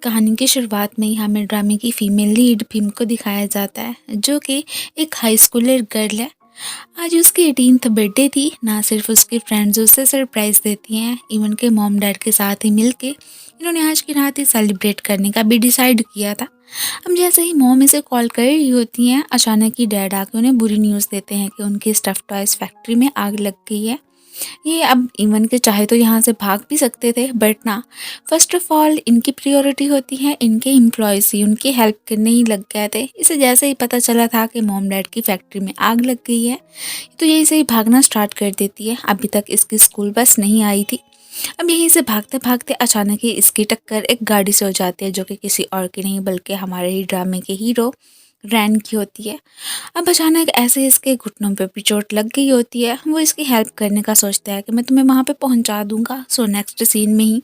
कहानी की शुरुआत में ही हमें ड्रामे की फीमेल लीड भीम को दिखाया जाता है, जो कि एक हाई स्कूलर गर्ल है। आज उसकी 18th बर्थडे थी। ना सिर्फ उसके फ्रेंड्स उसे सरप्राइज देती हैं, इवन के मॉम डैड के साथ ही मिलके इन्होंने आज की रात ही सेलिब्रेट करने का भी डिसाइड किया था। अब जैसे ही मॉम इसे कॉल कर रही होती हैं, अचानक ही डैड आके उन्हें बुरी न्यूज़ देते हैं कि उनकी स्टफ टॉयज फैक्ट्री में आग लग गई है। ये अब इवन के चाहे तो यहाँ से भाग भी सकते थे, बट ना, फर्स्ट ऑफ ऑल इनकी प्रायोरिटी होती है इनके एम्प्लॉयज़ ही उनकी हेल्प करने ही लग गए थे। इसे जैसे ही पता चला था कि मॉम डैड की फैक्ट्री में आग लग गई है, तो यहीं से ही भागना स्टार्ट कर देती है। अभी तक इसकी स्कूल बस नहीं आई थी। अब यहीं से भागते भागते अचानक ही इसकी टक्कर एक गाड़ी से हो जाती है, जो कि किसी और की नहीं बल्कि हमारे ही ड्रामे के हीरो रैन की होती है। अब अचानक ऐसे इसके घुटनों पे भी चोट लग गई होती है। वो इसकी हेल्प करने का सोचता है कि मैं तुम्हें वहाँ पे पहुँचा दूंगा। सो नेक्स्ट सीन में ही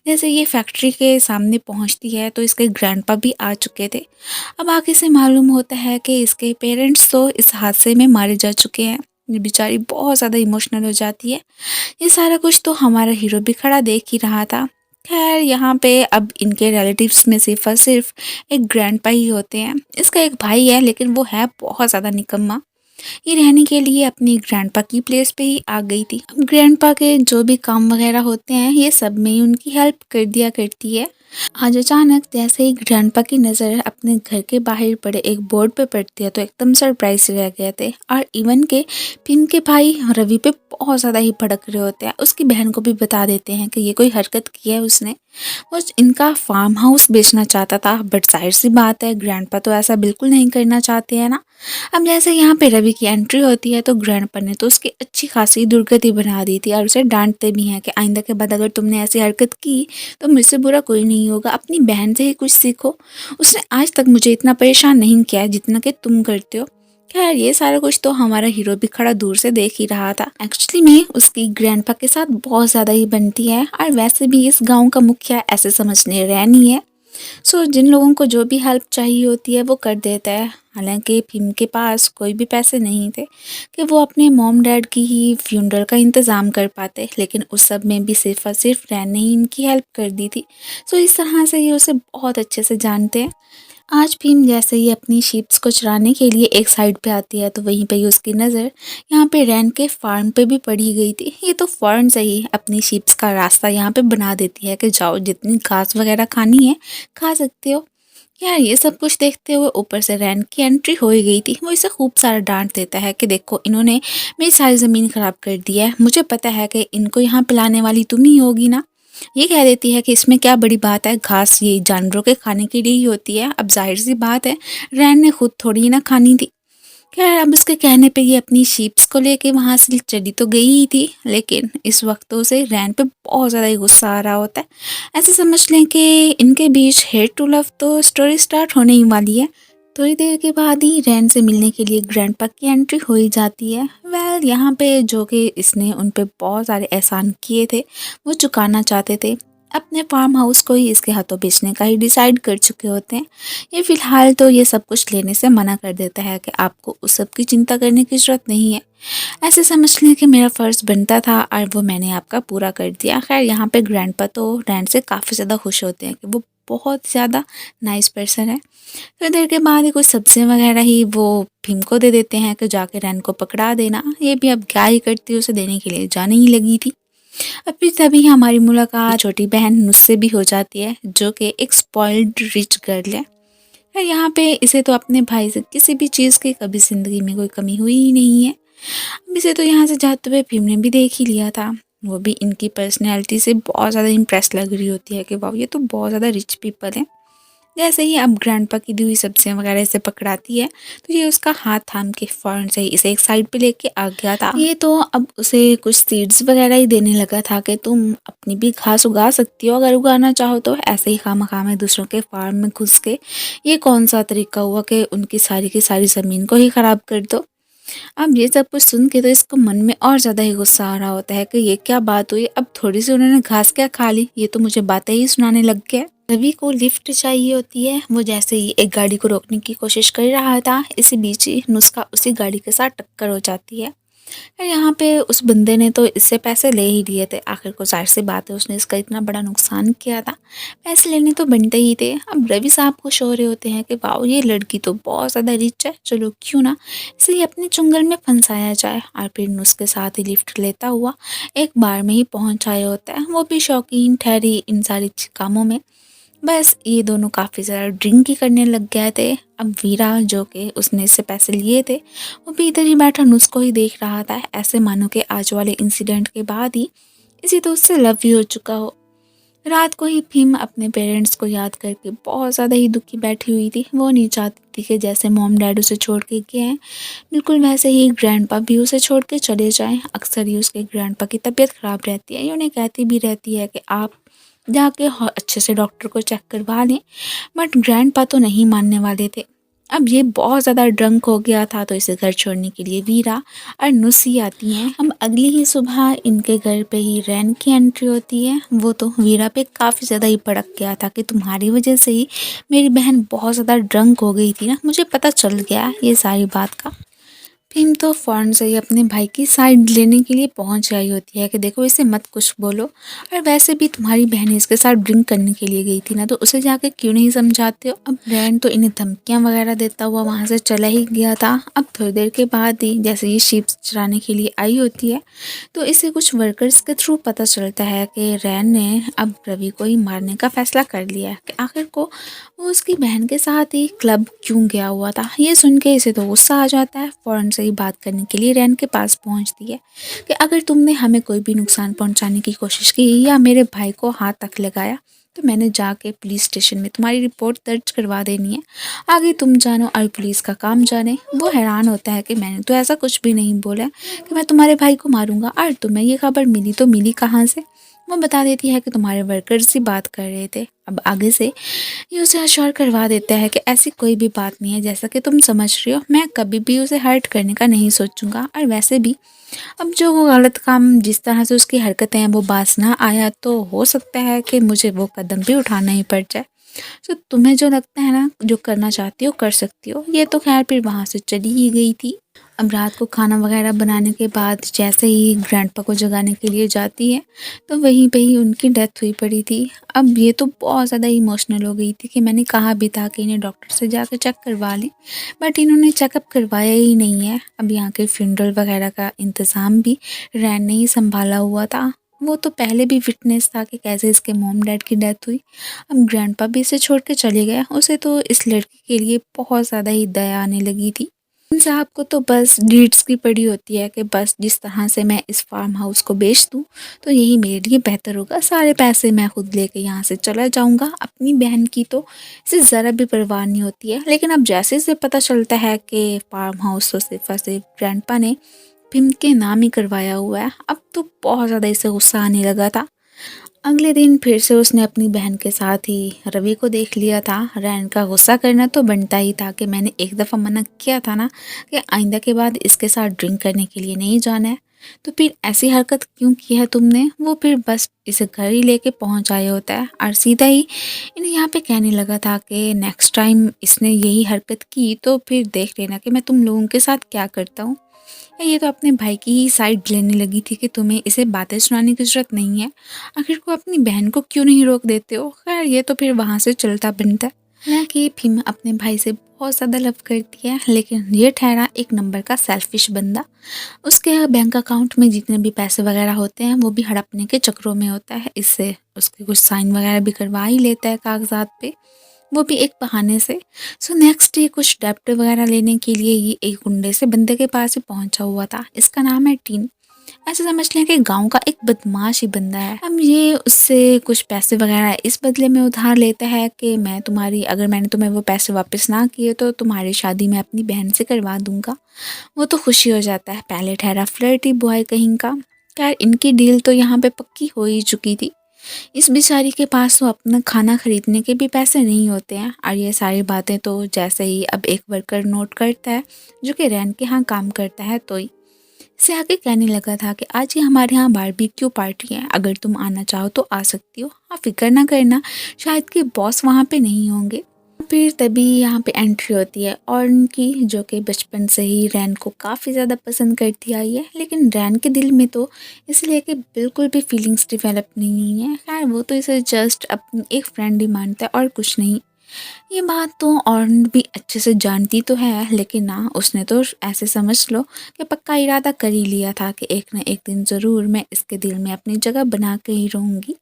जैसे ये फैक्ट्री के सामने पहुँचती है, तो इसके ग्रैंडपा भी आ चुके थे। अब आगे से मालूम होता है कि इसके पेरेंट्स तो इस हादसे में मारे जा चुके हैं। ये बेचारी बहुत ज़्यादा इमोशनल हो जाती है। ये सारा कुछ तो हमारा हीरो भी खड़ा देख ही रहा था। खैर, यहाँ पे अब इनके रिलेटिव्स में सिर्फ और सिर्फ एक ग्रैंडपा ही होते हैं। इसका एक भाई है, लेकिन वो है बहुत ज़्यादा निकम्मा। ये रहने के लिए अपनी ग्रैंडपा की प्लेस पे ही आ गई थी। अब ग्रैंडपा के जो भी काम वगैरह होते हैं, ये सब में ही उनकी हेल्प कर दिया करती है। आज अचानक जैसे ही ग्रैंडपा की नज़र अपने घर के बाहर पड़े एक बोर्ड पे पड़ती है, तो एकदम सरप्राइज रह गए थे। और इवन के भीम के भाई रवि पे बहुत ज़्यादा ही भड़क रहे होते हैं। उसकी बहन को भी बता देते हैं कि ये कोई हरकत की है उसने। वो इनका फार्म हाउस बेचना चाहता था, बट जाहिर सी बात है ग्रैंडपा तो ऐसा बिल्कुल नहीं करना चाहते हैं ना। अब जैसे यहाँ पे रवि की एंट्री होती है, तो ग्रैंडपा ने तो उसकी अच्छी खासी दुर्गति बना दी थी और उसे डांटते भी हैं कि आइंदा के बाद अगर तुमने ऐसी हरकत की तो मुझसे बुरा कोई नहीं होगा। अपनी बहन से ही कुछ सीखो। उसने आज तक मुझे इतना परेशान नहीं किया है जितना कि तुम करते हो। खैर, ये सारा कुछ तो हमारा हीरो भी खड़ा दूर से देख ही रहा था। एक्चुअली में उसकी ग्रैंडपा के साथ बहुत ज़्यादा ही बनती है, और वैसे भी इस गांव का मुखिया ऐसे समझने रैन ही है। सो जिन लोगों को जो भी हेल्प चाहिए होती है वो कर देता है। हालांकि भीम के पास कोई भी पैसे नहीं थे कि वो अपने मॉम डैड की ही फ्यूनरल का इंतज़ाम कर पाते, लेकिन उस सब में भी सिर्फ और सिर्फ रैन ने ही इनकी हेल्प कर दी थी। सो इस तरह से ये उसे बहुत अच्छे से जानते हैं। आज भीम जैसे ही अपनी शीप्स को चराने के लिए एक साइड पे आती है, तो वहीं पे ही उसकी नज़र यहाँ पे रैन के फार्म पे भी पड़ी गई थी। ये तो फ़ौरन से ही अपनी शीप्स का रास्ता यहाँ पे बना देती है कि जाओ, जितनी घास वगैरह खानी है खा सकते हो। यार, ये सब कुछ देखते हुए ऊपर से रैन की एंट्री हो ही गई थी। वो इसे खूब सारा डांट देता है कि देखो, इन्होंने मेरी सारी ज़मीन ख़राब कर दी है। मुझे पता है कि इनको यहाँ पिलाने वाली तुम ही होगी ना। ये कह देती है कि इसमें क्या बड़ी बात है, घास ये जानवरों के खाने के लिए ही होती है। अब जाहिर सी बात है, रैन ने खुद थोड़ी ना खानी थी। खैर, अब उसके कहने पे ये अपनी शीप्स को लेके वहाँ से चली तो गई ही थी, लेकिन इस वक्त तो उसे रैन पे बहुत ज़्यादा ही गुस्सा आ रहा होता है। ऐसे समझ लें कि इनके बीच हेट टू लव तो स्टोरी स्टार्ट होने ही वाली है। थोड़ी देर के बाद ही रैन से मिलने के लिए ग्रैंडपा की एंट्री हो ही जाती है। वेल, यहाँ पे जो कि इसने उन पे बहुत सारे एहसान किए थे, वो चुकाना चाहते थे। अपने फार्म हाउस को ही इसके हाथों बेचने का ही डिसाइड कर चुके होते हैं। ये फ़िलहाल तो ये सब कुछ लेने से मना कर देता है कि आपको उस सब की चिंता करने की ज़रूरत नहीं है। ऐसे समझ लें कि मेरा फ़र्ज़ बनता था और वो मैंने आपका पूरा कर दिया। खैर, यहाँ पे ग्रैंडपा तो रैन से काफ़ी ज़्यादा खुश होते हैं कि वो बहुत ज़्यादा नाइस पर्सन है। फिर देर के बाद ही कुछ सब्जियाँ वगैरह ही वो भीम को दे देते हैं कि जाके रैन को पकड़ा देना। ये भी अब क्या ही करती, उसे देने के लिए जाने ही लगी थी। अभी तभी हमारी मुलाकात छोटी बहन नुस से भी हो जाती है, जो कि एक स्पॉइल्ड रिच गर्ल है। और यहाँ पे इसे तो अपने भाई से किसी भी चीज़ की कभी ज़िंदगी में कोई कमी हुई ही नहीं है। अब इसे तो यहाँ से जाते हुए भीम ने भी देख ही लिया था। वो भी इनकी पर्सनैलिटी से बहुत ज़्यादा इम्प्रेस लग रही होती है कि वाह, ये तो बहुत ज़्यादा रिच पीपल हैं। जैसे ही अब ग्रैंडपा की दी हुई सब्जियां वगैरह इसे पकड़ाती है, तो ये उसका हाथ थाम के फ़ौरन से ही इसे एक साइड पे लेके आ गया था। ये तो अब उसे कुछ सीड्स वगैरह ही देने लगा था कि तुम अपनी भी घास उगा सकती हो अगर उगाना चाहो तो। ऐसे ही खामखा में दूसरों के फार्म में घुस के ये कौन सा तरीका हुआ कि उनकी सारी की सारी ज़मीन को ही ख़राब कर दो। अब ये सब कुछ सुन के तो इसको मन में और ज़्यादा ही गुस्सा आ रहा होता है कि ये क्या बात हुई। अब थोड़ी सी उन्होंने घास क्या खा ली, ये तो मुझे बातें ही सुनाने लग गया। रवि को लिफ्ट चाहिए होती है। वो जैसे ही एक गाड़ी को रोकने की कोशिश कर रहा था, इसी बीच ही नुस्खा उसी गाड़ी के साथ टक्कर हो जाती है। और यहाँ पे उस बंदे ने तो इससे पैसे ले ही लिए थे, आखिर को ज़ाहिर सी बात है उसने इसका इतना बड़ा नुकसान किया था, पैसे लेने तो बनते ही थे। अब रवि साहब खुश हो रहे होते हैं कि वाह ये लड़की तो बहुत ज़्यादा रिच है, चलो क्यों ना इसे ही अपने चुंगल में फंसाया जाए। और फिर उसके साथ ही लिफ्ट लेता हुआ एक बार में ही पहुँच आया होता है, वो भी शौकीन ठहरी इन सारी कामों में। बस ये दोनों काफ़ी ज़्यादा ड्रिंक ही करने लग गए थे। अब वीरा जो कि उसने इससे पैसे लिए थे वो भी इधर ही बैठा नुस्खो ही देख रहा था, ऐसे मानो कि आज वाले इंसिडेंट के बाद ही इसी दोस्त से लव ही हो चुका हो। रात को ही भीम अपने पेरेंट्स को याद करके बहुत ज़्यादा ही दुखी बैठी हुई थी। वो नहीं चाहती थी कि जैसे मॉम डैड उसे छोड़ के गए हैं बिल्कुल वैसे ही ग्रैंडपा भी उसे छोड़ के चले जाएं। अक्सर ही उसके ग्रैंडपा की तबीयत ख़राब रहती है, ये उन्हें कहती भी रहती है कि आप जाके अच्छे से डॉक्टर को चेक करवा लें, बट ग्रैंडपा तो नहीं मानने वाले थे। अब ये बहुत ज़्यादा ड्रंक हो गया था तो इसे घर छोड़ने के लिए वीरा और नुसी आती हैं। हम अगली ही सुबह इनके घर पे ही रैन की एंट्री होती है। वो तो वीरा पे काफ़ी ज़्यादा ही भड़क गया था कि तुम्हारी वजह से ही मेरी बहन बहुत ज़्यादा ड्रंक हो गई थी ना, मुझे पता चल गया ये सारी बात का। भीम तो फ़ौरन से ही अपने भाई की साइड लेने के लिए पहुंच आई होती है कि देखो इसे मत कुछ बोलो, और वैसे भी तुम्हारी बहन इसके साथ ड्रिंक करने के लिए गई थी ना, तो उसे जाके क्यों नहीं समझाते हो। अब रैन तो इन्हें धमकियां वगैरह देता हुआ वहां से चला ही गया था। अब थोड़ी देर के बाद ही जैसे ये शीप चराने के लिए आई होती है तो इसे कुछ वर्कर्स के थ्रू पता चलता है कि रैन ने अब रवि को ही मारने का फैसला कर लिया है कि आखिर को वो उसकी बहन के साथ ही क्लब क्यों गया हुआ था। ये सुन के इसे तो गुस्सा आ जाता है, फ़ौरन से ही बात करने के लिए रैन के पास पहुंचती है कि अगर तुमने हमें कोई भी नुकसान पहुंचाने की कोशिश की या मेरे भाई को हाथ तक लगाया तो मैंने जाके पुलिस स्टेशन में तुम्हारी रिपोर्ट दर्ज करवा देनी है, आगे तुम जानो और पुलिस का काम जाने। वो हैरान होता है कि मैंने तो ऐसा कुछ भी नहीं बोला कि मैं तुम्हारे भाई को मारूंगा, और तुम्हें ये खबर मिली तो मिली कहाँ से। वो बता देती है कि तुम्हारे वर्कर्स ही बात कर रहे थे। अब आगे से ये उसे अश्योर करवा देता है कि ऐसी कोई भी बात नहीं है, जैसा कि तुम समझ रही हो मैं कभी भी उसे हर्ट करने का नहीं सोचूंगा। और वैसे भी अब जो वो गलत काम जिस तरह से उसकी हरकतें हैं वो बाज ना आया तो हो सकता है कि मुझे वो कदम भी उठाना ही पड़ जाए। तो तुम्हें जो लगता है ना जो करना चाहती हो कर सकती हो। ये तो खैर फिर वहाँ से चली ही गई थी। अब रात को खाना वगैरह बनाने के बाद जैसे ही ग्रैंडपा को जगाने के लिए जाती है तो वहीं पे ही उनकी डेथ हुई पड़ी थी। अब ये तो बहुत ज़्यादा इमोशनल हो गई थी कि मैंने कहा भी था कि इन्हें डॉक्टर से जाकर चेक करवा लें, बट इन्होंने चेकअप करवाया ही नहीं है। अब यहाँ के फ्यूनरल वगैरह का इंतज़ाम भी रैन ने ही संभाला हुआ था। वो तो पहले भी विटनेस था कि कैसे इसके मॉम डैड की डेथ हुई। अब ग्रैंडपा भी इसे छोड़ के चले गए। उसे तो इस लड़की के लिए बहुत ज़्यादा ही दया आने लगी थी। साहब को तो बस डीड्स की पड़ी होती है कि बस जिस तरह से मैं इस फार्म हाउस को बेच दूं तो यही मेरे लिए बेहतर होगा, सारे पैसे मैं खुद लेके यहाँ से चला जाऊँगा। अपनी बहन की तो इसे ज़रा भी परवाह नहीं होती है। लेकिन अब जैसे इसे पता चलता है कि फार्म हाउस तो सिर्फ और सिर्फ ग्रैंडपा ने भीम के नाम ही करवाया हुआ है, अब तो बहुत ज़्यादा इसे गुस्सा आने लगा था। अगले दिन फिर से उसने अपनी बहन के साथ ही रवि को देख लिया था। रैन का गुस्सा करना तो बनता ही था कि मैंने एक दफ़ा मना किया था ना कि आइंदा के बाद इसके साथ ड्रिंक करने के लिए नहीं जाना है, तो फिर ऐसी हरकत क्यों की है तुमने। वो फिर बस इसे घर ही लेके पहुंच आया होता है और सीधा ही इन्हें यहाँ पे कहने लगा था कि नेक्स्ट टाइम इसने यही हरकत की तो फिर देख लेना कि मैं तुम लोगों के साथ क्या करता हूँ। ये तो अपने भाई की ही साइड लेने लगी थी कि तुम्हें इसे बातें सुनाने की ज़रूरत नहीं है, आखिर को अपनी बहन को क्यों नहीं रोक देते हो। खैर ये तो फिर वहाँ से चलता बनता है ना कि भीम अपने भाई से बहुत ज़्यादा लव करती है, लेकिन ये ठहरा एक नंबर का सेल्फिश बंदा। उसके बैंक अकाउंट में जितने भी पैसे वगैरह होते हैं वो भी हड़पने के चक्रों में होता है। इससे उसके कुछ साइन वगैरह भी करवा ही लेता है कागजात पे, वो भी एक बहाने से। सो नेक्स्ट डे कुछ डेप्ट वगैरह लेने के लिए ये एक गुंडे से बंदे के पास ही पहुंचा हुआ था। इसका नाम है टीन। ऐसे समझ लें कि गांव का एक बदमाश ही बंदा है। अब ये उससे कुछ पैसे वगैरह इस बदले में उधार लेता है कि मैं तुम्हारी अगर मैंने तुम्हें वो पैसे वापस ना किए तो तुम्हारी शादी मैं अपनी बहन से करवा दूंगा। वो तो खुशी हो जाता है। पहले ठहरा फ्लर्टी बॉय कहीं का। खैर इनकी डील तो यहाँ पे पक्की हो ही चुकी थी। इस बेचारी के पास तो अपना खाना खरीदने के भी पैसे नहीं होते हैं। और ये सारी बातें तो जैसे ही अब एक वर्कर नोट करता है जो कि रैन के यहाँ काम करता है तो ही से आके कहने लगा था कि आज ही हमारे यहाँ बारबेक्यू पार्टी है, अगर तुम आना चाहो तो आ सकती हो। हाँ फिक्र ना करना, शायद कि बॉस वहाँ पे नहीं होंगे। फिर तभी यहाँ पे एंट्री होती है और उनकी, जो कि बचपन से ही रैन को काफ़ी ज़्यादा पसंद करती आई है, लेकिन रैन के दिल में तो इसे लेके बिल्कुल भी फीलिंग्स डेवलप नहीं हुई हैं। खैर वो तो इसे जस्ट अपनी एक फ्रेंड ही मानता है और कुछ नहीं। ये बात तो ऑर्न भी अच्छे से जानती तो है, लेकिन ना उसने तो ऐसे समझ लो कि पक्का इरादा कर ही लिया था कि एक ना एक दिन ज़रूर मैं इसके दिल में अपनी जगह बना के ही रहूँगी।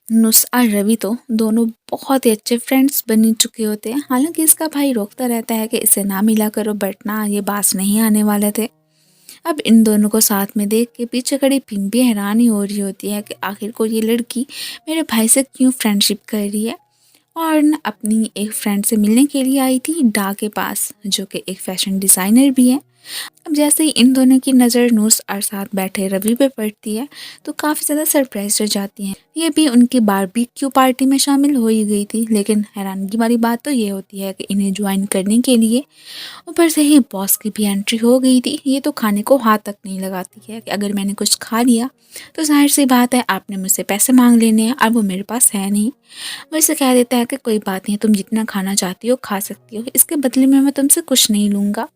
नुस और रवि तो दोनों बहुत ही अच्छे फ्रेंड्स बन चुके होते हैं। हालांकि इसका भाई रोकता रहता है कि इसे ना मिला करो, बट ना ये बास नहीं आने वाले थे। अब इन दोनों को साथ में देख के पीछे खड़ी पिंक भी हैरान ही हो रही होती है कि आखिर को ये लड़की मेरे भाई से क्यों फ्रेंडशिप कर रही है। और न अपनी एक फ्रेंड से मिलने के लिए आई थी डा के पास, जो कि एक फैशन डिज़ाइनर भी है। अब जैसे ही इन दोनों की नज़र नूस और साथ बैठे रवि पे पड़ती है तो काफ़ी ज़्यादा सरप्राइज हो जाती हैं। ये भी उनकी बारबेक्यू पार्टी में शामिल हो ही गई थी, लेकिन हैरानगी वाली बात तो ये होती है कि इन्हें ज्वाइन करने के लिए ऊपर से ही बॉस की भी एंट्री हो गई थी। ये तो खाने को हाथ तक नहीं लगाती है कि अगर मैंने कुछ खा लिया तो जाहिर सी बात है आपने मुझसे पैसे मांग लेने हैं और वो मेरे पास है नहीं। वैसे कह देता है कि कोई बात नहीं, तुम जितना खाना चाहती हो खा सकती हो, इसके बदले में मैं तुमसे कुछ नहीं लूँगा।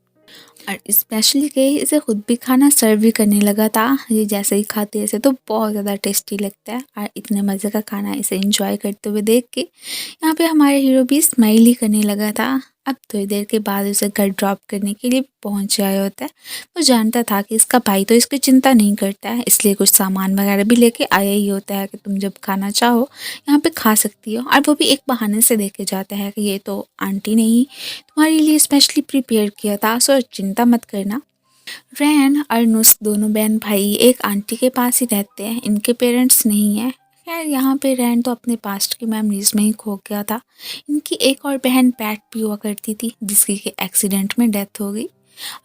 और स्पेशली कि इसे खुद भी खाना सर्व भी करने लगा था। ये जैसे ही खाती है इसे तो बहुत ज़्यादा टेस्टी लगता है और इतने मज़े का खाना इसे एंजॉय करते हुए देख के यहाँ पे हमारे हीरो भी स्माइल ही करने लगा था। अब थोड़ी देर के बाद उसे घर ड्रॉप करने के लिए पहुँच आया होता है। वो जानता था कि इसका भाई तो इसकी चिंता नहीं करता है, इसलिए कुछ सामान वगैरह भी लेके आया ही होता है कि तुम जब खाना चाहो यहाँ पे खा सकती हो। और वो भी एक बहाने से देखे जाता है कि ये तो आंटी नहीं तुम्हारे लिए स्पेशली प्रिपेयर किया था, सो चिंता मत करना। रैन और नुस दोनों बहन भाई एक आंटी के पास ही रहते हैं, इनके पेरेंट्स नहीं है। खैर यहाँ पे रैन तो अपने पास्ट की मेमोरीज में ही खो गया था। इनकी एक और बहन पैट भी हुआ करती थी, जिसकी के एक्सीडेंट में डेथ हो गई।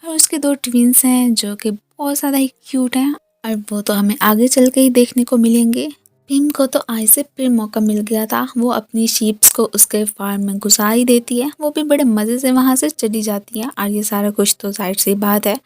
और उसके दो ट्विंस हैं जो कि बहुत ज़्यादा ही क्यूट हैं, और वो तो हमें आगे चल के ही देखने को मिलेंगे। पिम को तो आज से फिर मौका मिल गया था, वो अपनी शीप्स को उसके फार्म में घुसा ही देती है। वो भी बड़े मज़े से वहाँ से चली जाती है और ये सारा कुछ तो जाहिर सी बात है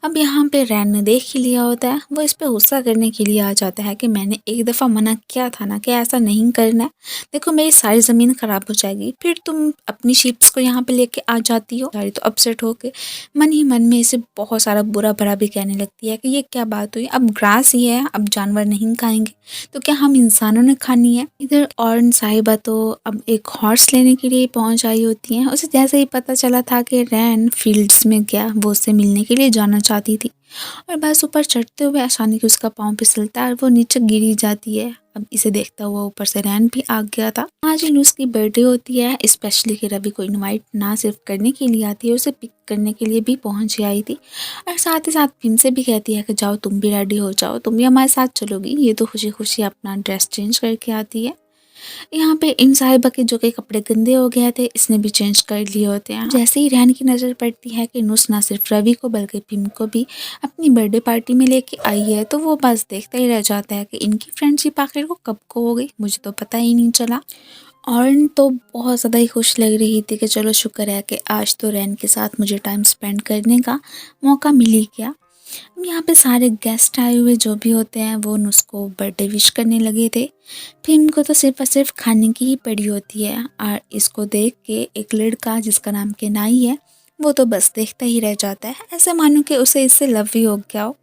अब यहाँ पे रैन ने देख ही लिया होता है। वो इस पे गुस्सा करने के लिए आ जाता है कि मैंने एक दफ़ा मना किया था ना कि ऐसा नहीं करना है, देखो मेरी सारी ज़मीन ख़राब हो जाएगी, फिर तुम अपनी शीप्स को यहाँ पे लेके आ जाती हो। सारी तो अपसेट होके मन ही मन में इसे बहुत सारा बुरा भरा भी कहने लगती है कि ये क्या बात हुई, अब ग्रास ही है, अब जानवर नहीं खाएंगे तो क्या हम इंसानों ने खानी है। इधर और साहिबा तो अब एक हॉर्स लेने के लिए पहुंच आई होती हैं। उसे जैसे ही पता चला था कि रैन फील्ड्स में गया, वो उससे मिलने के लिए जाना चाहती थी और बस ऊपर चढ़ते हुए अचानक ही उसका पाँव फिसलता है और वो नीचे गिरी जाती है। अब इसे देखता हुआ ऊपर से रैन भी आ गया था। आज ही उसकी बर्थडे होती है, स्पेशली कि रवि को इनवाइट ना सिर्फ करने के लिए आती है, उसे पिक करने के लिए भी पहुंच आई थी और साथ ही साथ पिम से भी कहती है कि जाओ तुम भी रेडी हो जाओ, तुम भी हमारे साथ चलोगी। ये तो खुशी खुशी अपना ड्रेस चेंज करके आती है। यहाँ पे इन साहिबा के जो कि कपड़े गंदे हो गए थे, इसने भी चेंज कर लिए होते हैं। जैसे ही रैन की नज़र पड़ती है कि नुस ना सिर्फ रवि को बल्कि पिम को भी अपनी बर्थडे पार्टी में लेके आई है, तो वो बस देखता ही रह जाता है कि इनकी फ्रेंडशिप आखिर को कब को हो गई, मुझे तो पता ही नहीं चला। और तो बहुत ज़्यादा ही खुश लग रही थी कि चलो शुक्र है कि आज तो रैन के साथ मुझे टाइम स्पेंड करने का मौका मिल ही गया। यहाँ पे सारे गेस्ट आए हुए जो भी होते हैं वो उसको बर्थडे विश करने लगे थे। फिर इनको तो सिर्फ और सिर्फ खाने की ही पड़ी होती है और इसको देख के एक लड़का जिसका नाम केनाई है वो तो बस देखता ही रह जाता है, ऐसे मानो कि उसे इससे लव ही हो गया हो।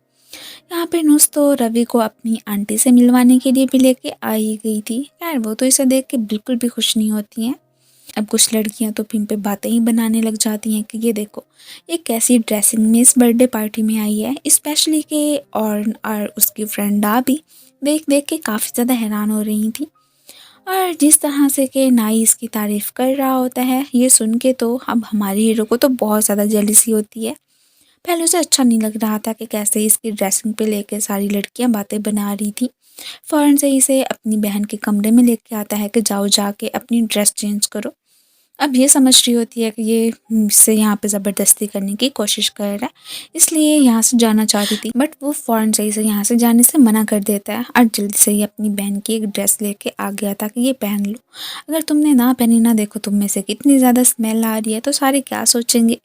यहाँ पे नुस तो रवि को अपनी आंटी से मिलवाने के लिए भी लेके आ ही गई थी। खैर वो तो इसे देख के बिल्कुल भी खुश नहीं होती हैं। अब कुछ लड़कियां तो पिम पे बातें ही बनाने लग जाती हैं कि ये देखो ये कैसी ड्रेसिंग में इस बर्थडे पार्टी में आई है, स्पेशली कि और उसकी फ्रेंड डा भी देख देख के काफ़ी ज़्यादा हैरान हो रही थी। और जिस तरह से कि नाई इसकी तारीफ़ कर रहा होता है, ये सुन के तो अब हमारे हीरो को तो बहुत ज़्यादा जेलसी होती है। पहले उसे अच्छा नहीं लग रहा था कि कैसे इसकी ड्रेसिंग पे लेके सारी लड़कियां बातें बना रही थी। फ़ौरन से इसे अपनी बहन के कमरे में लेके आता है कि जाओ जाके अपनी ड्रेस चेंज करो। अब ये समझ रही होती है कि ये मुझसे यहाँ पे ज़बरदस्ती करने की कोशिश कर रहा है, इसलिए यहाँ से जाना चाहती थी, बट वो फ़ौरन से इसे यहाँ से जाने से मना कर देता है और जल्दी से ही अपनी बहन की एक ड्रेस लेके आ गया था कि ये पहन लो, अगर तुमने ना पहनी ना, देखो तुम में से कितनी ज़्यादा स्मेल आ रही है तो सारे क्या सोचेंगे।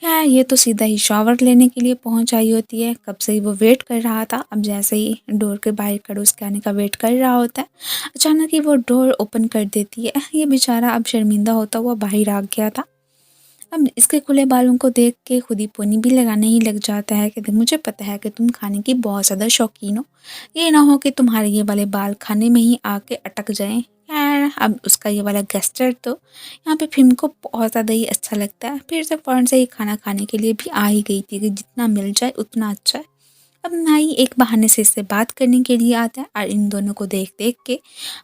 खैर ये तो सीधा ही शॉवर लेने के लिए पहुँच आई होती है, कब से ही वो वेट कर रहा था। अब जैसे ही डोर के बाहर खड़े उसके आने का वेट कर रहा होता है, अचानक ही वो डोर ओपन कर देती है। ये बेचारा अब शर्मिंदा होता हुआ बाहर आ गया था। अब इसके खुले बालों को देख के खुद ही पोनी भी लगाने ही लग जाता है कि देख मुझे पता है कि तुम खाने की बहुत ज़्यादा शौकीन हो, ये ना हो कि तुम्हारे ये वाले बाल खाने में ही आके अटक जाएं। खैर अब उसका ये वाला गेस्चर तो यहाँ पे फिल्म को बहुत ज़्यादा ही अच्छा लगता है। फिर से फ़ौरन से ही खाना खाने के लिए भी आ ही गई थी कि जितना मिल जाए उतना अच्छा है। अब नाई एक बहाने से इससे बात करने के लिए आता है और इन दोनों को देख देख के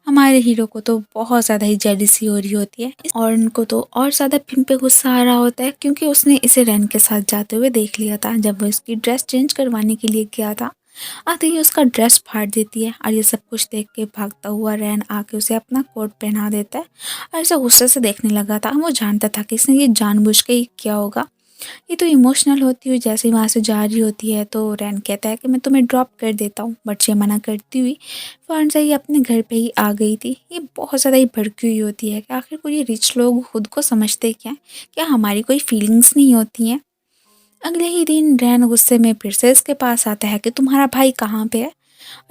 हमारे हीरो को तो बहुत ज़्यादा ही जेलसी हो रही होती है और उनको तो और ज़्यादा फिल्म पे गुस्सा आ रहा होता है क्योंकि उसने इसे रैन के साथ जाते हुए देख लिया था जब वो इसकी ड्रेस चेंज करवाने के लिए गया था। आते ही उसका ड्रेस फाड़ देती है और ये सब कुछ देख के भागता हुआ रैन आके उसे अपना कोट पहना देता है और ऐसा गुस्से से देखने लगा था। वो जानता था कि इसने ये जानबूझ के ही किया होगा। ये तो इमोशनल होती हुई जैसे ही वहाँ से जा रही होती है तो रैन कहता है कि मैं तुम्हें ड्रॉप कर देता हूँ, बट ये मना करती हुई फ़ौरन से ही अपने घर पे ही आ गई थी। ये बहुत ज़्यादा ही भड़की हुई होती है कि आखिर को ये रिच लोग खुद को समझते क्या हैं? क्या हमारी कोई फीलिंग्स नहीं होती हैं? अगले ही दिन रैन गुस्से में फिर से इसके पास आता है कि तुम्हारा भाई कहाँ पे है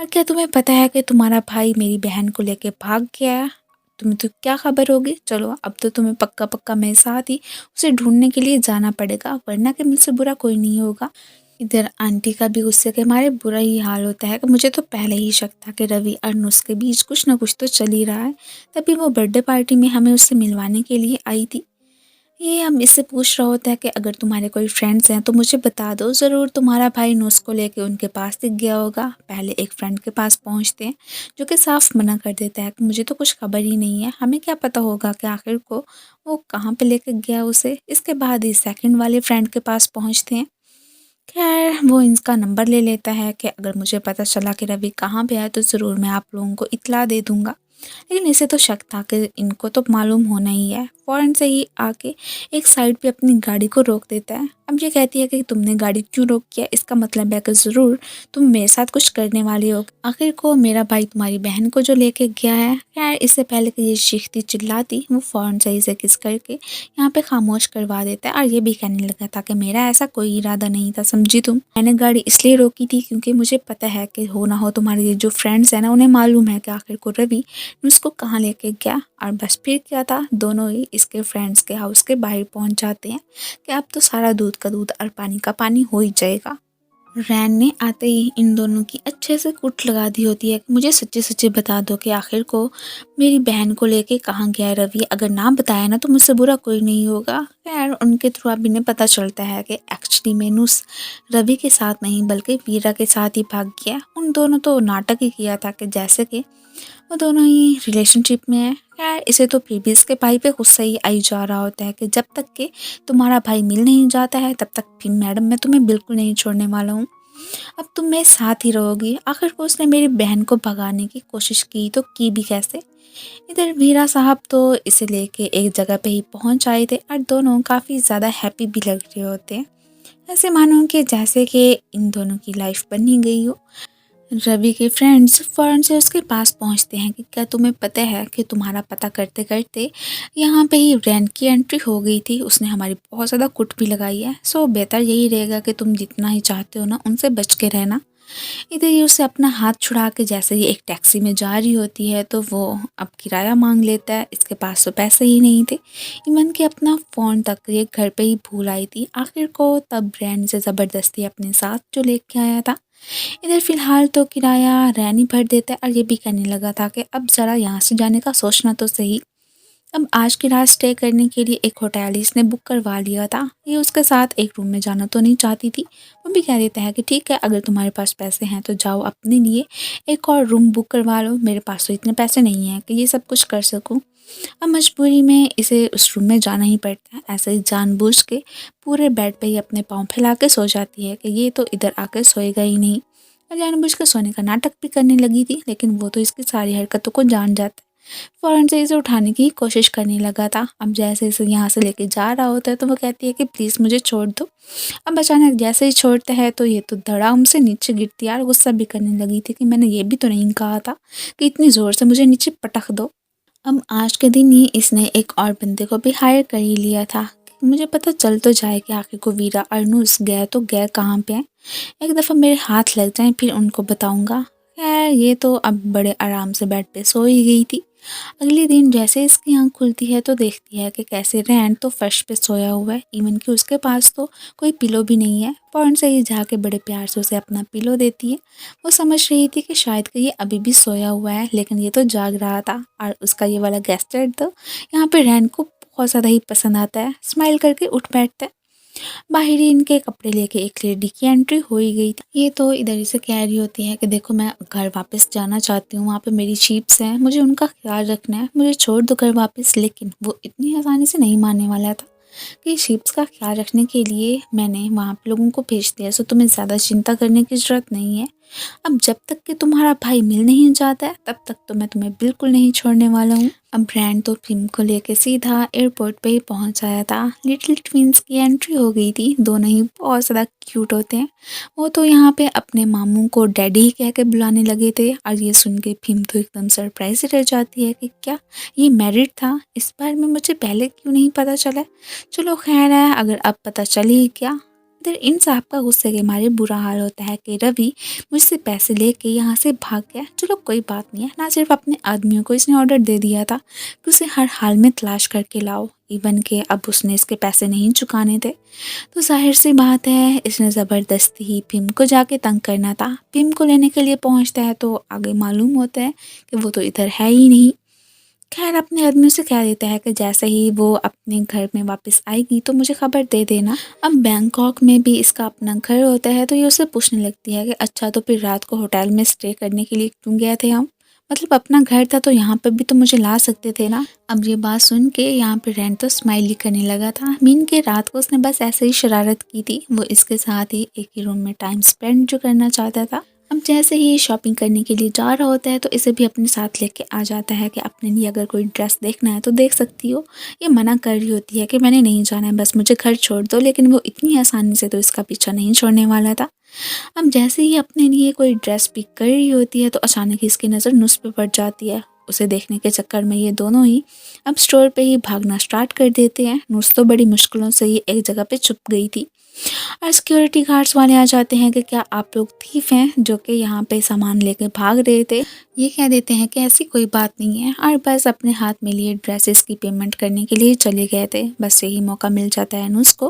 और क्या तुम्हें पता है कि तुम्हारा भाई मेरी बहन को लेके भाग गया है? तुम्हें तो क्या खबर होगी? चलो अब तो तुम्हें पक्का पक्का मेरे साथ ही उसे ढूंढने के लिए जाना पड़ेगा, वरना कि मुझसे बुरा कोई नहीं होगा। इधर आंटी का भी गुस्से के मारे बुरा ही हाल होता है कि मुझे तो पहले ही शक था कि रवि और नुस के बीच कुछ ना कुछ तो चल ही रहा है। तभी वो बर्थडे पार्टी में हमें उससे मिलवाने के लिए आई थी। ये हम इससे पूछ रहा होता है कि अगर तुम्हारे कोई फ्रेंड्स हैं तो मुझे बता दो, ज़रूर तुम्हारा भाई नुस को लेके उनके पास दिख गया होगा। पहले एक फ्रेंड के पास पहुंचते हैं जो कि साफ मना कर देता है कि मुझे तो कुछ खबर ही नहीं है, हमें क्या पता होगा कि आखिर को वो कहाँ पे लेके गया उसे। इसके बाद ही सेकंड वाले फ्रेंड के पास पहुंचते हैं। खैर वो इनका नंबर ले लेता है कि अगर मुझे पता चला कि रवि कहाँ पे है तो ज़रूर मैं आप लोगों को इत्तला दे दूंगा। लेकिन इसे तो शक था कि इनको तो मालूम होना ही है। फ़ौरन से ही आके एक साइड पे अपनी गाड़ी को रोक देता है। अब ये कहती है कि तुमने गाड़ी क्यों रोक किया, इसका मतलब है कि ज़रूर तुम मेरे साथ कुछ करने वाली हो। आखिर को मेरा भाई तुम्हारी बहन को जो लेके गया है। खैर इससे पहले कि ये चीखती चिल्लाती वो फ़ौरन से इसे किस करके यहाँ पे खामोश करवा देता है और ये भी कहने लगा था कि मेरा ऐसा कोई इरादा नहीं था, समझी तुम। मैंने गाड़ी इसलिए रोकी थी क्योंकि मुझे पता है कि हो ना हो तुम्हारे ये जो फ्रेंड्स हैं ना उन्हें मालूम है कि आखिर को रवि उसको कहाँ लेके गया। और बस फिर क्या था, दोनों ही इसके फ्रेंड्स के हाउस के बाहर पहुंच जाते हैं कि अब तो सारा दूध का दूध और पानी का पानी हो ही जाएगा। रैन ने आते ही इन दोनों की अच्छे से कुट लगा दी होती है कि मुझे सच्चे सच्चे बता दो कि आखिर को मेरी बहन को लेके कहाँ गया है रवि, अगर ना बताया ना तो मुझसे बुरा कोई नहीं होगा। खैर उनके थ्रू अब इन्हें पता चलता है कि एक्चुअली में नुस रवि के साथ नहीं बल्कि वीरा के साथ ही भाग गया। उन दोनों तो नाटक ही किया था कि जैसे कि वो दोनों ही रिलेशनशिप में है। खैर इसे तो फिर भी इसके भाई पे गुस्सा ही आई जा रहा होता है कि जब तक कि तुम्हारा भाई मिल नहीं जाता है तब तक फिर मैडम मैं तुम्हें बिल्कुल नहीं छोड़ने वाला हूँ। अब तुम मेरे साथ ही रहोगी। आखिर को उसने मेरी बहन को भगाने की कोशिश की तो की भी कैसे। इधर वीरा साहब तो इसे लेके एक जगह पे ही पहुंच आए थे और दोनों काफ़ी ज़्यादा हैप्पी भी लग रहे होते हैं, ऐसे मानो कि जैसे कि इन दोनों की लाइफ बनी गई हो। रवि के फ्रेंड्स फ़ौरन से उसके पास पहुंचते हैं कि क्या तुम्हें पता है कि तुम्हारा पता करते करते यहाँ पे ही रैन की एंट्री हो गई थी, उसने हमारी बहुत ज़्यादा कुट भी लगाई है। सो बेहतर यही रहेगा कि तुम जितना ही चाहते हो ना उनसे बच के रहना। इधर ही उसे अपना हाथ छुड़ा के जैसे ही एक टैक्सी में जा रही होती है तो वो अब किराया मांग लेता है। इसके पास तो पैसे ही नहीं थे, इवन कि अपना फ़ोन तक ये घर पे ही भूल आई थी। आखिर को तब रैन से ज़बरदस्ती अपने साथ जो लेके आया था। इधर फिलहाल तो किराया रैन ही भर देता है और ये भी कहने लगा था कि अब ज़रा यहाँ से जाने का सोचना तो सही। अब आज की रात स्टे करने के लिए एक होटल इसने बुक करवा लिया था। ये उसके साथ एक रूम में जाना तो नहीं चाहती थी। वो भी कह देता है कि ठीक है अगर तुम्हारे पास पैसे हैं तो जाओ अपने लिए एक और रूम बुक करवा लो, मेरे पास तो इतने पैसे नहीं हैं कि ये सब कुछ कर सकूं। अब मजबूरी में इसे उस रूम में जाना ही पड़ता है। ऐसे ही जानबूझ के पूरे बेड पे ही अपने पाँव फैला के सो जाती है कि ये तो इधर आकर सोएगा ही नहीं। और जानबूझ के सोने का नाटक भी करने लगी थी, लेकिन वो तो इसकी सारी हरकतों को जान जाता है। फ़ौरन से इसे उठाने की कोशिश करने लगा था। अब जैसे इसे यहाँ से लेके जा रहा होता है तो वो कहती है कि प्लीज़ मुझे छोड़ दो। अब अचानक जैसे ही छोड़ता है तो ये तो धड़ाम से नीचे गिरती है और गुस्सा भी करने लगी थी कि मैंने ये भी तो नहीं कहा था कि इतनी ज़ोर से मुझे नीचे पटक दो। अब आज के दिन ही इसने एक और बंदे को भी हायर कर ही लिया था मुझे पता चल तो जाए कि आखिर को वीरा अर्नुस गए तो गए कहाँ पे हैं। एक दफ़ा मेरे हाथ लग जाएं फिर उनको बताऊंगा। खैर ये तो अब बड़े आराम से बेड पे सो ही गई थी। अगले दिन जैसे इसकी आँख खुलती है तो देखती है कि कैसे रैन तो फर्श पे सोया हुआ है, इवन कि उसके पास तो कोई पिलो भी नहीं है। फ़ौरन से ही जाके बड़े प्यार से उसे अपना पिलो देती है। वो समझ रही थी कि शायद कि ये अभी भी सोया हुआ है, लेकिन ये तो जाग रहा था और उसका ये वाला गेस्टर तो यहाँ पे रैन को बहुत ज़्यादा ही पसंद आता है। स्माइल करके उठ बैठता है। बाहर ही इनके कपड़े लेके एक लेडी की एंट्री हो ही गई थी। ये तो इधर ही से कह रही होती है कि देखो मैं घर वापस जाना चाहती हूँ, वहाँ पे मेरी शीप्स हैं, मुझे उनका ख्याल रखना है, मुझे छोड़ दो घर वापस। लेकिन वो इतनी आसानी से नहीं मानने वाला था कि शीप्स का ख्याल रखने के लिए मैंने वहाँ पे लोगों को भेज दिया, सो तुम्हें ज़्यादा चिंता करने की ज़रूरत नहीं है। अब जब तक कि तुम्हारा भाई मिल नहीं जाता है तब तक तो मैं तुम्हें बिल्कुल नहीं छोड़ने वाला हूँ। अब ब्रांड तो फिल्म को लेके सीधा एयरपोर्ट पे ही पहुँच आया था। लिटिल ट्विंस की एंट्री हो गई थी। दोनों ही बहुत ज़्यादा क्यूट होते हैं। वो तो यहाँ पे अपने मामू को डैडी ही कह के बुलाने लगे थे और ये सुन के फिल्म तो एकदम सरप्राइज रह जाती है कि क्या ये मैरिड था, इस बारे में मुझे पहले क्यों नहीं पता चला। चलो खैर है, अगर अब पता चल ही गया। इधर इन साहब का गुस्से के मारे बुरा हाल होता है कि रवि मुझसे पैसे लेके यहाँ से भाग गया। चलो कोई बात नहीं है, ना सिर्फ अपने आदमियों को इसने ऑर्डर दे दिया था कि उसे हर हाल में तलाश करके लाओ, इवन के अब उसने इसके पैसे नहीं चुकाने थे तो जाहिर सी बात है इसने ज़बरदस्ती ही पिम को जाके तंग करना था। पिम को लेने के लिए पहुँचता है तो आगे मालूम होता है कि वो तो इधर है ही नहीं। खैर अपने आदमियों से कह देता है कि जैसे ही वो अपने घर में वापस आएगी तो मुझे खबर दे देना। अब बैंकॉक में भी इसका अपना घर होता है तो ये उसे पूछने लगती है कि अच्छा तो फिर रात को होटल में स्टे करने के लिए क्यों गए थे हम, मतलब अपना घर था तो यहाँ पर भी तो मुझे ला सकते थे ना। अब ये बात सुन के यहाँ पे रैन तो स्माइल ही करने लगा था। मीन के रात को उसने बस ऐसे ही शरारत की थी, वो इसके साथ ही एक ही रूम में टाइम स्पेंड जो करना चाहता था। अब जैसे ही शॉपिंग करने के लिए जा रहा होता है तो इसे भी अपने साथ लेके आ जाता है कि अपने लिए अगर कोई ड्रेस देखना है तो देख सकती हो। ये मना कर रही होती है कि मैंने नहीं जाना है, बस मुझे घर छोड़ दो, लेकिन वो इतनी आसानी से तो इसका पीछा नहीं छोड़ने वाला था। अब जैसे ही अपने लिए कोई ड्रेस पिक कर रही होती है तो अचानक ही इसकी नज़र नुस पे पड़ जाती है। उसे देखने के चक्कर में ये दोनों ही अब स्टोर पे ही भागना स्टार्ट कर देते हैं। नुस तो बड़ी मुश्किलों से ये एक जगह पे छुप गई थी और सिक्योरिटी गार्ड्स वाले आ जाते हैं कि क्या आप लोग थीफ हैं जो कि यहाँ पे सामान लेके भाग रहे थे। ये कह देते हैं कि ऐसी कोई बात नहीं है और बस अपने हाथ में लिए ड्रेसेस की पेमेंट करने के लिए चले गए थे। बस यही मौका मिल जाता है अनुस को,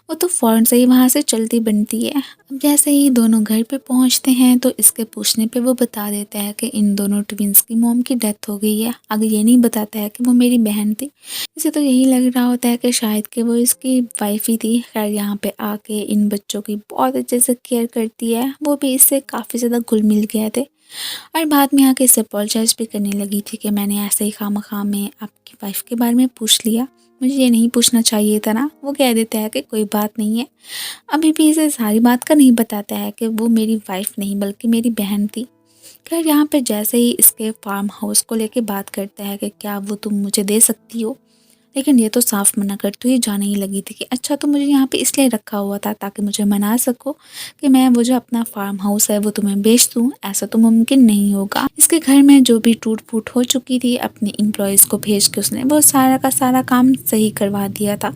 वो तो फ़ौरन से ही वहाँ से चलती बनती है। अब जैसे ही दोनों घर पे पहुँचते हैं तो इसके पूछने पे वो बता देता है कि इन दोनों ट्विंस की मॉम की डेथ हो गई है। आगे ये नहीं बताता है कि वो मेरी बहन थी। इसे तो यही लग रहा होता है कि शायद कि वो इसकी वाइफ ही थी। खैर यहाँ पे आके इन बच्चों की बहुत अच्छे से केयर करती है। वो भी इससे काफ़ी ज़्यादा घुल मिल गए थे और बाद में आके इससे अपोलोजाइज भी करने लगी थी कि मैंने ऐसे ही खामखा में आपकी वाइफ के बारे में पूछ लिया, मुझे ये नहीं पूछना चाहिए था ना। वो कह देता है कि कोई बात नहीं है। अभी भी इसे सारी बात का नहीं बताता है कि वो मेरी वाइफ नहीं बल्कि मेरी बहन थी। खैर यहाँ पे जैसे ही इसके फार्म हाउस को लेके बात करता है कि क्या वो तुम मुझे दे सकती हो, लेकिन ये तो साफ मना कर तो ये जाने ही लगी थी कि अच्छा तो मुझे यहाँ पे इसलिए रखा हुआ था ताकि मुझे मना सको कि मैं वो जो अपना फार्म हाउस है वो तुम्हें बेच दूँ। ऐसा तो मुमकिन नहीं होगा। इसके घर में जो भी टूट फूट हो चुकी थी अपने एम्प्लॉयज़ को भेज के उसने वो सारा का सारा काम सही करवा दिया था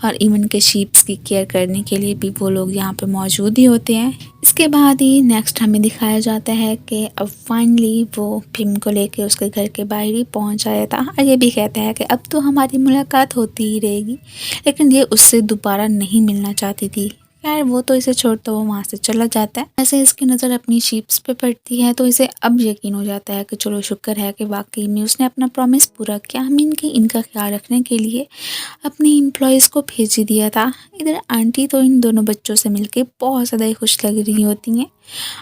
और इवन के शीप्स की केयर करने के लिए भी वो लोग यहाँ पे मौजूद ही होते हैं। इसके बाद ही नेक्स्ट हमें दिखाया जाता है कि अब फाइनली वो पिम को लेके उसके घर के बाहर ही पहुँच आया था और ये भी कहता है कि अब तो हमारी मुलाकात होती ही रहेगी, लेकिन ये उससे दोबारा नहीं मिलना चाहती थी। खैर वो तो इसे छोड़ता वो वहाँ से चला जाता है। ऐसे इसकी नज़र अपनी शीप्स पे पड़ती है तो इसे अब यकीन हो जाता है कि चलो शुक्र है कि वाकई में उसने अपना प्रॉमिस पूरा किया। मीन कि इनका ख्याल रखने के लिए अपने एम्प्लॉयज़ को भेज ही दिया था। इधर आंटी तो इन दोनों बच्चों से मिलके बहुत ज़्यादा ही खुश लग रही होती हैं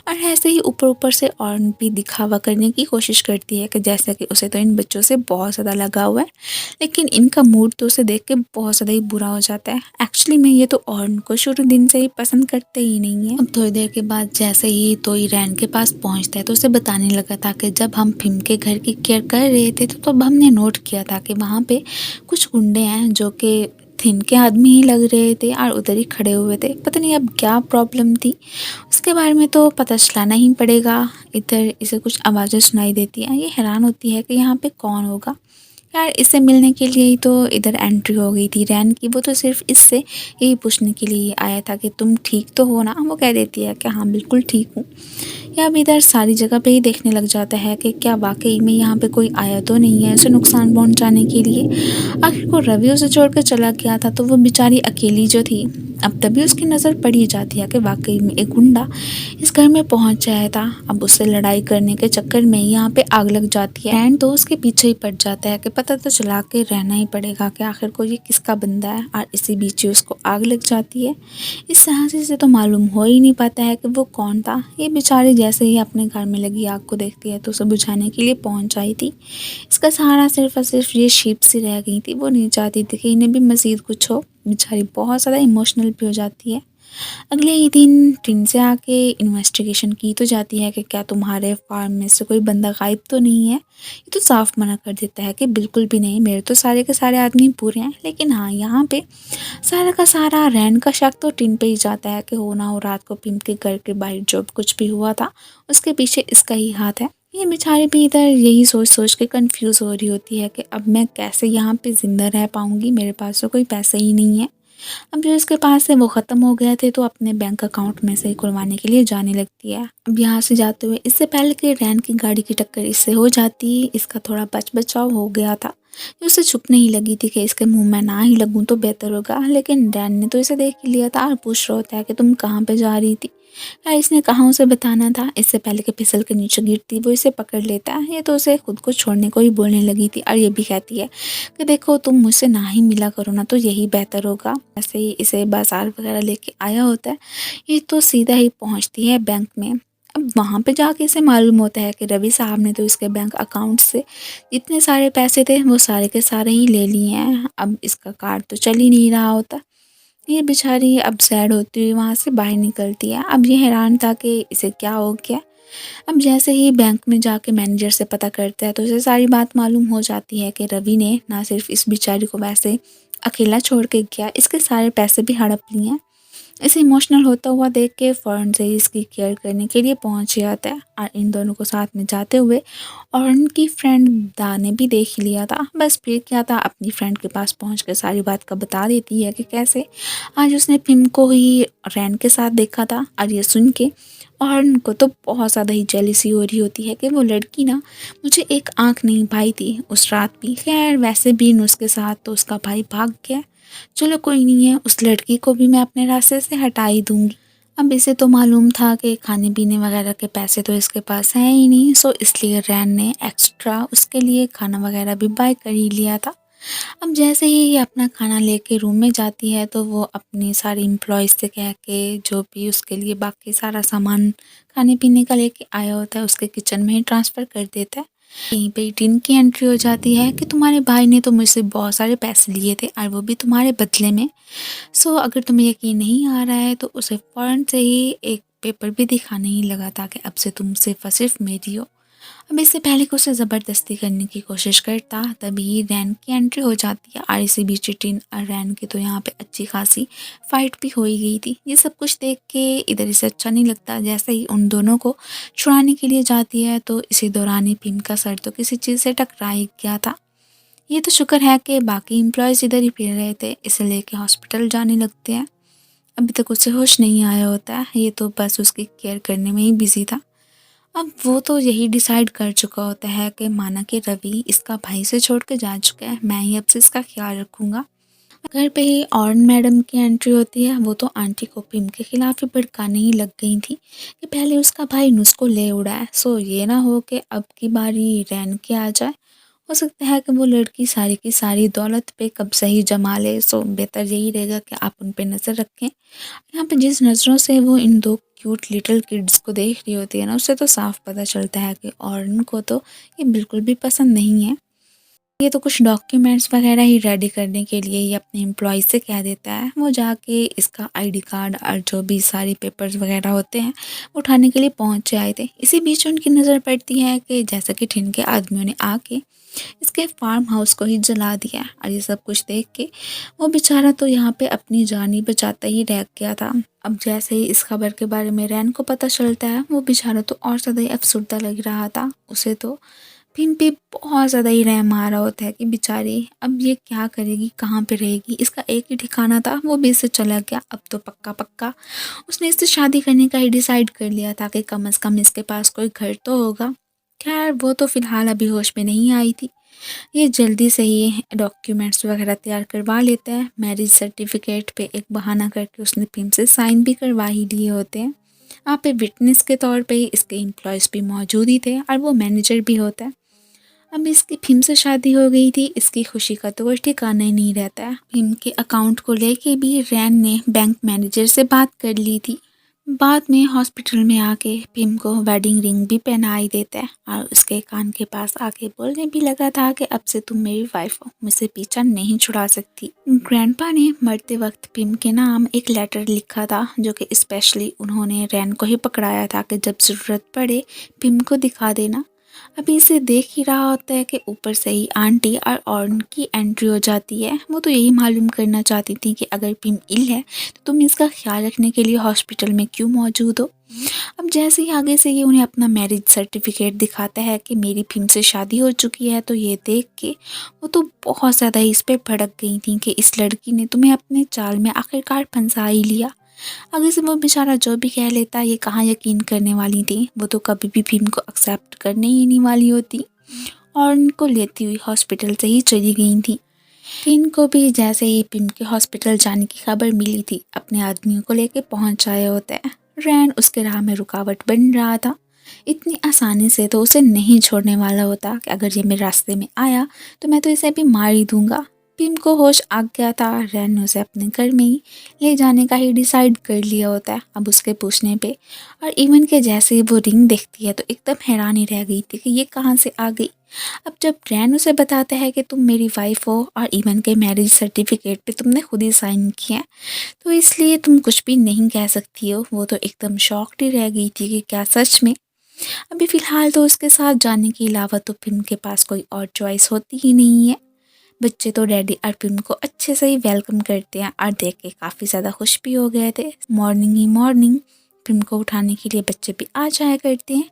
और ऐसे ही ऊपर ऊपर से और भी दिखावा करने की कोशिश करती है कि जैसा कि उसे तो इन बच्चों से बहुत ज़्यादा लगा हुआ है, लेकिन इनका मूड तो उसे देख के बहुत ज़्यादा ही बुरा हो जाता है। एक्चुअली में ये तो और को शुरू दिन से ही पसंद करते ही नहीं है। अब थोड़ी देर के बाद जैसे ही तो रैन के पास पहुंचता है तो उसे बताने लगा था कि जब हम फिम के घर की केयर कर रहे थे तो तब हमने नोट किया था कि वहाँ पे कुछ गुंडे हैं जो कि थिन के आदमी ही लग रहे थे और उधर ही खड़े हुए थे। पता नहीं अब क्या प्रॉब्लम थी, उसके बारे में तो पता चलाना ही पड़ेगा। इधर इसे कुछ आवाज़ें सुनाई देती हैं। ये हैरान होती है कि यहाँ पे कौन होगा। यार इससे मिलने के लिए ही तो इधर एंट्री हो गई थी रैन की। वो तो सिर्फ इससे यही पूछने के लिए आया था कि तुम ठीक तो हो ना। वो कह देती है कि हाँ बिल्कुल ठीक हूँ। या अब इधर सारी जगह पे ही देखने लग जाता है कि क्या वाकई में यहाँ पे कोई आया तो नहीं है उसे नुकसान पहुँचाने के लिए। आखिर को रवि उसे छोड़कर चला गया था तो वो बेचारी अकेली जो थी। अब तभी उसकी नज़र पड़ी जाती है कि वाकई में एक गुंडा इस घर में पहुंच जाया था। अब उससे लड़ाई करने के चक्कर में यहाँ पे आग लग जाती है एंड तो उसके पीछे ही पड़ जाता है कि पता तो चला के रहना ही पड़ेगा कि आखिर को ये किसका बंदा है। और इसी बीच ही उसको आग लग जाती है। इस साहसी से तो मालूम हो ही नहीं पाता है कि वो कौन था। ये बेचारी जैसे ही अपने घर में लगी आग को देखती है तो उसे बुझाने के लिए पहुंच आई थी। इसका सहारा सिर्फ और सिर्फ ये शीप सी रह गई थी। वो नहीं चाहती थी कि इन्हें भी मज़ीद कुछ हो। बेचारी बहुत ज़्यादा इमोशनल भी हो जाती है। अगले ही दिन टिन से आके इन्वेस्टिगेशन की तो जाती है कि क्या तुम्हारे फार्म में से कोई बंदा गायब तो नहीं है। ये तो साफ मना कर देता है कि बिल्कुल भी नहीं, मेरे तो सारे के सारे आदमी पूरे हैं। लेकिन हाँ यहाँ पे सारा का सारा रैन का शक तो टिन पे ही जाता है कि हो ना हो रात को पिंक के घर के बाहर जो कुछ भी हुआ था उसके पीछे इसका ही हाथ है। ये बेचारी भी इधर यही सोच सोच के कंफ्यूज हो रही होती है कि अब मैं कैसे यहाँ पे ज़िंदा रह पाऊँगी। मेरे पास तो कोई पैसा ही नहीं है। अब जो इसके पास है वो ख़त्म हो गए थे तो अपने बैंक अकाउंट में से खुलवाने के लिए जाने लगती है। अब यहाँ से जाते हुए इससे पहले कि रैन की गाड़ी की टक्कर इससे हो जाती इसका थोड़ा बचाव हो गया था। ये उसे छुपने ही लगी थी कि इसके मुंह में ना ही लगूं तो बेहतर होगा। लेकिन रैन ने तो इसे देख ही लिया था और पूछ रहा होता है कि तुम कहाँ पे जा रही थी। यार इसने कहाँ उसे बताना था। इससे पहले कि फिसल के नीचे गिरती वो इसे पकड़ लेता है। ये तो उसे खुद को छोड़ने को ही बोलने लगी थी और ये भी कहती है कि देखो तुम मुझसे ना ही मिला करो ना तो यही बेहतर होगा। ऐसे ही इसे बाजार वगैरह लेके आया होता है। ये तो सीधा ही पहुंचती है बैंक में। अब वहाँ पे जाके इसे मालूम होता है कि रवि साहब ने तो इसके बैंक अकाउंट से जितने सारे पैसे थे वो सारे के सारे ही ले लिए हैं। अब इसका कार्ड तो चल ही नहीं रहा होता। ये बेचारी अब सैड होती हुई वहाँ से बाहर निकलती है। अब ये हैरान था कि इसे क्या हो गया। अब जैसे ही बैंक में जाके मैनेजर से पता करता है तो उसे सारी बात मालूम हो जाती है कि रवि ने ना सिर्फ इस बेचारी को वैसे अकेला छोड़ के गया, इसके सारे पैसे भी हड़प लिए हैं। इसे इमोशनल होता हुआ देख के फ़ौरन से ही इसकी केयर करने के लिए पहुंच जाता है। और इन दोनों को साथ में जाते हुए और उनकी फ्रेंड दा ने भी देख ही लिया था। बस फिर क्या था, अपनी फ्रेंड के पास पहुंच कर सारी बात का बता देती है कि कैसे आज उसने पिम को ही रैन के साथ देखा था। और ये सुन के और उनको तो बहुत ज़्यादा ही जेलिसी हो रही होती है कि वो लड़की ना मुझे एक आंख नहीं भाई थी उस रात भी। खैर वैसे भी उसके साथ तो उसका भाई भाग गया। चलो कोई नहीं है, उस लड़की को भी मैं अपने रास्ते से हटा ही दूंगी। अब इसे तो मालूम था कि खाने पीने वगैरह के पैसे तो इसके पास हैं ही नहीं। सो इसलिए रैन ने एक्स्ट्रा उसके लिए खाना वगैरह भी बाय कर ही लिया था। अब जैसे ही ये अपना खाना लेके रूम में जाती है तो वो अपनी सारी एम्प्लॉयज़ से कह के जो भी उसके लिए बाकी सारा सामान खाने पीने का लेके आया होता है उसके किचन में ही ट्रांसफ़र कर देता है। यहीं पे टिन की एंट्री हो जाती है कि तुम्हारे भाई ने तो मुझसे बहुत सारे पैसे लिए थे और वो भी तुम्हारे बदले में। सो अगर तुम्हें यकीन नहीं आ रहा है तो उसे फ़ौरन से ही एक पेपर भी दिखाने ही लगा था कि अब से तुम सिर्फ़ और सिर्फ मेरी हो। अब इससे पहले कि उसे ज़बरदस्ती करने की कोशिश करता तभी रैन की एंट्री हो जाती है। और इसी बीच टिन और रैन की तो यहाँ पे अच्छी खासी फाइट भी हो ही गई थी। ये सब कुछ देख के इधर इसे अच्छा नहीं लगता। जैसे ही उन दोनों को छुड़ाने के लिए जाती है तो इसी दौरान ही पिम का सर तो किसी चीज़ से टकरा ही गया था। ये तो शुक्र है कि बाकी एम्प्लॉयज़ इधर ही फिर रहे थे, इसे लेके हॉस्पिटल जाने लगते हैं। अभी तक उसे होश नहीं आया होता है। ये तो बस उसकी केयर करने में ही बिजी था। अब वो तो यही डिसाइड कर चुका होता है कि माना कि रवि इसका भाई से छोड़ के जा चुका है, मैं ही अब से इसका ख्याल रखूँगा। घर पे ही ऑर्न मैडम की एंट्री होती है। वो तो आंटी को पिम के खिलाफ ही भड़काने ही लग गई थी कि पहले उसका भाई नुस्को ले उड़ा है। सो ये ना हो कि अब की बारी रैन के आ जाए। हो सकता है कि वो लड़की सारी की सारी दौलत पे कब्जा ही जमा ले। सो बेहतर यही रहेगा कि आप उन पे नज़र रखें। यहाँ पे जिस नज़रों से वो इन दो क्यूट लिटिल किड्स को देख रही होती है ना, उससे तो साफ पता चलता है कि ऑर्न को तो ये बिल्कुल भी पसंद नहीं है। ये तो कुछ डॉक्यूमेंट्स वगैरह ही रेडी करने के लिए ये अपने एम्प्लॉय से कह देता है। वो जाके इसका आईडी कार्ड और जो भी सारी पेपर्स वगैरह होते हैं उठाने के लिए पहुँच आए थे। इसी बीच उनकी नज़र पड़ती है कि जैसा कि ठिन के आदमियों ने आके इसके फार्म हाउस को ही जला दिया। और ये सब कुछ देख के वो बेचारा तो यहाँ पे अपनी जान ही बचाता ही रह गया था। अब जैसे ही इस खबर के बारे में रैन को पता चलता है वो बेचारा तो और ज़्यादा ही अफसरदा लग रहा था। उसे तो भीम पे बहुत ज़्यादा ही रहम आ रहा होता है कि बेचारी अब ये क्या करेगी, कहाँ पे रहेगी। इसका एक ही ठिकाना था, वो भी इससे चला गया। अब तो पक्का पक्का उसने इससे शादी करने का ही डिसाइड कर लिया था कि कम से कम इसके पास कोई घर तो होगा। खैर वो तो फ़िलहाल अभी होश में नहीं आई थी। ये जल्दी से ही डॉक्यूमेंट्स वगैरह तैयार करवा लेता है। मैरिज सर्टिफिकेट पे एक बहाना करके उसने भीम से साइन भी करवा ही लिए होते हैं। वहाँ पे विटनेस के तौर पे ही इसके एम्प्लॉयज़ भी मौजूद ही थे और वो मैनेजर भी होता है। अब इसकी भीम से शादी हो गई थी, इसकी खुशी का तो कोई ठिकाना ही नहीं रहता है। भीम के अकाउंट को लेके भी रैन ने बैंक मैनेजर से बात कर ली थी। बाद में हॉस्पिटल में आके भीम को वेडिंग रिंग भी पहना ही देता है और उसके कान के पास आके बोलने भी लगा था कि अब से तुम मेरी वाइफ हो, मुझसे पीछा नहीं छुड़ा सकती। ग्रैंडपा ने मरते वक्त भीम के नाम एक लेटर लिखा था जो कि स्पेशली उन्होंने रैन को ही पकड़ाया था कि जब ज़रूरत पड़े भीम को दिखा देना। अभी इसे देख ही रहा होता है कि ऊपर से ही आंटी और ऑर्न की एंट्री हो जाती है। वो तो यही मालूम करना चाहती थी कि अगर भीम इल है तो तुम इसका ख्याल रखने के लिए हॉस्पिटल में क्यों मौजूद हो। अब जैसे ही आगे से ये उन्हें अपना मैरिज सर्टिफिकेट दिखाता है कि मेरी भीम से शादी हो चुकी है, तो ये देख के वो तो बहुत ज़्यादा इस पर भड़क गई थी कि इस लड़की ने तुम्हें अपने चाल में आखिरकार फंसा ही लिया। आगे से वो बेचारा जो भी कह लेता, ये कहाँ यकीन करने वाली थी। वो तो कभी भी भीम को एक्सेप्ट करने ही नहीं वाली होती और उनको लेती हुई हॉस्पिटल से ही चली गई थी। इनको भी जैसे ही भीम के हॉस्पिटल जाने की खबर मिली थी, अपने आदमियों को लेके पहुंच आए होते हैं। रैन उसके राह में रुकावट बन रहा था। इतनी आसानी से तो उसे नहीं छोड़ने वाला होता कि अगर ये मेरे रास्ते में आया तो मैं तो इसे भी मार ही दूंगा। भीम को होश आ गया था। रैन ने उसे अपने घर में ही ले जाने का ही डिसाइड कर लिया होता है अब उसके पूछने पे। और इवन के जैसे ही वो रिंग देखती है तो एकदम हैरानी रह गई थी कि ये कहाँ से आ गई। अब जब रैन उसे बताता है कि तुम मेरी वाइफ हो और इवन के मैरिज सर्टिफिकेट पे तुमने खुद ही साइन किया है, तो इसलिए तुम कुछ भी नहीं कह सकती हो। वो तो एकदम शॉक्ड ही रह गई थी कि क्या सच में। अभी फ़िलहाल तो उसके साथ जाने के अलावा तो भीम के पास कोई और चॉइस होती ही नहीं है। बच्चे तो डैडी और भीम को अच्छे से ही वेलकम करते हैं और देख के काफ़ी ज़्यादा खुश भी हो गए थे। मॉर्निंग ही मॉर्निंग भीम को उठाने के लिए बच्चे भी आ जाया करते हैं।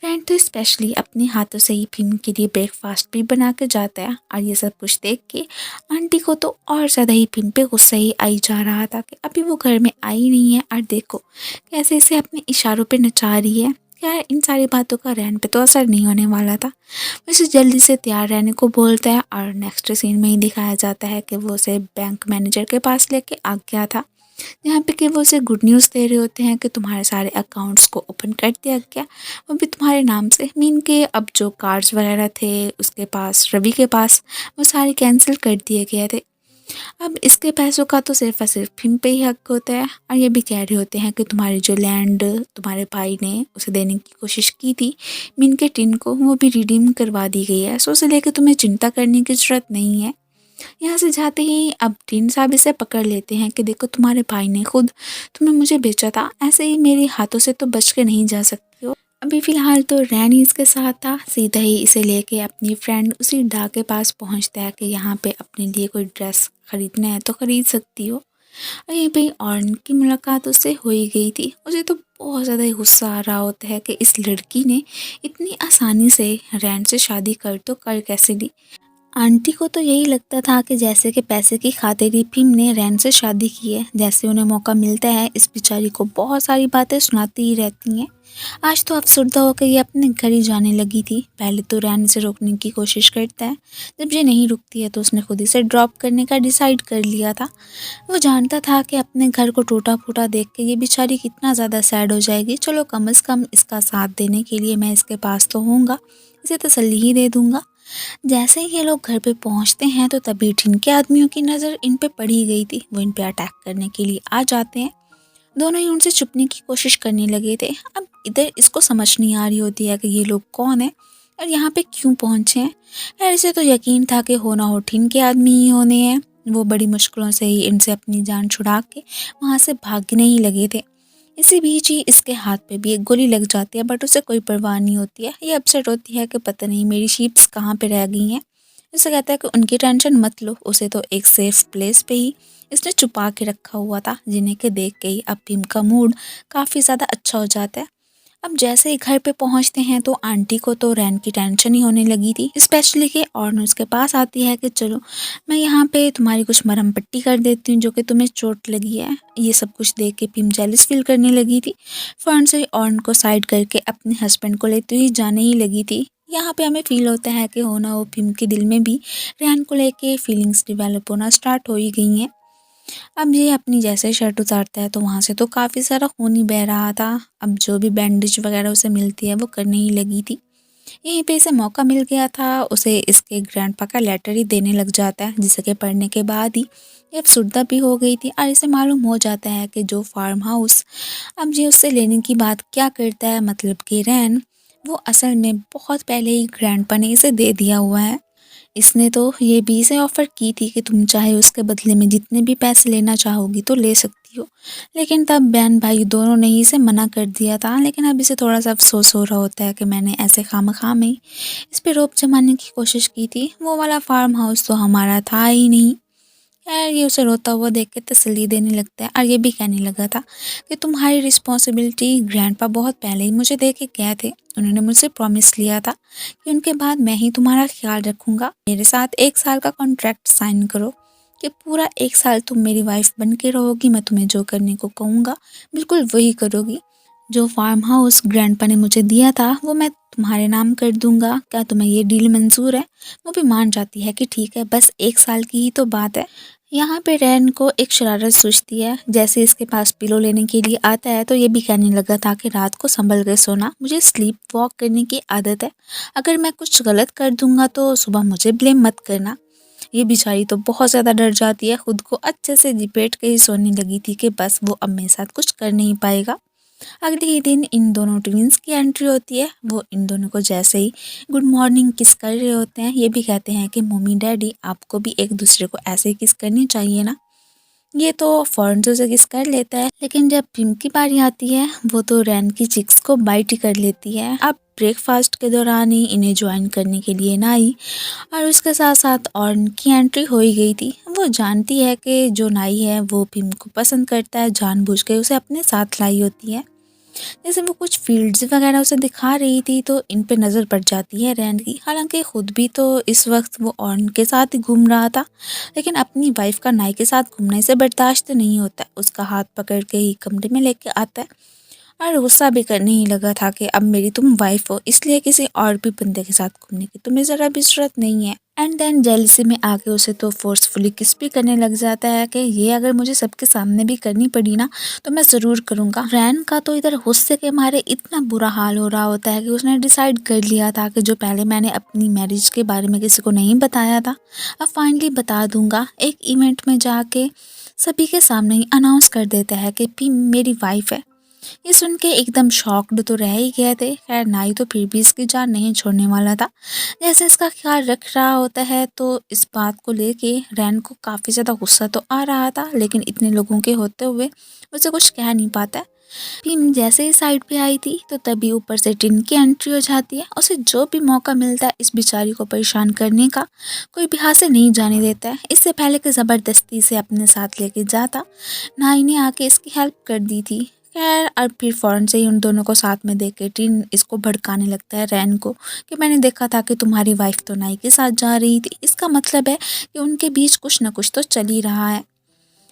रैन तो स्पेशली अपने हाथों से ही भीम के लिए ब्रेकफास्ट भी बना के जाता है और ये सब कुछ देख के आंटी को तो और ज़्यादा ही भीम पे गुस्सा ही आई जा रहा था कि अभी वो घर में आई नहीं है और देखो कैसे इसे अपने इशारों पे नचा रही है। यार इन सारी बातों का रैन पे तो असर नहीं होने वाला था। वैसे जल्दी से तैयार रहने को बोलता है और नेक्स्ट सीन में ही दिखाया जाता है कि वो उसे बैंक मैनेजर के पास लेके आ गया था, जहाँ पे कि वो उसे गुड न्यूज़ दे रहे होते हैं कि तुम्हारे सारे अकाउंट्स को ओपन कर दिया गया, वो भी तुम्हारे नाम से। मीन के अब जो कार्ड्स वगैरह थे उसके पास, रवि के पास, वो सारे कैंसिल कर दिए गए थे। अब इसके पैसों का तो सिर्फ और सिर्फ भीम पे ही हक होता है और ये भी कह रहे होते हैं कि तुम्हारी जो लैंड तुम्हारे भाई ने उसे देने की कोशिश की थी मीन के टिन को, वो भी रिडीम करवा दी गई है। सो उसे लेकर तुम्हें चिंता करने की ज़रूरत नहीं है। यहाँ से जाते ही अब टिन साहब इसे पकड़ लेते हैं कि देखो तुम्हारे भाई ने खुद तुम्हें मुझे बेचा था, ऐसे ही मेरे हाथों से तो बच के नहीं जा सकती हो। अभी फ़िलहाल तो रैन ही इसके साथ था। सीधा ही इसे लेके अपनी फ्रेंड उसी डा के पास पहुँचता है कि यहाँ पे अपने लिए कोई ड्रेस ख़रीदना है तो ख़रीद सकती हो। और यहीं पे ऑर्न की मुलाकात उससे हो ही गई थी। उसे तो बहुत ज़्यादा ही गुस्सा आ रहा होता है कि इस लड़की ने इतनी आसानी से रैन से शादी कर तो कर कैसे ली। आंटी को तो यही लगता था कि जैसे कि पैसे की खातिर ही भीम ने रैन से शादी की है। जैसे उन्हें मौका मिलता है इस बेचारी को बहुत सारी बातें सुनाती ही रहती हैं। आज तो अफसरदा होकर ये अपने घर ही जाने लगी थी। पहले तो रैन से रोकने की कोशिश करता है, जब ये नहीं रुकती है तो उसने खुद इसे ड्रॉप करने का डिसाइड कर लिया था। वो जानता था कि अपने घर को टूटा फूटा देख के ये बेचारी कितना ज़्यादा सैड हो जाएगी। चलो कम से कम इसका साथ देने के लिए मैं इसके पास तो होऊंगा, इसे तसल्ली ही दे दूंगा। जैसे ही ये लोग घर पे पहुंचते हैं तो तभी टिन के आदमियों की नज़र इन पे पड़ी गई थी। वो इन पे अटैक करने के लिए आ जाते हैं। दोनों ही उनसे छुपने की कोशिश करने लगे थे। अब इधर इसको समझ नहीं आ रही होती है कि ये लोग कौन है और यहाँ पे क्यों पहुँचे हैं। यार इसे तो यकीन था कि हो ना हो टिन के आदमी ही होने हैं। वो बड़ी मुश्किलों से ही इनसे अपनी जान छुड़ा के वहाँ से भागने ही लगे थे। इसी बीच ही इसके हाथ पे भी एक गोली लग जाती है, बट उसे कोई परवाह नहीं होती है। ये अपसेट होती है कि पता नहीं मेरी शीप्स कहाँ पे रह गई हैं। उसे कहता है कि उनकी टेंशन मत लो, उसे तो एक सेफ प्लेस पे ही इसने छुपा के रखा हुआ था, जिन्हें के देख के ही अब भीम का मूड काफ़ी ज़्यादा अच्छा हो जाता है। अब जैसे ही घर पे पहुंचते हैं तो आंटी को तो रैन की टेंशन ही होने लगी थी, स्पेशली कि और उसके पास आती है कि चलो मैं यहाँ पे तुम्हारी कुछ मरहम पट्टी कर देती हूँ जो कि तुम्हें चोट लगी है। ये सब कुछ देख के पिम जेलस फील करने लगी थी। फ़ौरन से ऑर्न को साइड करके अपने हस्बैंड को लेते हुए जाने ही लगी थी। यहाँ पे हमें फील होता है कि हो ना हो पिम के दिल में भी रैन को लेके फीलिंग्स डेवलप होना स्टार्ट हो ही गई हैं। अब ये अपनी जैसे शर्ट उतारता है तो वहाँ से तो काफ़ी सारा खून ही बह रहा था। अब जो भी बैंडेज वगैरह उसे मिलती है वो करने ही लगी थी। यहीं पे इसे मौका मिल गया था, उसे इसके ग्रैंडपा का लेटर ही देने लग जाता है, जिसे के पढ़ने के बाद ही ये अफसुर्दा भी हो गई थी और इसे मालूम हो जाता है कि जो फार्म हाउस अब ये उससे लेने की बात क्या करता है, मतलब कि रैन, वो असल में बहुत पहले ही ग्रैंडपा ने इसे दे दिया हुआ है। इसने तो ये भी इसे ऑफ़र की थी कि तुम चाहे उसके बदले में जितने भी पैसे लेना चाहोगी तो ले सकती हो, लेकिन तब बहन भाई दोनों ने ही इसे मना कर दिया था। लेकिन अब इसे थोड़ा सा अफसोस हो रहा होता है कि मैंने ऐसे खामखा में इस पे रोब जमाने की कोशिश की थी, वो वाला फार्म हाउस तो हमारा था ही नहीं। खैर ये उसे रोता हुआ देख के तसल्ली देने लगता है और ये भी कहने लगा था कि तुम्हारी रिस्पॉन्सिबिलिटी ग्रैंडपा बहुत पहले ही मुझे दे के गए थे। उन्होंने मुझसे प्रॉमिस लिया था कि उनके बाद मैं ही तुम्हारा ख्याल रखूंगा। मेरे साथ 1 साल का कॉन्ट्रैक्ट साइन करो कि पूरा 1 साल तुम मेरी वाइफ बन के रहोगी, मैं तुम्हें जो करने को कहूँगा बिल्कुल वही करोगी। जो फार्म हाउस ग्रैंडपा ने मुझे दिया था वो मैं तुम्हारे नाम कर दूंगा, क्या तुम्हें ये डील मंजूर है? वो भी मान जाती है कि ठीक है, बस 1 साल की ही तो बात है। यहाँ पे रैन को एक शरारत सूझती है। जैसे इसके पास पिलो लेने के लिए आता है तो ये भी कहने लगा था कि रात को संभल कर सोना, मुझे स्लीप वॉक करने की आदत है, अगर मैं कुछ गलत कर दूंगा तो सुबह मुझे ब्लेम मत करना। ये बेचारी तो बहुत ज़्यादा डर जाती है, खुद को अच्छे से लिपेट के ही सोने लगी थी कि बस वो अब मेरे साथ कुछ कर नहीं पाएगा। अगले ही दिन इन दोनों ट्विंस की एंट्री होती है। वो इन दोनों को जैसे ही गुड मॉर्निंग किस कर रहे होते हैं, ये भी कहते हैं कि मम्मी डैडी आपको भी एक दूसरे को ऐसे ही किस करनी चाहिए ना। ये तो फ़ौरन से उसे किस कर लेता है, लेकिन जब पिम की बारी आती है वो तो रैन की चिक्स को बाइट ही कर लेती है। अब ब्रेकफास्ट के दौरान ही इन्हें ज्वाइन करने के लिए ना आई और उसके साथ साथ ऑर्न की एंट्री हो ही गई थी। वो जानती है कि जो नाई है वो पिम को पसंद करता है, जानबूझ के उसे अपने साथ लाई होती है। जैसे वो कुछ फील्ड्स वगैरह उसे दिखा रही थी तो इन पे नज़र पड़ जाती है रैन की। हालांकि खुद भी तो इस वक्त वो ऑर्न के साथ ही घूम रहा था, लेकिन अपनी वाइफ का नाई के साथ घूमने से बर्दाश्त नहीं होता। उसका हाथ पकड़ के ही कमरे में लेके आता है और गुस्सा भी करने ही लगा था कि अब मेरी तुम वाइफ हो, इसलिए किसी और भी बंदे के साथ घूमने की तुम्हें ज़रा भी ज़रूरत नहीं है। एंड देन जेलसी में आके उसे तो फोर्सफुली किस भी करने लग जाता है कि ये अगर मुझे सबके सामने भी करनी पड़ी ना तो मैं ज़रूर करूँगा। रैन का तो इधर गुस्से के मारे इतना बुरा हाल हो रहा होता है कि उसने डिसाइड कर लिया था कि जो पहले मैंने अपनी मैरिज के बारे में किसी को नहीं बताया था अब फाइनली बता दूंगा। एक इवेंट में जाके सभी के सामने ही अनाउंस कर देता है कि पी मेरी वाइफ है। ये सुन के एकदम शॉक्ड तो रह ही गए थे। खैर नाई तो फिर भी इसकी जान नहीं छोड़ने वाला था। जैसे इसका ख्याल रख रहा होता है तो इस बात को लेके रैन को काफ़ी ज़्यादा गुस्सा तो आ रहा था, लेकिन इतने लोगों के होते हुए उसे कुछ कह नहीं पाता। टीम जैसे ही साइड पे आई थी तो तभी ऊपर से टिन की एंट्री हो जाती है। उसे जो भी मौका मिलता है इस बेचारी को परेशान करने का कोई भी हाथ से नहीं जाने देता है। इससे पहले कि ज़बरदस्ती से अपने साथ लेके जाता, नाई ने आके इसकी हेल्प कर दी थी। खैर और फिर फ़ौरन से ही उन दोनों को साथ में देख के टिन इसको भड़काने लगता है रैन को कि मैंने देखा था कि तुम्हारी वाइफ तो नाई के साथ जा रही थी, इसका मतलब है कि उनके बीच कुछ ना कुछ तो चल ही रहा है।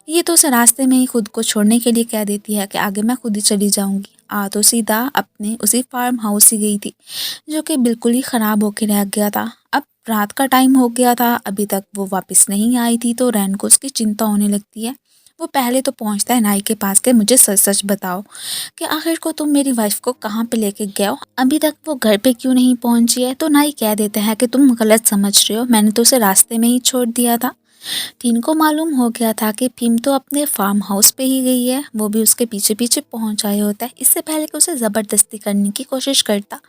ये तो उसे रास्ते में ही खुद को छोड़ने के लिए कह देती है कि आगे मैं खुद ही चली जाऊंगी। आ तो सीधा अपने उसी फार्म हाउस ही गई थी जो कि बिल्कुल ही ख़राब होके रह गया था। अब रात का टाइम हो गया था, अभी तक वो वापस नहीं आई थी तो रैन को उसकी चिंता होने लगती है। वो पहले तो पहुंचता है नाई के पास के मुझे सच सच बताओ कि आखिर को तुम मेरी वाइफ को कहाँ पे लेके गए हो, अभी तक वो घर पे क्यों नहीं पहुंची है। तो नाई कह देता है कि तुम गलत समझ रहे हो, मैंने तो उसे रास्ते में ही छोड़ दिया था। टीन को मालूम हो गया था कि पिम तो अपने फार्म हाउस पे ही गई है, वो भी उसके पीछे पीछे पहुंच आया होता है। इससे पहले कि उसे ज़बरदस्ती करने की कोशिश करता,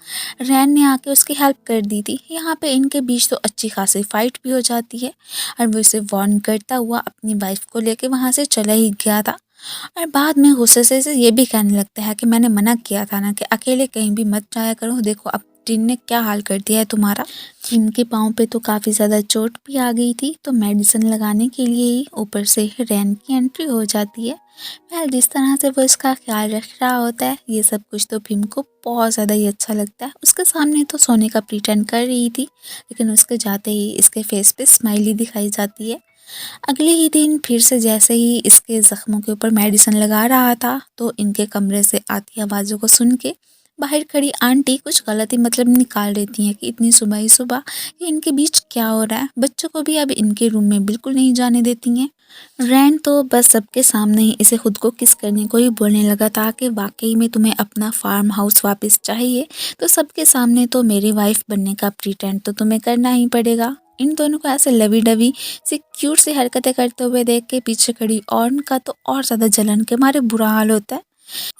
रैन ने आके उसकी हेल्प कर दी थी। यहाँ पे इनके बीच तो अच्छी खासी फाइट भी हो जाती है और वो इसे वार्न करता हुआ अपनी वाइफ को लेके वहाँ से चला ही गया था। और बाद में गुस्से से ये भी कहने लगता है कि मैंने मना किया था ना कि अकेले कहीं भी मत जाया करो, देखो अब टीन ने क्या हाल कर दिया है तुम्हारा। भीम के पाँव पे तो काफ़ी ज़्यादा चोट भी आ गई थी, तो मेडिसिन लगाने के लिए ही ऊपर से रैन की एंट्री हो जाती है। वेल, जिस तरह से वो इसका ख्याल रख रहा होता है, ये सब कुछ तो भीम को बहुत ज़्यादा ही अच्छा लगता है। उसके सामने तो सोने का प्रिटेंड कर रही थी, लेकिन उसके जाते ही इसके फेस पे स्माइली दिखाई जाती है। अगले ही दिन फिर से जैसे ही इसके ज़ख्मों के ऊपर मेडिसिन लगा रहा था, तो इनके कमरे से आती आवाज़ों को सुन के बाहर खड़ी आंटी कुछ गलत ही मतलब निकाल देती हैं कि इतनी सुबह ही सुबह ये इनके बीच क्या हो रहा है। बच्चों को भी अब इनके रूम में बिल्कुल नहीं जाने देती हैं। रैन तो बस सबके सामने ही इसे खुद को किस करने को ही बोलने लगा था कि वाकई में तुम्हें अपना फार्म हाउस वापस चाहिए, तो सबके सामने तो मेरी वाइफ बनने का प्रिटेंड तो तुम्हें करना ही पड़ेगा। इन दोनों को ऐसे लवी डवी सी क्यूट सी हरकतें करते हुए देख के पीछे खड़ी ऑर्न का तो और ज़्यादा जलन के मारे बुरा हाल होता है।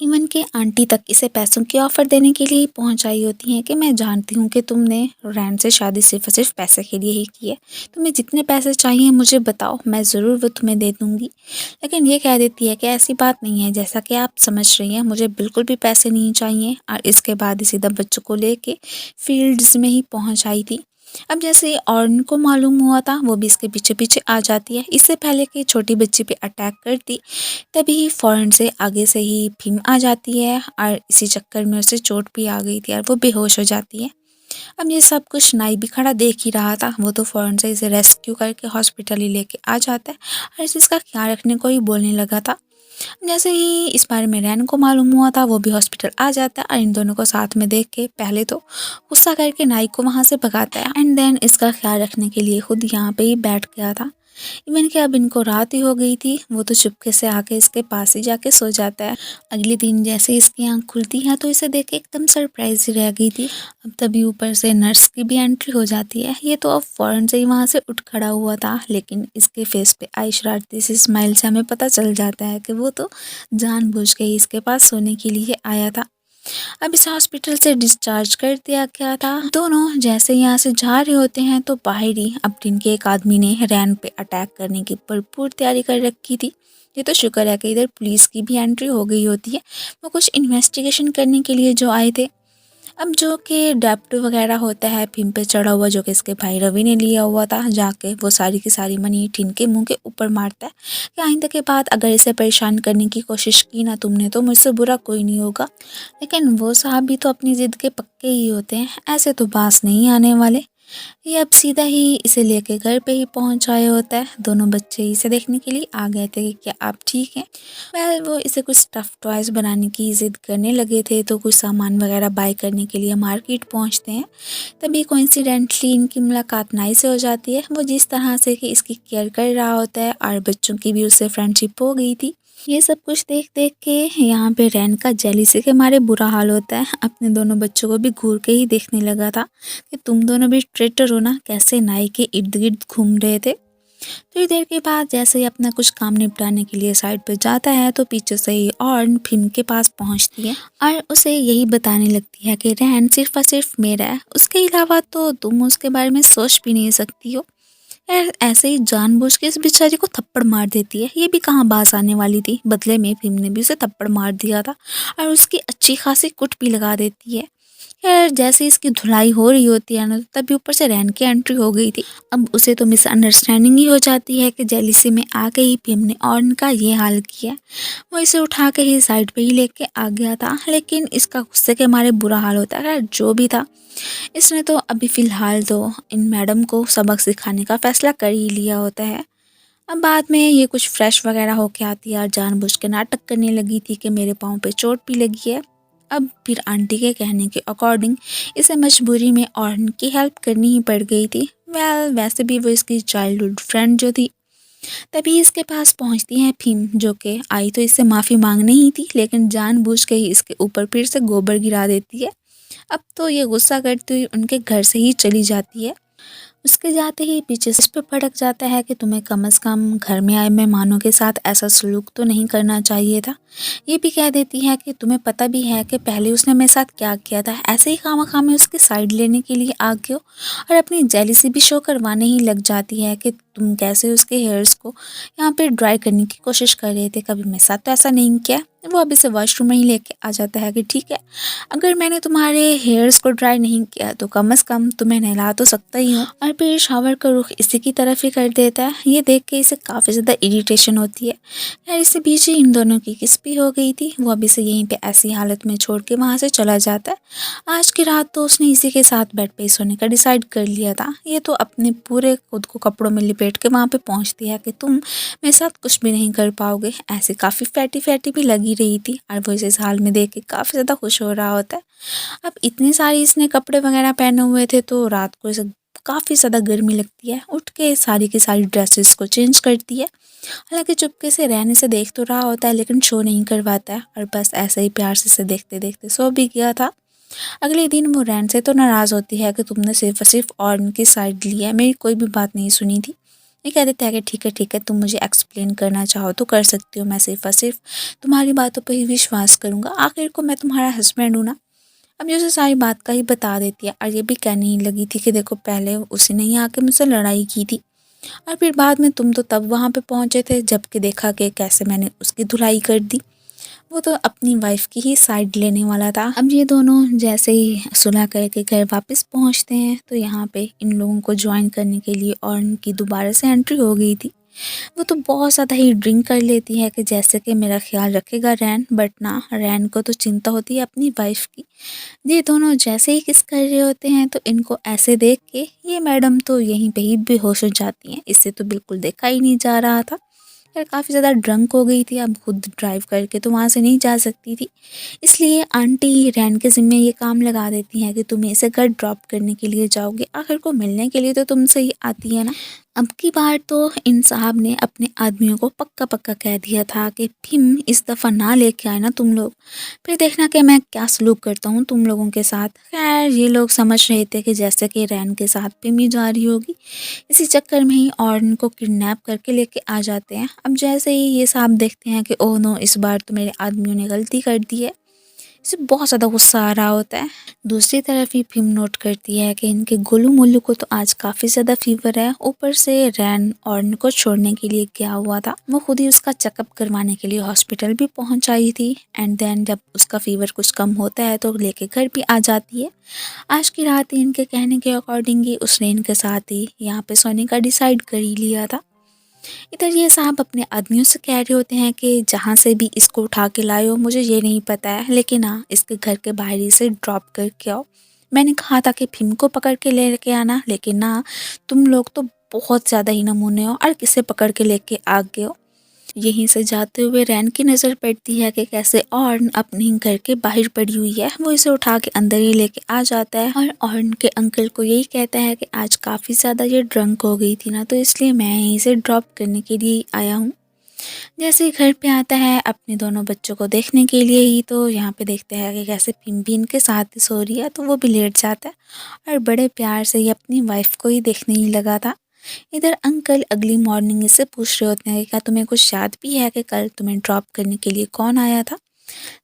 इवन के आंटी तक इसे पैसों की ऑफ़र देने के लिए ही पहुंच आई होती हैं कि मैं जानती हूँ कि तुमने रैन से शादी सिर्फ और सिर्फ पैसे के लिए ही की है। तुम्हें जितने पैसे चाहिए मुझे बताओ, मैं ज़रूर वो तुम्हें दे दूँगी। लेकिन ये कह देती है कि ऐसी बात नहीं है, जैसा कि आप समझ रही हैं मुझे बिल्कुल भी पैसे नहीं चाहिए। और इसके बाद सीधा बच्चों को लेके फील्ड्स में ही पहुँच आई थी। अब जैसे ऑर्न को मालूम हुआ था, वो भी इसके पीछे पीछे आ जाती है। इससे पहले कि छोटी बच्ची पे अटैक करती, तभी फ़ौरन से आगे से ही भीम आ जाती है और इसी चक्कर में उसे चोट भी आ गई थी और वो बेहोश हो जाती है। अब ये सब कुछ नाई भी खड़ा देख ही रहा था, वो तो फ़ौरन से इसे रेस्क्यू करके हॉस्पिटल ही लेके आ जाता है और इसे इसका ख्याल रखने को ही बोलने लगा था। जैसे ही इस बारे में रैन को मालूम हुआ था, वो भी हॉस्पिटल आ जाता है और इन दोनों को साथ में देख के पहले तो गुस्सा करके नाई को वहाँ से भगाता है एंड देन इसका ख्याल रखने के लिए खुद यहाँ पे ही बैठ गया था। इवन कि अब इनको रात ही हो गई थी, वो तो चुपके से आके इसके पास ही जाके सो जाता है। अगले दिन जैसे इसकी आँख खुलती है तो इसे देख के एकदम सरप्राइज ही रह गई थी। अब तभी ऊपर से नर्स की भी एंट्री हो जाती है। ये तो अब फ़ौरन से ही वहाँ से उठ खड़ा हुआ था, लेकिन इसके फेस पे आई शरारती सी स्माइल से हमें पता चल जाता है कि वो तो जानबूझ के ही इसके पास सोने के लिए आया था। अब इसे हॉस्पिटल से डिस्चार्ज कर दिया गया था। दोनों जैसे यहाँ से जा रहे होते हैं तो बाहर ही अब दिन के एक आदमी ने रैन पे अटैक करने की भरपूर तैयारी कर रखी थी। ये तो शुक्र है कि इधर पुलिस की भी एंट्री हो गई होती है। वो कुछ इन्वेस्टिगेशन करने के लिए जो आए थे। अब जो कि डेप्ट वगैरह होता है भीम पे चढ़ा हुआ, जो कि इसके भाई रवि ने लिया हुआ था, जाके वो सारी की सारी मनी टीन के मुंह के ऊपर मारता है कि आइंदा के बाद अगर इसे परेशान करने की कोशिश की ना तुमने तो मुझसे बुरा कोई नहीं होगा। लेकिन वो साहब भी तो अपनी ज़िद के पक्के ही होते हैं, ऐसे तो बास नहीं आने वाले। ये अब सीधा ही इसे लेके घर पे ही पहुंच आया होता है। दोनों बच्चे इसे देखने के लिए आ गए थे कि क्या आप ठीक हैं। वेल, वो इसे कुछ स्टफ़ टॉयज बनाने की ज़िद करने लगे थे, तो कुछ सामान वगैरह बाय करने के लिए मार्केट पहुंचते हैं। तभी कोइंसिडेंटली इनकी मुलाकात नाई से हो जाती है। वो जिस तरह से कि इसकी केयर कर रहा होता है और बच्चों की भी उससे फ्रेंडशिप हो गई थी। ये सब कुछ देख देख के यहाँ पे रैन का जेलिसी के मारे बुरा हाल होता है। अपने दोनों बच्चों को भी घूर के ही देखने लगा था कि तुम दोनों भी ट्रेटर हो ना, कैसे नाई के इर्द गिर्द घूम रहे थे। थोड़ी देर के बाद जैसे ही अपना कुछ काम निपटाने के लिए साइड पर जाता है तो पीछे से ही ऑर्न भीम के पास पहुंचती है और उसे यही बताने लगती है कि रैन सिर्फ और सिर्फ मेरा है, उसके अलावा तो तुम उसके बारे में सोच भी नहीं सकती हो। यार, ऐसे ही जानबूझ के इस बेचारी को थप्पड़ मार देती है। ये भी कहाँ बास आने वाली थी, बदले में भीम ने भी उसे थप्पड़ मार दिया था और उसकी अच्छी खासी कुट भी लगा देती है। यार, जैसे इसकी धुलाई हो रही होती है ना, तभी ऊपर से रैन की एंट्री हो गई थी। अब उसे तो मिसअंडरस्टैंडिंग ही हो जाती है कि जेलिसी में आके ही भीम ने ऑर्न का ये हाल किया। वो इसे उठा के ही साइड पे ही लेके आ गया था, लेकिन इसका गुस्से के मारे बुरा हाल होता है। यार, जो भी था, इसने तो अभी फ़िलहाल तो इन मैडम को सबक सिखाने का फ़ैसला कर ही लिया होता है। अब बाद में ये कुछ फ्रेश वगैरह होके आती है और जानबूझ के नाटक करने लगी थी कि मेरे पाँव पे चोट भी लगी है। अब फिर आंटी के कहने के अकॉर्डिंग इसे मजबूरी में ऑर्न की हेल्प करनी ही पड़ गई थी। वेल, वैसे भी वो इसकी चाइल्डहुड फ्रेंड जो थी। तभी इसके पास पहुंचती है भीम, जो कि आई तो इससे माफ़ी मांगने ही थी, लेकिन जानबूझ के ही इसके ऊपर फिर से गोबर गिरा देती है। अब तो ये गुस्सा करती हुई उनके घर से ही चली जाती है। उसके जाते ही पीछे से इस पे भड़क जाता है कि तुम्हें कम से कम घर में आए मेहमानों के साथ ऐसा सलूक तो नहीं करना चाहिए था। ये भी कह देती है कि तुम्हें पता भी है कि पहले उसने मेरे साथ क्या किया था, ऐसे ही खामा में उसकी साइड लेने के लिए आ गए हो। और अपनी जेलिसी भी शो करवाने ही लग जाती है कि तुम कैसे उसके हेयर्स को यहाँ पे ड्राई करने की कोशिश कर रहे थे, कभी मेरे साथ तो ऐसा नहीं किया। वो अभी से वॉशरूम में ही लेके आ जाता है कि ठीक है, अगर मैंने तुम्हारे हेयर्स को ड्राई नहीं किया तो कम से कम तुम्हें नहला तो सकता ही हूँ। और फिर शावर का रुख इसी की तरफ ही कर देता है। ये देख के इसे काफ़ी ज़्यादा इरिटेशन होती है। यार इससे बीच ही इन दोनों की किस भी हो गई थी। वो अभी से यहीं पे ऐसी हालत में छोड़ के वहाँ से चला जाता है। आज की रात तो उसने इसी के साथ बेड पे ही सोने का डिसाइड कर लिया था। ये तो अपने पूरे खुद को कपड़ों में लिपेट के वहाँ पे पहुँचती है कि तुम मेरे साथ कुछ भी नहीं कर पाओगे। ऐसे काफ़ी फैटी भी लगी रही थी और वो इसे इस हाल में देख के काफ़ी ज़्यादा खुश हो रहा होता है। अब इतनी सारी इसने कपड़े वगैरह पहने हुए थे तो रात को इसे काफ़ी ज़्यादा गर्मी लगती है। उठ के सारी की सारी ड्रेसेस को चेंज करती है। हालांकि चुपके से रहने से देख तो रहा होता है लेकिन शो नहीं करवाता है और बस ऐसे ही प्यार से इसे देखते देखते सो भी गया था। अगले दिन वो रैन से तो नाराज़ होती है कि तुमने सिर्फ और सिर्फ ऑर्न की साइड ली है, मेरी कोई भी बात नहीं सुनी थी। ये कह देता है कि ठीक है तुम मुझे एक्सप्लेन करना चाहो तो कर सकती हो, मैं सिर्फ और सिर्फ तुम्हारी बातों पर ही विश्वास करूँगा, आखिर को मैं तुम्हारा हस्बैंड हूँ ना। अब ये उसे सारी बात का ही बता देती है और ये भी कहने ही लगी थी कि देखो पहले उसी ने ही आके मुझसे लड़ाई की थी और फिर बाद में तुम तो तब वहाँ पे पहुँचे थे जबकि देखा कि कैसे मैंने उसकी धुलाई कर दी। वो तो अपनी वाइफ की ही साइड लेने वाला था। अब ये दोनों जैसे ही सुलह करके घर वापस पहुँचते हैं तो यहाँ पे इन लोगों को ज्वाइन करने के लिए और उनकी दोबारा से एंट्री हो गई थी। वो तो बहुत ज़्यादा ही ड्रिंक कर लेती है कि जैसे कि मेरा ख्याल रखेगा रैन, बट ना रैन को तो चिंता होती है अपनी वाइफ की। ये दोनों जैसे ही किस कर रहे होते हैं तो इनको ऐसे देख के ये मैडम तो यहीं पे ही बेहोश हो जाती हैं। इससे तो बिल्कुल देखा ही नहीं जा रहा था। यार काफ़ी ज़्यादा ड्रंक हो गई थी, अब खुद ड्राइव करके तो वहाँ से नहीं जा सकती थी। इसलिए आंटी रैन के ज़िम्मे ये काम लगा देती हैं कि तुम इसे घर ड्रॉप करने के लिए जाओगे, आखिर को मिलने के लिए तो तुमसे ही आती है ना। अब की बार तो इन साहब ने अपने आदमियों को पक्का कह दिया था कि भीम इस दफ़ा ना लेके आए ना तुम लोग, फिर देखना कि मैं क्या सलूक करता हूँ तुम लोगों के साथ। खैर ये लोग समझ रहे थे कि जैसे कि रैन के साथ भीम ही जा रही होगी, इसी चक्कर में ही और उनको किडनैप करके लेके आ जाते हैं। अब जैसे ही ये साहब देखते हैं कि ओह नो, इस बार तो मेरे आदमियों ने गलती कर दी है, इसे बहुत ज़्यादा गुस्सा आ रहा होता है। दूसरी तरफ ही भीम नोट करती है कि इनके गोलू मोलू को तो आज काफ़ी ज़्यादा फीवर है, ऊपर से रैन और इनको छोड़ने के लिए गया हुआ था। वो खुद ही उसका चेकअप करवाने के लिए हॉस्पिटल भी पहुंच आई थी एंड देन जब उसका फीवर कुछ कम होता है तो लेके घर भी आ जाती है। आज की रात ही इनके कहने के अकॉर्डिंग ही उसने इनके साथ ही यहाँ पे सोने का डिसाइड कर ही लिया था। इधर ये साहब अपने आदमियों से कह रहे होते हैं कि जहाँ से भी इसको उठा के लाए हो मुझे ये नहीं पता है, लेकिन हाँ इसके घर के बाहर ही से ड्रॉप करके आओ। मैंने कहा था कि भीम को पकड़ के लेके आना, लेकिन ना तुम लोग तो बहुत ज़्यादा ही नमूने हो और किसे पकड़ के लेके आ गए हो। यहीं से जाते हुए रैन की नज़र पड़ती है कि कैसे ऑर्न अपने ही घर के बाहर पड़ी हुई है। वो इसे उठा के अंदर ही लेके आ जाता है और ऑर्न के अंकल को यही कहता है कि आज काफ़ी ज़्यादा ये ड्रंक हो गई थी ना, तो इसलिए मैं यहीं से ड्रॉप करने के लिए आया हूँ। जैसे ही घर पे आता है अपने दोनों बच्चों को देखने के लिए ही तो यहाँ पे देखते हैं कि कैसे भीम भी इनके साथ ही सो रही है, तो वो भी लेट जाता है और बड़े प्यार से ही अपनी वाइफ को ही देखने ही लगा था। इधर अंकल अगली मॉर्निंग इससे पूछ रहे होते हैं कि क्या तुम्हें कुछ याद भी है कि कल तुम्हें ड्रॉप करने के लिए कौन आया था,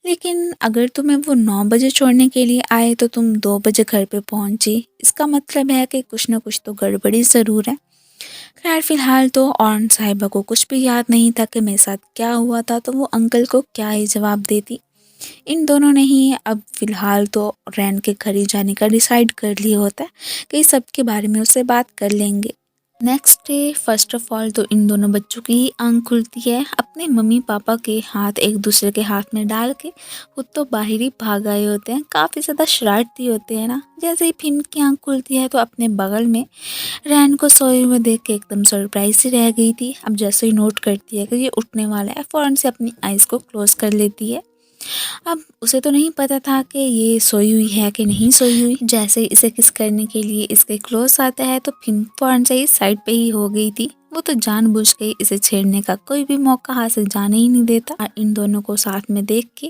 लेकिन अगर तुम्हें वो 9 बजे छोड़ने के लिए आए तो तुम 2 बजे घर पे पहुंची, इसका मतलब है कि कुछ ना कुछ तो गड़बड़ी ज़रूर है। खैर फिलहाल तो ऑर्न साहिबा को कुछ भी याद नहीं था कि मेरे साथ क्या हुआ था, तो वो अंकल को क्या ही जवाब देती। इन दोनों ने ही अब फिलहाल तो रैन के घर ही जाने का डिसाइड कर लिया होता है कि सब के बारे में उससे बात कर लेंगे। Next day first of all तो इन दोनों बच्चों की ही आंख खुलती है। अपने मम्मी पापा के हाथ एक दूसरे के हाथ में डाल के खुद तो बाहर ही भाग आए होते हैं, काफ़ी ज़्यादा शरारती होते हैं ना। जैसे ही भीम की आंख खुलती है तो अपने बगल में रैन को सोए हुए देख के एकदम सरप्राइज सी रह गई थी। अब जैसे ही नोट करती है कि ये उठने वाला है, फ़ौरन से अपनी आइज़ को क्लोज कर लेती है। अब उसे तो नहीं पता था कि ये सोई हुई है कि नहीं सोई हुई। जैसे इसे किस करने के लिए इसके क्लोज आता है तो भीम फ़ौरन से ही साइड पे ही हो गई थी। वो तो जानबूझ के इसे छेड़ने का कोई भी मौका हाथ से जाने ही नहीं देता। और इन दोनों को साथ में देख के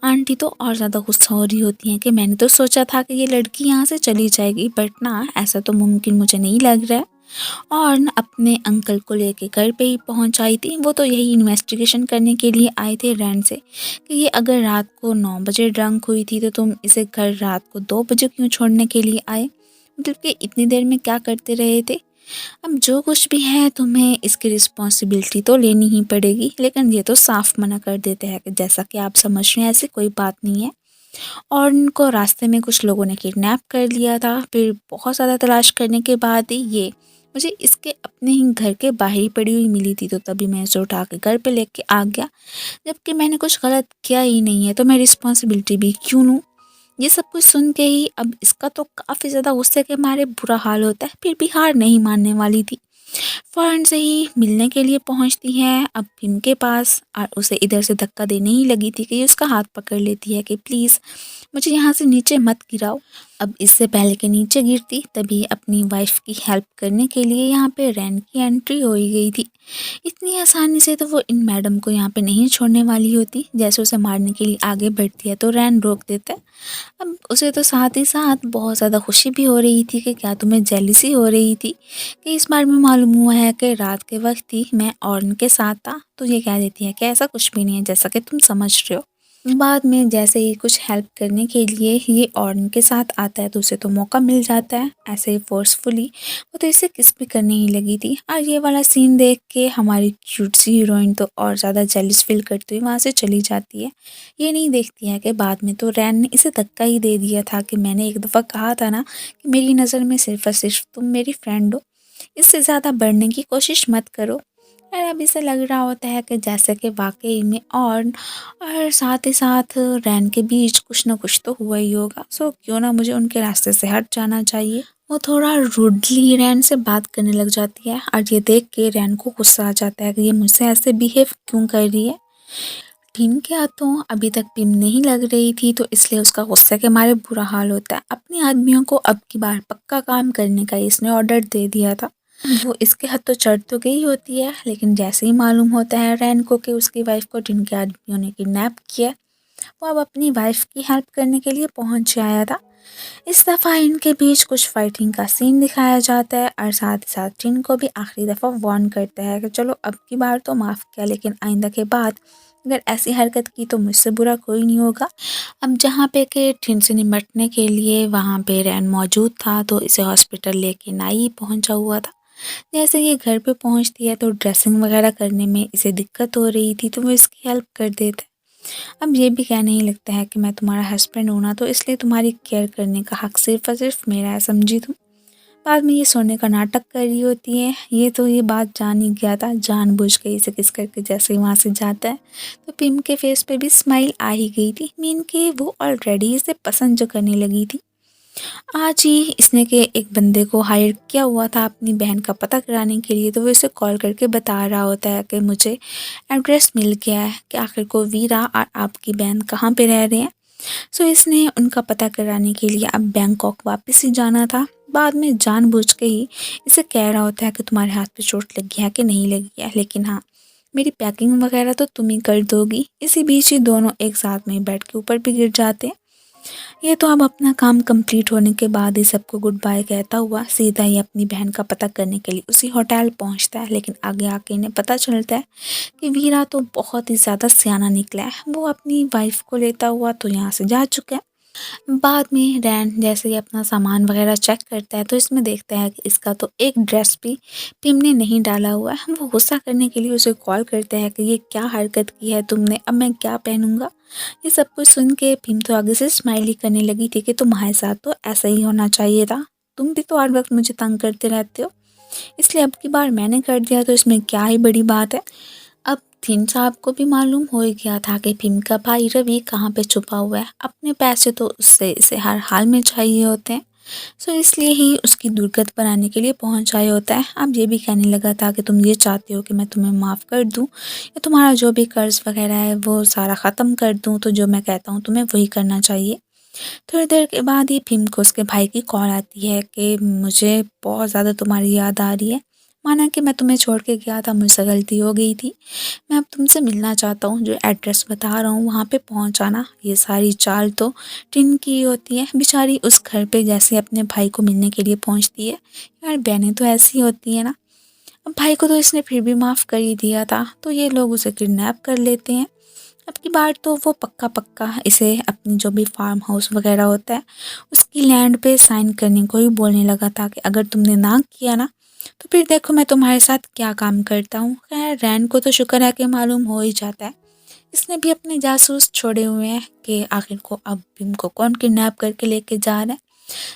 आंटी तो और ज़्यादा गुस्सा हो रही होती हैं कि मैंने तो सोचा था कि ये लड़की यहाँ से चली जाएगी, बट ना, ऐसा तो मुमकिन मुझे नहीं लग रहा है। और न अपने अंकल को लेके घर पे ही पहुंच आई थी। वो तो यही इन्वेस्टिगेशन करने के लिए आए थे रैन से कि ये अगर रात को 9 बजे ड्रंक हुई थी तो तुम इसे घर रात को 2 बजे क्यों छोड़ने के लिए आए, मतलब कि इतनी देर में क्या करते रहे थे। अब जो कुछ भी है तुम्हें इसकी रिस्पॉन्सिबिलिटी तो लेनी ही पड़ेगी, लेकिन ये तो साफ मना कर देते हैं कि जैसा कि आप समझ रहे हैं ऐसी कोई बात नहीं है। और उनको रास्ते में कुछ लोगों ने किडनैप कर लिया था। फिर बहुत ज़्यादा तलाश करने के बाद ही ये मुझे इसके अपने ही घर के बाहर ही पड़ी हुई मिली थी, तो तभी मैं इसे उठा के घर पे लेके आ गया, जबकि मैंने कुछ गलत किया ही नहीं है, तो मैं रिस्पॉन्सिबिलिटी भी क्यों लूँ। ये सब कुछ सुन के ही अब इसका तो काफ़ी ज़्यादा गुस्से के मारे बुरा हाल होता है, फिर भी हार नहीं मानने वाली थी। फ़ौरन से ही मिलने के लिए पहुंचती है अब भीम के पास, और उसे इधर से धक्का देने ही लगी थी कि ये उसका हाथ पकड़ लेती है कि प्लीज़ मुझे यहाँ से नीचे मत गिराओ। अब इससे पहले कि नीचे गिरती तभी अपनी वाइफ की हेल्प करने के लिए यहाँ पे रैन की एंट्री हो ही गई थी। इतनी आसानी से तो वो इन मैडम को यहाँ पे नहीं छोड़ने वाली होती। जैसे उसे मारने के लिए आगे बढ़ती है तो रैन रोक देता है। अब उसे तो साथ ही साथ बहुत ज़्यादा खुशी भी हो रही थी कि क्या तुम्हें जेलसी हो रही थी कि इस बार में मालूम हुआ है कि रात के वक्त ही मैं ऑर्न के साथ था। तो ये कह देती है कि ऐसा कुछ भी नहीं है जैसा कि तुम समझ रहे हो। बाद में जैसे ही कुछ हेल्प करने के लिए ये ऑर्न के साथ आता है तो उसे तो मौका मिल जाता है ऐसे ही फोर्सफुली। वो तो इसे किस भी करने ही लगी थी। और ये वाला सीन देख के हमारी क्यूट सी हीरोइन तो और ज़्यादा जेलस फील करती हुई वहाँ से चली जाती है। ये नहीं देखती है कि बाद में तो रैन ने इसे धक्का ही दे दिया था कि मैंने एक दफ़ा कहा था ना कि मेरी नज़र में सिर्फ और सिर्फ तुम मेरी फ्रेंड हो, इससे ज़्यादा बढ़ने की कोशिश मत करो। और अब इसे लग रहा होता है कि जैसे कि वाकई में और साथ ही साथ रैन के बीच कुछ ना कुछ तो हुआ ही होगा, सो क्यों ना मुझे उनके रास्ते से हट जाना चाहिए। वो थोड़ा रूडली रैन से बात करने लग जाती है और ये देख के रैन को गुस्सा आ जाता है कि ये मुझसे ऐसे बिहेव क्यों कर रही है। भीम के हाथों अभी तक पिन नहीं लग रही थी तो इसलिए उसका गुस्से के मारे बुरा हाल होता है। अपने आदमियों को अब की बार पक्का काम करने का इसने ऑर्डर दे दिया था। वो इसके हाथ तो चढ़ तो गई होती है, लेकिन जैसे ही मालूम होता है रैन को कि उसकी वाइफ को जिनके आदमियों ने किडनैप किया, वो अब अपनी वाइफ की हेल्प करने के लिए पहुंच आया था। इस दफ़ा इनके बीच कुछ फाइटिंग का सीन दिखाया जाता है और साथ ही साथ जिन को भी आखिरी दफ़ा वार्न करता है कि चलो अब की बार तो माफ़ किया, लेकिन आइंदा के बाद अगर ऐसी हरकत की तो मुझसे बुरा कोई नहीं होगा। अब जहाँ पे के ठिन से निपटने के लिए वहाँ पे रैन मौजूद था तो इसे हॉस्पिटल लेके नाई पहुँचा हुआ था। जैसे ये घर पे पहुँचती है तो ड्रेसिंग वगैरह करने में इसे दिक्कत हो रही थी तो वो इसकी हेल्प कर देते। अब ये भी कहने ही लगता है कि मैं तुम्हारा हस्बैंड हूँ ना, तो इसलिए तुम्हारी केयर करने का हक सिर्फ और सिर्फ मेरा है, समझी तुम। बाद में ये सोने का नाटक कर रही होती है। ये तो ये बात जान ही गया था, जानबूझ के इसे किस करके जैसे ही वहाँ से जाता है तो पिम के फेस पे भी स्माइल आ ही गई थी। मीन कि वो ऑलरेडी इसे पसंद जो करने लगी थी। आज ही इसने के एक बंदे को हायर किया हुआ था अपनी बहन का पता कराने के लिए, तो वो इसे कॉल करके बता रहा होता है कि मुझे एड्रेस मिल गया है कि आखिर को वीरा और आपकी बहन कहाँ पे रह रहे हैं। सो इसने उनका पता कराने के लिए अब बैंकॉक वापस ही जाना था। बाद में जानबूझ के ही इसे कह रहा होता है कि तुम्हारे हाथ पे चोट लगी है कि नहीं लगी है, लेकिन हाँ, मेरी पैकिंग वगैरह तो तुम ही कर दोगी। इसी बीच ही दोनों एक साथ में बेड के ऊपर भी गिर जाते हैं। ये तो अब अपना काम कंप्लीट होने के बाद ही सबको गुड बाय कहता हुआ सीधा ही अपनी बहन का पता करने के लिए उसी होटल पहुंचता है। लेकिन आगे आके इन्हें पता चलता है कि वीरा तो बहुत ही ज़्यादा सियाना निकला है। वो अपनी वाइफ को लेता हुआ तो यहाँ से जा चुका है। बाद में रैन जैसे ही अपना सामान वगैरह चेक करता है तो इसमें देखता है कि इसका तो एक ड्रेस भी टिम ने नहीं डाला हुआ है। वो गुस्सा करने के लिए उसे कॉल करता है कि ये क्या हरकत की है तुमने, अब मैं क्या पहनूंगा। ये सब कुछ सुन के पिम तो आगे से स्माइल ही करने लगी थी कि तुम्हारे साथ तो ऐसा ही होना चाहिए था, तुम भी तो हर वक्त मुझे तंग करते रहते हो, इसलिए अब की बार मैंने कर दिया तो इसमें क्या ही बड़ी बात है। अब थिन साहब को भी मालूम हो ही गया था कि भीम का भाई रवि कहाँ पे छुपा हुआ है। अपने पैसे तो उससे इसे हर हाल में चाहिए होते हैं, सो इसलिए ही उसकी दुर्गत बनाने के लिए पहुंच आया होता है। अब ये भी कहने लगा था कि तुम ये चाहते हो कि मैं तुम्हें माफ़ कर दूं या तुम्हारा जो भी कर्ज वगैरह है वो सारा ख़त्म कर दूं, तो जो मैं कहता हूँ तुम्हें वही करना चाहिए। थोड़ी देर के बाद ही भीम को उसके भाई की कॉल आती है कि मुझे बहुत ज़्यादा तुम्हारी याद आ रही है, माना कि मैं तुम्हें छोड़ के गया था, मुझसे गलती हो गई थी, मैं अब तुमसे मिलना चाहता हूँ, जो एड्रेस बता रहा हूँ वहाँ पे पहुँच जाना। ये सारी चाल तो टिन की होती है। बेचारी उस घर पे जैसे अपने भाई को मिलने के लिए पहुँचती है। यार बहनें तो ऐसी होती है ना। अब भाई को तो इसने फिर भी माफ़ कर ही दिया था, तो ये लोग उसे किडनैप कर लेते हैं। अब की बार तो वो पक्का पक्का इसे अपनी जो भी फार्म हाउस वगैरह होता है उसकी लैंड पे साइन करने को ही बोलने लगा था कि अगर तुमने ना किया ना तो फिर देखो मैं तुम्हारे साथ क्या काम करता हूँ। खैर रैन को तो शुक्र है कि मालूम हो ही जाता है। इसने भी अपने जासूस छोड़े हुए हैं कि आखिर को अब भीम को कौन किडनैप करके लेके जा रहा है।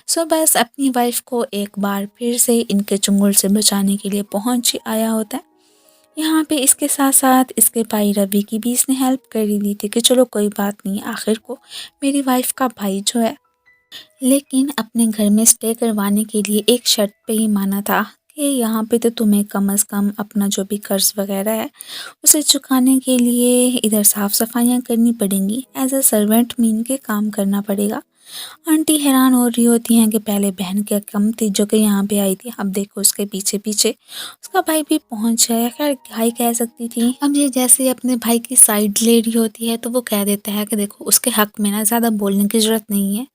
सो बस अपनी वाइफ को एक बार फिर से इनके चुंगल से बचाने के लिए पहुंच ही आया होता है। यहाँ पे इसके साथ साथ इसके भाई रवि की भी इसने हेल्प कर ही दी थी कि चलो कोई बात नहीं, आखिर को मेरी वाइफ का भाई जो है। लेकिन अपने घर में स्टे करवाने के लिए एक शर्त पे ही माना था कि यहाँ पे तो तुम्हें कम से कम अपना जो भी कर्ज वगैरह है उसे चुकाने के लिए इधर साफ सफाइयाँ करनी पड़ेंगी। एज अ सर्वेंट मीन के काम करना पड़ेगा। आंटी हैरान हो रही होती हैं कि पहले बहन क्या कम थी जो कि यहाँ पे आई थी, अब देखो उसके पीछे पीछे उसका भाई भी पहुंच गया। खैर भाई कह सकती थी, अब ये जैसे अपने भाई की साइड ले रही होती है तो वो कह देता है कि देखो उसके हक में ना ज़्यादा बोलने की ज़रूरत नहीं है।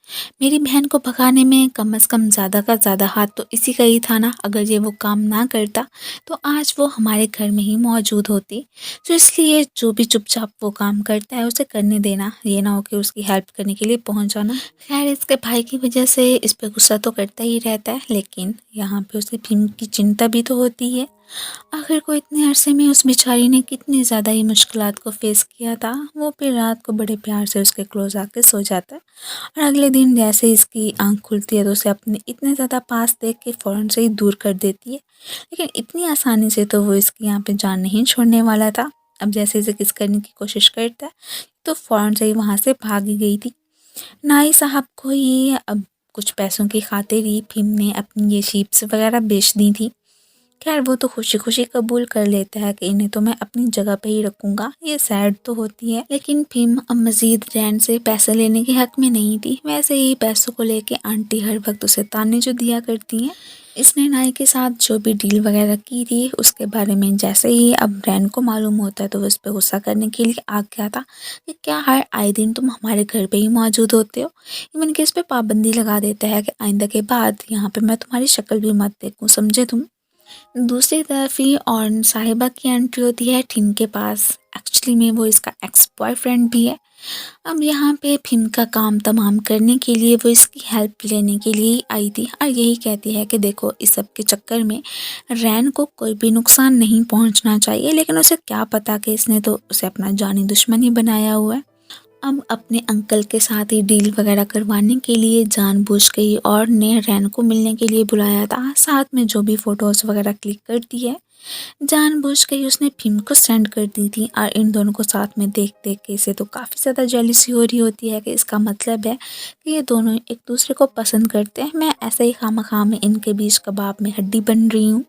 मेरी बहन को भगाने में कम से कम ज़्यादा का ज़्यादा हाथ तो इसी का ही था ना। अगर ये वो काम ना करता तो आज वो हमारे घर में ही मौजूद होती। तो इसलिए जो भी चुपचाप वो काम करता है उसे करने देना, ये ना हो कि उसकी हेल्प करने के लिए पहुंच जाना। खैर इसके भाई की वजह से इस पे गुस्सा तो करता ही रहता है, लेकिन यहाँ पे उसे भीम की चिंता भी तो होती है। आखिर को इतने अरसे में उस बेचारी ने कितनी ज़्यादा ही मुश्किलात को फेस किया था। वो फिर रात को बड़े प्यार से उसके क्लोज आके सो जाता है और अगले दिन जैसे इसकी आंख खुलती है तो उसे अपने इतने ज़्यादा पास देख के फ़ौरन से ही दूर कर देती है। लेकिन इतनी आसानी से तो वो इसकी यहाँ पे जान नहीं छोड़ने वाला था। अब जैसे इसे किस करने की कोशिश करता है तो फ़ौरन से ही वहाँ से भाग ही गई थी। नाई साहब को ही अब कुछ पैसों की खातिर ही भीम ने अपनी ये शीप्स वगैरह बेच दी थी। खैर वो तो खुशी खुशी कबूल कर लेता है कि इन्हें तो मैं अपनी जगह पे ही रखूँगा। ये सैड तो होती है, लेकिन भीम अब मज़ीद रैन से पैसे लेने के हक में नहीं थी। वैसे ही पैसों को लेके आंटी हर वक्त उसे ताने जो दिया करती हैं। इसने नाई के साथ जो भी डील वगैरह की थी उसके बारे में जैसे ही अब रैन को मालूम होता है तो वो उस पर गुस्सा करने के लिए आ गया था कि क्या हर आए दिन तुम हमारे घर पे ही मौजूद होते हो। इवन कि इस पर पाबंदी लगा देता है कि आइंदा के बाद यहाँ पे मैं तुम्हारी शक्ल भी मत देखूँ, समझे तुम। दूसरी तरफ ही और साहिबा की एंट्री होती है टिन के पास। एक्चुअली में वो इसका एक्स बॉयफ्रेंड भी है। अब यहाँ पे भीम का काम तमाम करने के लिए वो इसकी हेल्प लेने के लिए ही आई थी और यही कहती है कि देखो इस सब के चक्कर में रैन को कोई भी नुकसान नहीं पहुँचना चाहिए। लेकिन उसे क्या पता कि इसने तो उसे अपना जानी दुश्मन ही बनाया हुआ है। अब अपने अंकल के साथ ही डील वगैरह करवाने के लिए जानबूझ के ही और ने रैन को मिलने के लिए बुलाया था। साथ में जो भी फ़ोटोज़ वगैरह क्लिक करती है जानबूझ के ही उसने भीम को सेंड कर दी थी। और इन दोनों को साथ में देख देख के इसे तो काफ़ी ज़्यादा जेलसी हो रही होती है कि इसका मतलब है कि ये दोनों एक दूसरे को पसंद करते हैं। मैं ऐसे ही खामखा में इनके बीच कबाब में हड्डी बन रही हूँ।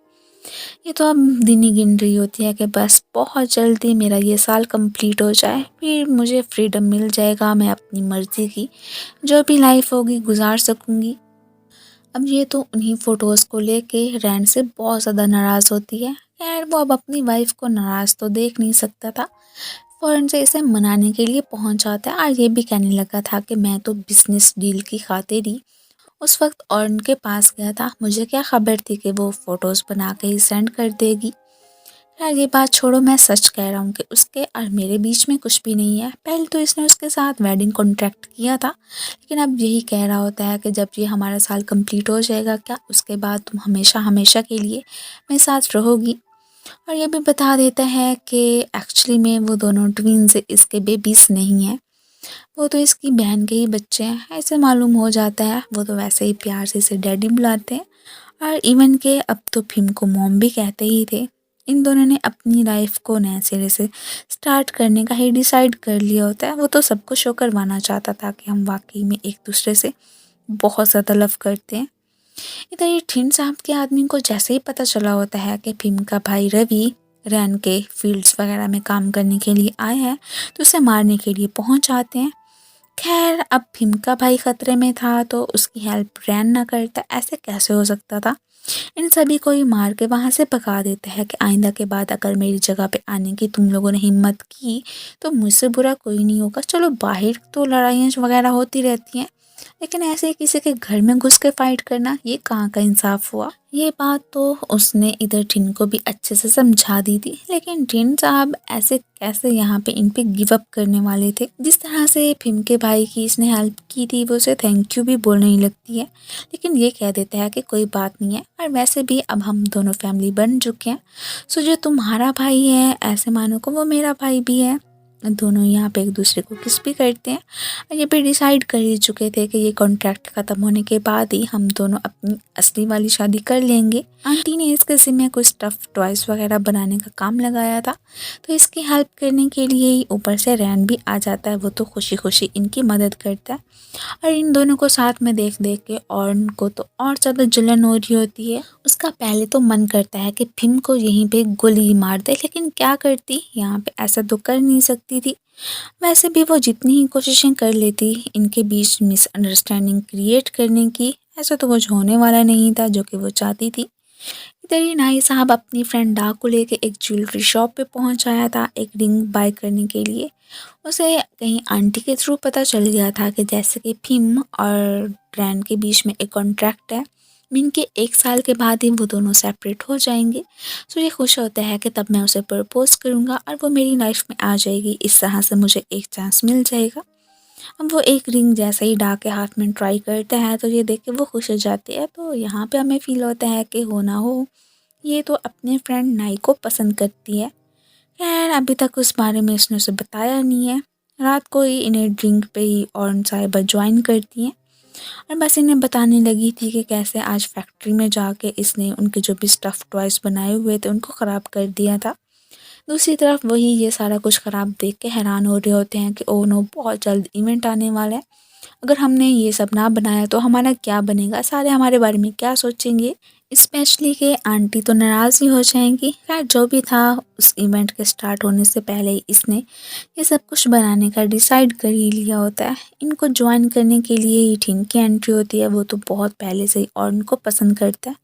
ये तो अब दिन ही गिन रही होती है कि बस बहुत जल्दी मेरा ये साल कंप्लीट हो जाए, फिर मुझे फ्रीडम मिल जाएगा, मैं अपनी मर्ज़ी की जो भी लाइफ होगी गुजार सकूँगी। अब ये तो उन्हीं फ़ोटोज़ को लेके रैन से बहुत ज़्यादा नाराज़ होती है। खैर वो अब अपनी वाइफ को नाराज़ तो देख नहीं सकता था, फ़ौरन से इसे मनाने के लिए पहुंच जाता है और ये भी कहने लगा था कि मैं तो बिज़नेस डील की खातिर ही उस वक्त और उनके पास गया था, मुझे क्या खबर थी कि वो फ़ोटोज़ बना के ही सेंड कर देगी। यार ये बात छोड़ो, मैं सच कह रहा हूँ कि उसके और मेरे बीच में कुछ भी नहीं है। पहले तो इसने उसके साथ वेडिंग कॉन्ट्रैक्ट किया था, लेकिन अब यही कह रहा होता है कि जब ये हमारा साल कंप्लीट हो जाएगा क्या उसके बाद तुम हमेशा हमेशा के लिए मेरे साथ रहोगी। और ये भी बता देता है कि एक्चुअली में वो दोनों ट्विन्स इसके बेबीज़ नहीं हैं, वो तो इसकी बहन के ही बच्चे हैं। ऐसे मालूम हो जाता है। वो तो वैसे ही प्यार से इसे डैडी बुलाते हैं और इवन के अब तो भीम को मॉम भी कहते ही थे। इन दोनों ने अपनी लाइफ को नए सिरे से स्टार्ट करने का ही डिसाइड कर लिया होता है। वो तो सबको शो करवाना चाहता था कि हम वाकई में एक दूसरे से बहुत ज़्यादा लव करते हैं। इधर ये ठिन साहब के आदमी को जैसे ही पता चला होता है कि भीम का भाई रवि रैन के फील्ड्स वगैरह में काम करने के लिए आया है तो उसे मारने के लिए पहुंच आते हैं। खैर अब भीम का भाई खतरे में था तो उसकी हेल्प रैन ना करता, ऐसे कैसे हो सकता था। इन सभी को ही मार के वहाँ से भगा देता है कि आइंदा के बाद अगर मेरी जगह पे आने की तुम लोगों ने हिम्मत की तो मुझसे बुरा कोई नहीं होगा। चलो बाहर तो लड़ाइयाँ वगैरह होती रहती हैं, लेकिन ऐसे किसी के घर में घुस के फाइट करना ये कहाँ का इंसाफ हुआ। ये बात तो उसने इधर टिन को भी अच्छे से समझा दी थी, लेकिन टिन साहब ऐसे कैसे यहाँ पे इन पे गिव अप करने वाले थे। जिस तरह से फिम के भाई की इसने हेल्प की थी वो उसे थैंक यू भी बोलने ही लगती है, लेकिन ये कह देता है कि कोई बात नहीं है, और वैसे भी अब हम दोनों फैमिली बन चुके हैं, सो जो तुम्हारा भाई है ऐसे मानो को वो मेरा भाई भी है। दोनों यहाँ पे एक दूसरे को किस भी करते हैं, और ये भी डिसाइड कर ही चुके थे कि ये कॉन्ट्रैक्ट ख़त्म होने के बाद ही हम दोनों अपनी असली वाली शादी कर लेंगे। आंटी ने इसके ज़िम्मे कुछ स्टफ़ टॉयज़ वगैरह बनाने का काम लगाया था, तो इसकी हेल्प करने के लिए ही ऊपर से रैन भी आ जाता है। वो तो खुशी खुशी इनकी मदद करता है, और इन दोनों को साथ में देख देख के और उनको तो और ज़्यादा जलन हो रही होती है। उसका पहले तो मन करता है कि फिम को यहीं पे गोली मार दे, लेकिन क्या करती, यहाँ पे ऐसा तो कर नहीं सकती थी। वैसे भी वो जितनी ही कोशिशें कर लेती इनके बीच मिसअंडरस्टैंडिंग क्रिएट करने की, ऐसा तो कुछ होने वाला नहीं था जो कि वो चाहती थी। इधर ही नाई साहब अपनी फ्रेंड डा को लेके एक ज्वेलरी शॉप पे पहुंच आया था एक रिंग बाय करने के लिए। उसे कहीं आंटी के थ्रू पता चल गया था कि जैसे कि फिम और रैन के बीच में एक कॉन्ट्रैक्ट है, इनके 1 साल के बाद ही वो दोनों सेपरेट हो जाएंगे। सो ये खुश होता है कि तब मैं उसे प्रपोज करूँगा और वो मेरी लाइफ में आ जाएगी, इस तरह से मुझे एक चांस मिल जाएगा। अब वो एक रिंग जैसे ही डा के हाथ में ट्राई करता है तो ये देख के वो खुश हो जाती है। तो यहाँ पे हमें फील होता है कि हो ना हो ये तो अपने फ्रेंड नाई को पसंद करती है। खैर अभी तक उस बारे में उसने उसे बताया नहीं है। रात को ही इन्हें ड्रिंक पे ही और साहिबा ज्वाइन करती हैं, और बस इन्हें बताने लगी थी कि कैसे आज फैक्ट्री में जाके इसने उनके जो भी स्टफ़ टॉयज़ बनाए हुए थे उनको ख़राब कर दिया था। दूसरी तरफ वही ये सारा कुछ ख़राब देख के हैरान हो रहे होते हैं कि ओह नो बहुत जल्द इवेंट आने वाला है, अगर हमने ये सब ना बनाया तो हमारा क्या बनेगा, सारे हमारे बारे में क्या सोचेंगे। स्पेशली कि आंटी तो नाराज़ ही हो जाएंगी। खैर जो भी था उस इवेंट के स्टार्ट होने से पहले ही इसने ये सब कुछ बनाने का डिसाइड कर ही लिया होता है। इनको ज्वाइन करने के लिए ही टिन की एंट्री होती है, वो तो बहुत पहले से ही और उनको पसंद करता है।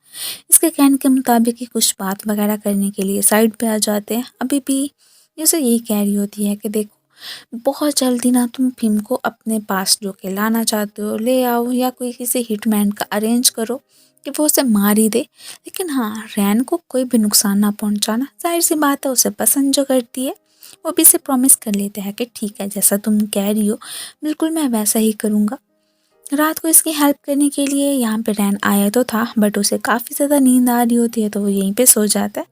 इसके कहने के मुताबिक ही कुछ बात वगैरह करने के लिए साइड पे आ जाते हैं। अभी भी जैसे यही कह रही होती है कि देखो बहुत जल्दी ना तुम फिम को अपने पास जो के लाना चाहते हो ले आओ, या कोई किसी हिटमैन का अरेंज करो कि वो उसे मार ही दे, लेकिन हाँ रैन को कोई भी नुकसान ना पहुंचाना। जाहिर सी बात है उसे पसंद जो करती है, वो भी इसे प्रॉमिस कर लेता है कि ठीक है जैसा तुम कह रही हो बिल्कुल मैं वैसा ही करूँगा। रात को इसकी हेल्प करने के लिए यहाँ पे रैन आया तो था, बट उसे काफ़ी ज़्यादा नींद आ रही होती है तो वो यहीं पे सो जाता है।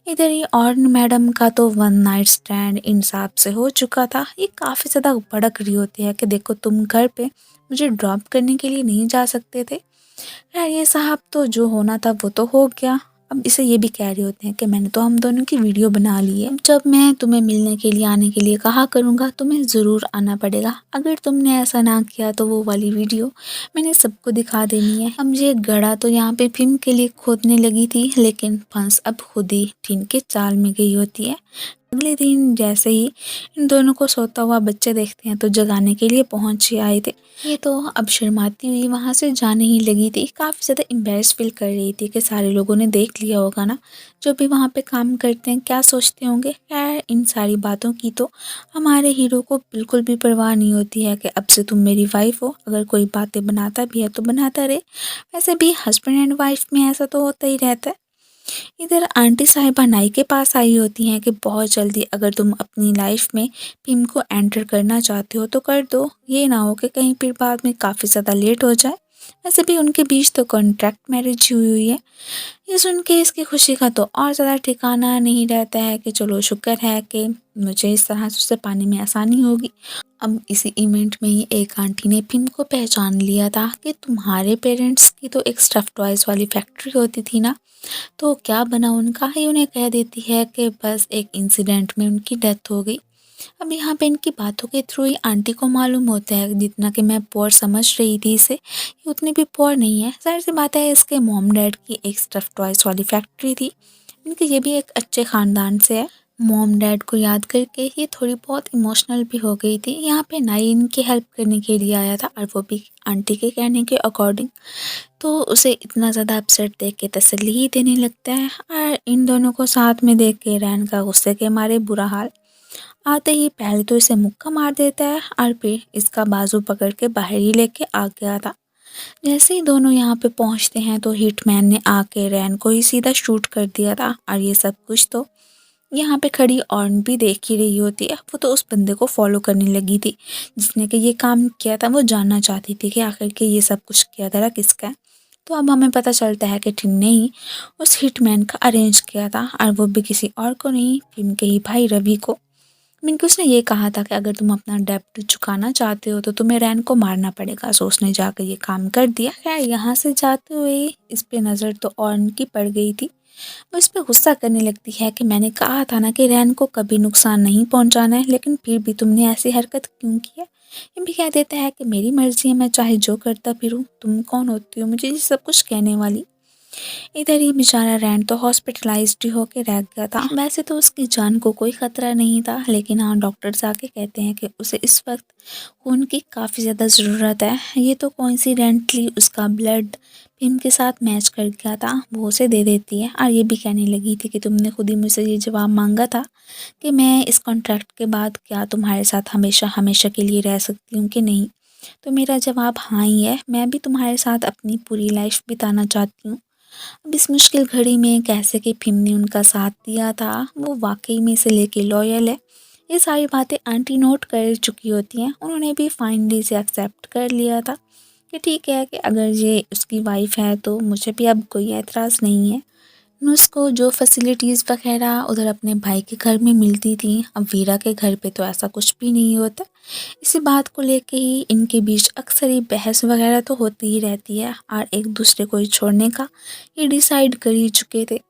इधर ही और मैडम का तो वन नाइट स्टैंड इंसाफ से हो चुका था। ये काफ़ी ज़्यादा भड़क रही होती है कि देखो तुम घर पे मुझे ड्रॉप करने के लिए नहीं जा सकते थे। खैर ये साहब तो जो होना था वो तो हो गया। अब इसे ये भी कह रहे होते हैं कि मैंने तो हम दोनों की वीडियो बना ली है, जब मैं तुम्हें मिलने के लिए आने के लिए कहा करूँगा तुम्हें ज़रूर आना पड़ेगा। अगर तुमने ऐसा ना किया तो वो वाली वीडियो मैंने सबको दिखा देनी है। अब ये गड़ा तो यहाँ पे फिल्म के लिए खोदने लगी थी, लेकिन फंस अब खुद ही टीन के चाल में गई होती है। अगले दिन जैसे ही इन दोनों को सोता हुआ बच्चे देखते हैं तो जगाने के लिए पहुंच ही आए थे। ये तो अब शर्माती हुई वहाँ से जाने ही लगी थी। काफ़ी ज़्यादा एम्बैरेस फील कर रही थी कि सारे लोगों ने देख लिया होगा ना, जो भी वहाँ पे काम करते हैं क्या सोचते होंगे। खैर इन सारी बातों की तो हमारे हीरो को बिल्कुल भी परवाह नहीं होती है कि अब से तुम मेरी वाइफ हो, अगर कोई बातें बनाता भी है तो बनाता रहे। वैसे भी हस्बैंड एंड वाइफ में ऐसा तो होता ही रहता है। इधर आंटी साहिबा नाई के पास आई होती हैं कि बहुत जल्दी अगर तुम अपनी लाइफ में फिल्म को एंटर करना चाहते हो तो कर दो, ये ना हो कि कहीं फिर बाद में काफ़ी ज़्यादा लेट हो जाए। वैसे भी उनके बीच तो कॉन्ट्रैक्ट मैरिज हुई हुई है। ये सुन के इसकी खुशी का तो और ज़्यादा ठिकाना नहीं रहता है कि चलो शुक्र है कि मुझे इस तरह से उसे पाने में आसानी होगी। अब इसी इवेंट में ही एक आंटी ने फिल्म को पहचान लिया था कि तुम्हारे पेरेंट्स की तो एक स्टफ़ टॉयज़ वाली फैक्ट्री होती थी ना, तो क्या बना उनका, ही उन्हें कह देती है कि बस एक इंसिडेंट में उनकी डेथ हो गई। अब यहाँ पे इनकी बातों के थ्रू ही आंटी को मालूम होता है जितना कि मैं पुअर समझ रही थी इसे, ये उतनी भी पुअर नहीं है। जाहिर सी बात है इसके मॉम डैड की एक स्टफ़ टॉयज़ वाली फैक्ट्री थी, इनके ये भी एक अच्छे ख़ानदान से है। मॉम डैड को याद करके ये थोड़ी बहुत इमोशनल भी हो गई थी। यहाँ पे नाई इनकी हेल्प करने के लिए आया था और वो भी आंटी के कहने के अकॉर्डिंग। तो उसे इतना ज़्यादा अपसेट देख के तसल्ली ही देने लगता है और इन दोनों को साथ में देख के रैन का गुस्से के मारे बुरा हाल। आते ही पहले तो इसे मुक्का मार देता है और फिर इसका बाजू पकड़ के बाहर ही लेके आ गया था। जैसे ही दोनों यहाँ पे पहुँचते हैं तो हिटमैन ने आके रैन को ही सीधा शूट कर दिया था और ये सब कुछ तो यहाँ पे खड़ी ऑर्न भी देख ही रही होती है। वो तो उस बंदे को फॉलो करने लगी थी जिसने कि ये काम किया था। वो जानना चाहती थी कि आखिर के ये सब कुछ किया था किसका है। तो अब हमें पता चलता है कि टिन ने ही उस हिटमैन का अरेंज किया था और वो भी किसी और को नहीं, टिन के ही भाई रवि को। मीन कि उसने ये कहा था कि अगर तुम अपना डेब्ट चुकाना चाहते हो तो तुम्हें रैन को मारना पड़ेगा। सो उसने जाकर ये काम कर दिया। खैर यहाँ से जाते हुए इस पे नज़र तो ऑर्न की पड़ गई थी। वो इस पे गुस्सा करने लगती है कि मैंने कहा था ना कि रैन को कभी नुकसान नहीं पहुंचाना है, लेकिन फिर भी तुमने ऐसी हरकत क्यों की है। ये भी कह देता है कि मेरी मर्जी है, मैं चाहे जो करता फिरूं, तुम कौन होती हो मुझे ये सब कुछ कहने वाली। इधर ही बेचारा रैन तो हॉस्पिटलाइज्ड ही होके रह गया था। वैसे तो उसकी जान को कोई खतरा नहीं था, लेकिन हाँ डॉक्टर्स आके कहते हैं कि उसे इस वक्त खून की काफ़ी ज़्यादा ज़रूरत है। ये तो कोइंसिडेंटली उसका ब्लड पिम के साथ मैच कर गया था। वो उसे दे देती है और ये भी कहने लगी थी कि तुमने खुद ही मुझसे ये जवाब मांगा था कि मैं इस कॉन्ट्रैक्ट के बाद क्या तुम्हारे साथ हमेशा हमेशा के लिए रह सकती हूँ कि नहीं। तो मेरा जवाब हाँ ही है। मैं भी तुम्हारे साथ अपनी पूरी लाइफ बिताना चाहती हूँ। अब इस मुश्किल घड़ी में कैसे कि फिम ने उनका साथ दिया था, वो वाकई में से लेके लॉयल है। ये सारी बातें आंटी नोट कर चुकी होती हैं। उन्होंने भी फाइनली से एक्सेप्ट कर लिया था कि ठीक है कि अगर ये उसकी वाइफ है तो मुझे भी अब कोई एतराज़ नहीं है। नुस को जो फैसिलिटीज़ वगैरह उधर अपने भाई के घर में मिलती थी, अब वीरा के घर पे तो ऐसा कुछ भी नहीं होता। इसी बात को लेके ही इनके बीच अक्सर ही बहस वगैरह तो होती ही रहती है और एक दूसरे को ही छोड़ने का ये डिसाइड कर ही चुके थे।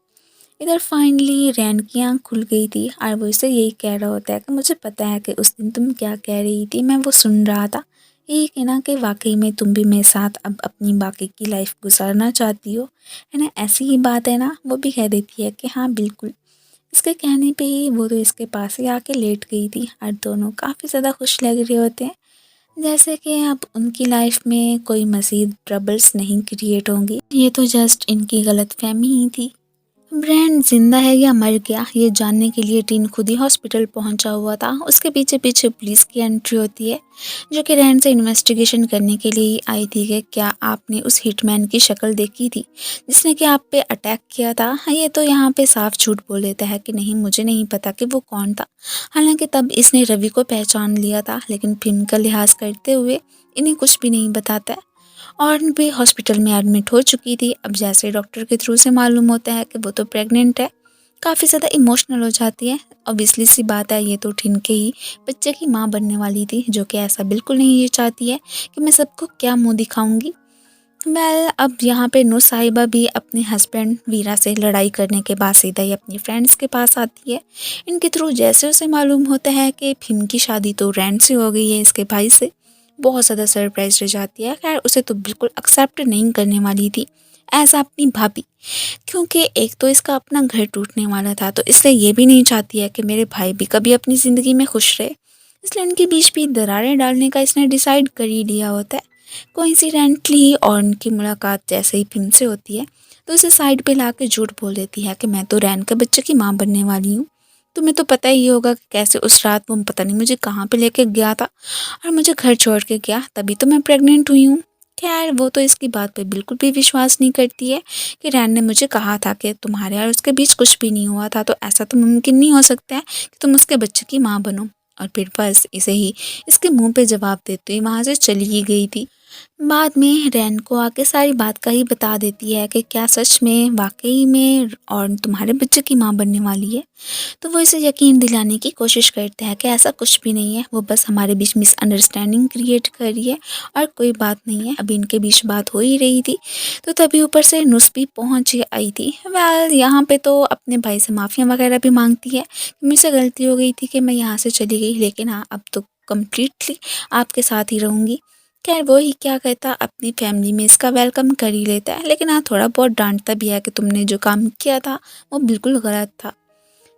इधर फाइनली रैन की आँख खुल गई थी और वो इसे यही कह रहा होता है कि मुझे पता है कि उस दिन तुम क्या कह रही थी, मैं वो सुन रहा था। यही कहना कि वाकई में तुम भी मेरे साथ अब अपनी बाकी की लाइफ गुजारना चाहती हो, है ना, ऐसी ही बात है ना। वो भी कह देती है कि हाँ बिल्कुल। इसके कहने पे ही वो तो इसके पास ही आके लेट गई थी और दोनों काफ़ी ज़्यादा खुश लग रहे होते हैं, जैसे कि अब उनकी लाइफ में कोई मज़ीद ट्रबल्स नहीं क्रिएट होंगी। ये तो जस्ट इनकी गलतफहमी ही थी। ब्रांड जिंदा है या मर गया ये जानने के लिए टीन खुद ही हॉस्पिटल पहुंचा हुआ था। उसके पीछे पीछे पुलिस की एंट्री होती है जो कि रैन से इन्वेस्टिगेशन करने के लिए ही आई थी कि क्या आपने उस हिटमैन की शक्ल देखी थी जिसने कि आप पे अटैक किया था। ये तो यहाँ पे साफ झूठ बोल देता है कि नहीं मुझे नहीं पता कि वो कौन था। हालांकि तब इसने रवि को पहचान लिया था, लेकिन फिल्म का लिहाज करते हुए इन्हें कुछ भी नहीं बताता है। और भी हॉस्पिटल में एडमिट हो चुकी थी। अब जैसे डॉक्टर के थ्रू से मालूम होता है कि वो तो प्रेग्नेंट है, काफ़ी ज़्यादा इमोशनल हो जाती है। ऑब्वियसली सी बात है, ये तो ठिनके ही बच्चे की माँ बनने वाली थी, जो कि ऐसा बिल्कुल नहीं ये चाहती है कि मैं सबको क्या मुंह दिखाऊंगी। अब यहाँ पे नूर साहिबा भी अपने हस्बैंड वीरा से लड़ाई करने के बाद सीधा ही अपनी फ्रेंड्स के पास आती है। इनके थ्रू जैसे उसे मालूम होता है कि फिम की शादी तो रैन से हो गई है इसके भाई से, बहुत ज़्यादा सरप्राइज रह जाती है। खैर उसे तो बिल्कुल एक्सेप्ट नहीं करने वाली थी एज अपनी भाभी, क्योंकि एक तो इसका अपना घर टूटने वाला था, तो इसलिए ये भी नहीं चाहती है कि मेरे भाई भी कभी अपनी ज़िंदगी में खुश रहे। इसलिए उनके बीच भी दरारें डालने का इसने डिसाइड कर ही लिया होता है। कोइंसिडेंटली और उनकी मुलाकात जैसे ही फिल्म से होती है तो उसे साइड पे ला के झूठ बोल देती है कि मैं तो रैन के बच्चे की माँ बनने वाली हूँ। तुम्हें तो पता ही होगा कि कैसे उस रात वो पता नहीं मुझे कहाँ पे लेके गया था और मुझे घर छोड़ के गया, तभी तो मैं प्रेग्नेंट हुई हूँ। खैर वो तो इसकी बात पे बिल्कुल भी विश्वास नहीं करती है कि रैन ने मुझे कहा था कि तुम्हारे और उसके बीच कुछ भी नहीं हुआ था, तो ऐसा तो मुमकिन नहीं हो सकता है कि तुम उसके बच्चे की माँ बनो। और फिर बस इसे ही इसके मुंह पे जवाब देते हुए वहाँ से चली ही गई थी। बाद में रैन को आके सारी बात का ही बता देती है कि क्या सच में वाकई में और तुम्हारे बच्चे की माँ बनने वाली है। तो वो इसे यकीन दिलाने की कोशिश करते हैं कि ऐसा कुछ भी नहीं है, वो बस हमारे बीच मिसअंडरस्टैंडिंग क्रिएट कर रही है और कोई बात नहीं है। अभी इनके बीच बात हो ही रही थी तो तभी ऊपर से नुस भी पहुँच आई थी। वेल यहाँ पे तो अपने भाई से माफ़िया वगैरह भी मांगती है कि मुझसे गलती हो गई थी कि मैं यहाँ से चली गई, लेकिन हाँ अब तो कम्प्लीटली आपके साथ ही रहूँगी। खैर वो ही क्या कहता, अपनी फैमिली में इसका वेलकम कर ही लेता है, लेकिन हाँ थोड़ा बहुत डांटता भी है कि तुमने जो काम किया था वो बिल्कुल गलत था।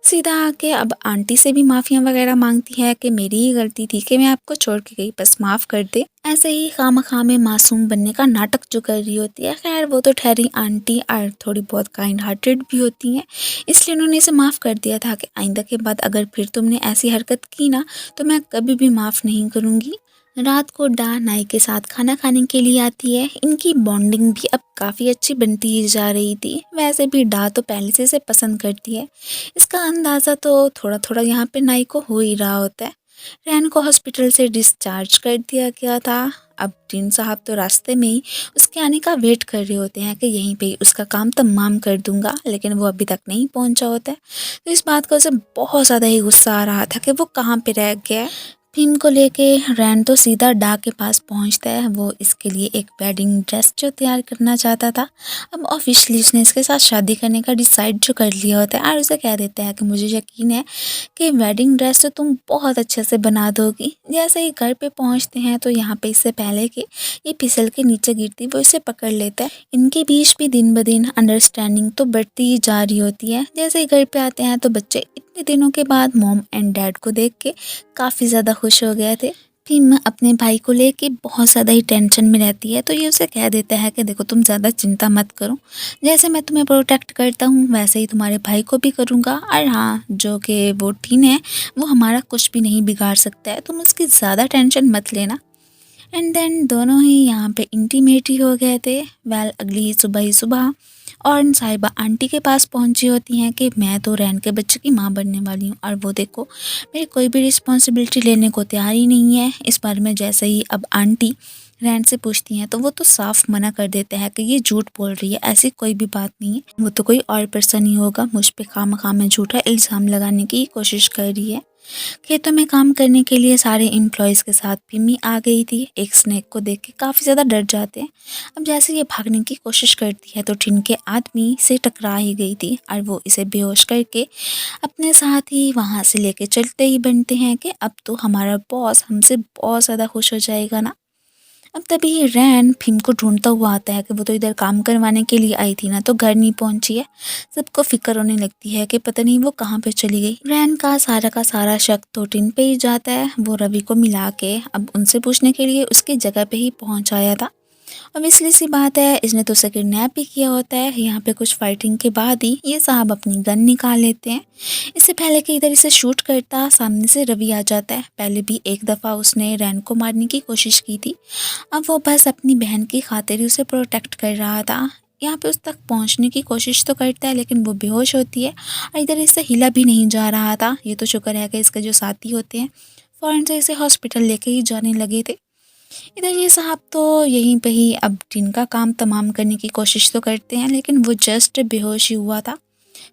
सीधा आके अब आंटी से भी माफ़ियाँ वगैरह माँगती है कि मेरी ही गलती थी कि मैं आपको छोड़ के गई, बस माफ़ कर दे। ऐसे ही खामख़ा में मासूम बनने का नाटक जो कर रही होती है, ख़ैर वो तो ठहरी आंटी और थोड़ी बहुत काइंड हार्टेड भी होती हैं, इसलिए उन्होंने इसे माफ़ कर दिया था कि आइंदा के बाद अगर फिर तुमने ऐसी हरकत की ना, तो मैं कभी भी माफ़ नहीं करूँगी। रात को डा नाई के साथ खाना खाने के लिए आती है। इनकी बॉन्डिंग भी अब काफ़ी अच्छी बनती ही जा रही थी। वैसे भी डा तो पहले से इसे पसंद करती है। इसका अंदाज़ा तो थोड़ा-थोड़ा यहाँ पे नाई को हो ही रहा होता है। रैन को हॉस्पिटल से डिस्चार्ज कर दिया गया था। अब टीन साहब तो रास्ते में ही उसके आने का वेट कर रहे होते हैं कि यहीं पे ही उसका काम तमाम कर दूँगा, लेकिन वो अभी तक नहीं पहुँचा होता है। तो इस बात का उसे बहुत ज़्यादा ही गुस्सा आ रहा था कि वो कहाँ पे रह गया है। भीम को लेके रैन तो सीधा डा के पास पहुंचता है। वो इसके लिए एक वेडिंग ड्रेस जो तैयार करना चाहता था, अब ऑफिशियली उसने इसके साथ शादी करने का डिसाइड जो कर लिया होता है और उसे कह देता है कि मुझे यकीन है कि वेडिंग ड्रेस तो तुम बहुत अच्छे से बना दोगी। जैसे ही घर पे पहुंचते हैं तो यहाँ पे इससे पहले कि ये फिसल के नीचे गिरती वो इसे पकड़ लेता है। इनके बीच भी दिन ब दिन अंडरस्टैंडिंग तो बढ़ती ही जा रही होती है। जैसे ही घर पे आते हैं तो बच्चे इतने दिनों के बाद मॉम एंड डैड को देख के काफ़ी ज़्यादा खुश हो गए थे। भीम अपने भाई को लेके बहुत ज़्यादा ही टेंशन में रहती है, तो ये उसे कह देता है कि देखो तुम ज़्यादा चिंता मत करो, जैसे मैं तुम्हें प्रोटेक्ट करता हूँ वैसे ही तुम्हारे भाई को भी करूँगा। और हाँ, जो कि वो टीन है वो हमारा कुछ भी नहीं बिगाड़ सकता है, तुम उसकी ज़्यादा टेंशन मत लेना। एंड देन दोनों ही यहाँ पे इंटीमेट ही हो गए थे। वेल अगली ही सुबह और साहिबा आंटी के पास पहुंची होती हैं कि मैं तो रैन के बच्चे की माँ बनने वाली हूँ और वो देखो मेरी कोई भी रिस्पॉन्सिबिलिटी लेने को तैयार ही नहीं है। इस बारे में जैसे ही अब आंटी रैन से पूछती हैं तो वो तो साफ मना कर देते हैं कि ये झूठ बोल रही है, ऐसी कोई भी बात नहीं है, वो तो कोई और पर्सन ही होगा, मुझ पे खामखा में झूठा इल्ज़ाम लगाने की कोशिश कर रही है। खेतों में काम करने के लिए सारे एम्प्लॉयज़ के साथ पिम्मी आ गई थी। एक स्नेक को देख के काफ़ी ज़्यादा डर जाते हैं। अब जैसे ये भागने की कोशिश करती है तो टिन के आदमी से टकरा ही गई थी और वो इसे बेहोश करके अपने साथ ही वहाँ से लेके चलते ही बनते हैं कि अब तो हमारा बॉस हमसे बहुत ज़्यादा खुश हो जाएगा ना। अब तभी रैन भीम को ढूंढता हुआ आता है कि वो तो इधर काम करवाने के लिए आई थी ना, तो घर नहीं पहुंची है। सबको फिक्र होने लगती है कि पता नहीं वो कहाँ पे चली गई। रैन का सारा शक तो टिन पे ही जाता है। वो रवि को मिला के अब उनसे पूछने के लिए उसकी जगह पे ही पहुंच आया था। ऑब्वियसली सी बात है, इसने तो उसे किडनैप भी किया होता है। यहाँ पे कुछ फाइटिंग के बाद ही ये साहब अपनी गन निकाल लेते हैं। इससे पहले कि इधर इसे शूट करता सामने से रवि आ जाता है। पहले भी एक दफ़ा उसने रैन को मारने की कोशिश की थी, अब वो बस अपनी बहन की खातिर ही उसे प्रोटेक्ट कर रहा था। यहाँ पे उस तक पहुँचने की कोशिश तो करता है लेकिन वो बेहोश होती है और इधर इससे हिला भी नहीं जा रहा था। ये तो शुक्र है कि इसके जो साथी होते हैं फ़ौरन से इसे हॉस्पिटल लेके ही जाने लगे थे। इधर ये साहब तो यहीं पे ही अब जिनका काम तमाम करने की कोशिश तो करते हैं लेकिन वो जस्ट बेहोश ही हुआ था।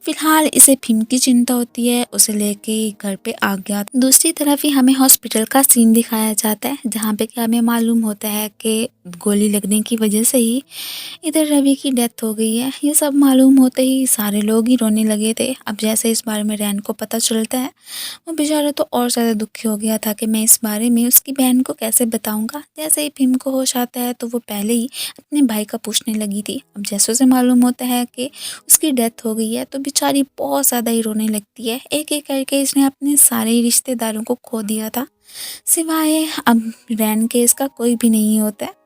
फिलहाल इसे भीम की चिंता होती है, उसे लेके घर पे आ गया। दूसरी तरफ ही हमें हॉस्पिटल का सीन दिखाया जाता है जहाँ पे कि हमें मालूम होता है कि गोली लगने की वजह से ही इधर रवि की डेथ हो गई है। ये सब मालूम होते ही सारे लोग ही रोने लगे थे। अब जैसे इस बारे में रैन को पता चलता है वो बेचारा तो और ज़्यादा दुखी हो गया था कि मैं इस बारे में उसकी बहन को कैसे बताऊंगा। जैसे ही भीम को होश आता है तो वो पहले ही अपने भाई का पूछने लगी थी। अब जैसे उसे मालूम होता है कि उसकी डेथ हो गई है तो बेचारी बहुत ज़्यादा ही रोने लगती है। एक एक करके इसने अपने सारे ही रिश्तेदारों को खो दिया था, सिवाय अब रैन के इसका कोई भी नहीं होता है।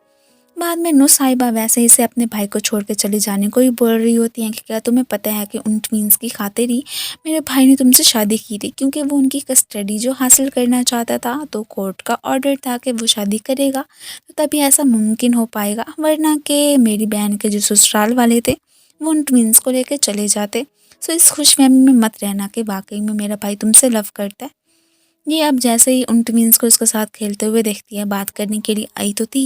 बाद में नुस साहिबा वैसे ही इसे अपने भाई को छोड़ के चले जाने को ही बोल रही होती हैं कि क्या तुम्हें पता है कि उन ट्विंस की खातिर ही मेरे भाई ने तुमसे शादी की थी, क्योंकि वो उनकी कस्टडी जो हासिल करना चाहता था तो कोर्ट का ऑर्डर था कि वो शादी करेगा तो तभी ऐसा मुमकिन हो पाएगा, वरना कि मेरी बहन के जो ससुराल वाले थे वो उन ट्विंस को लेकर चले जाते। सो इस खुशफहमी में मत रहना कि वाकई में मेरा भाई तुमसे लव करता है। ये अब जैसे ही उन ट्विंस को उसके साथ खेलते हुए देखती है, बात करने के लिए आई तो थी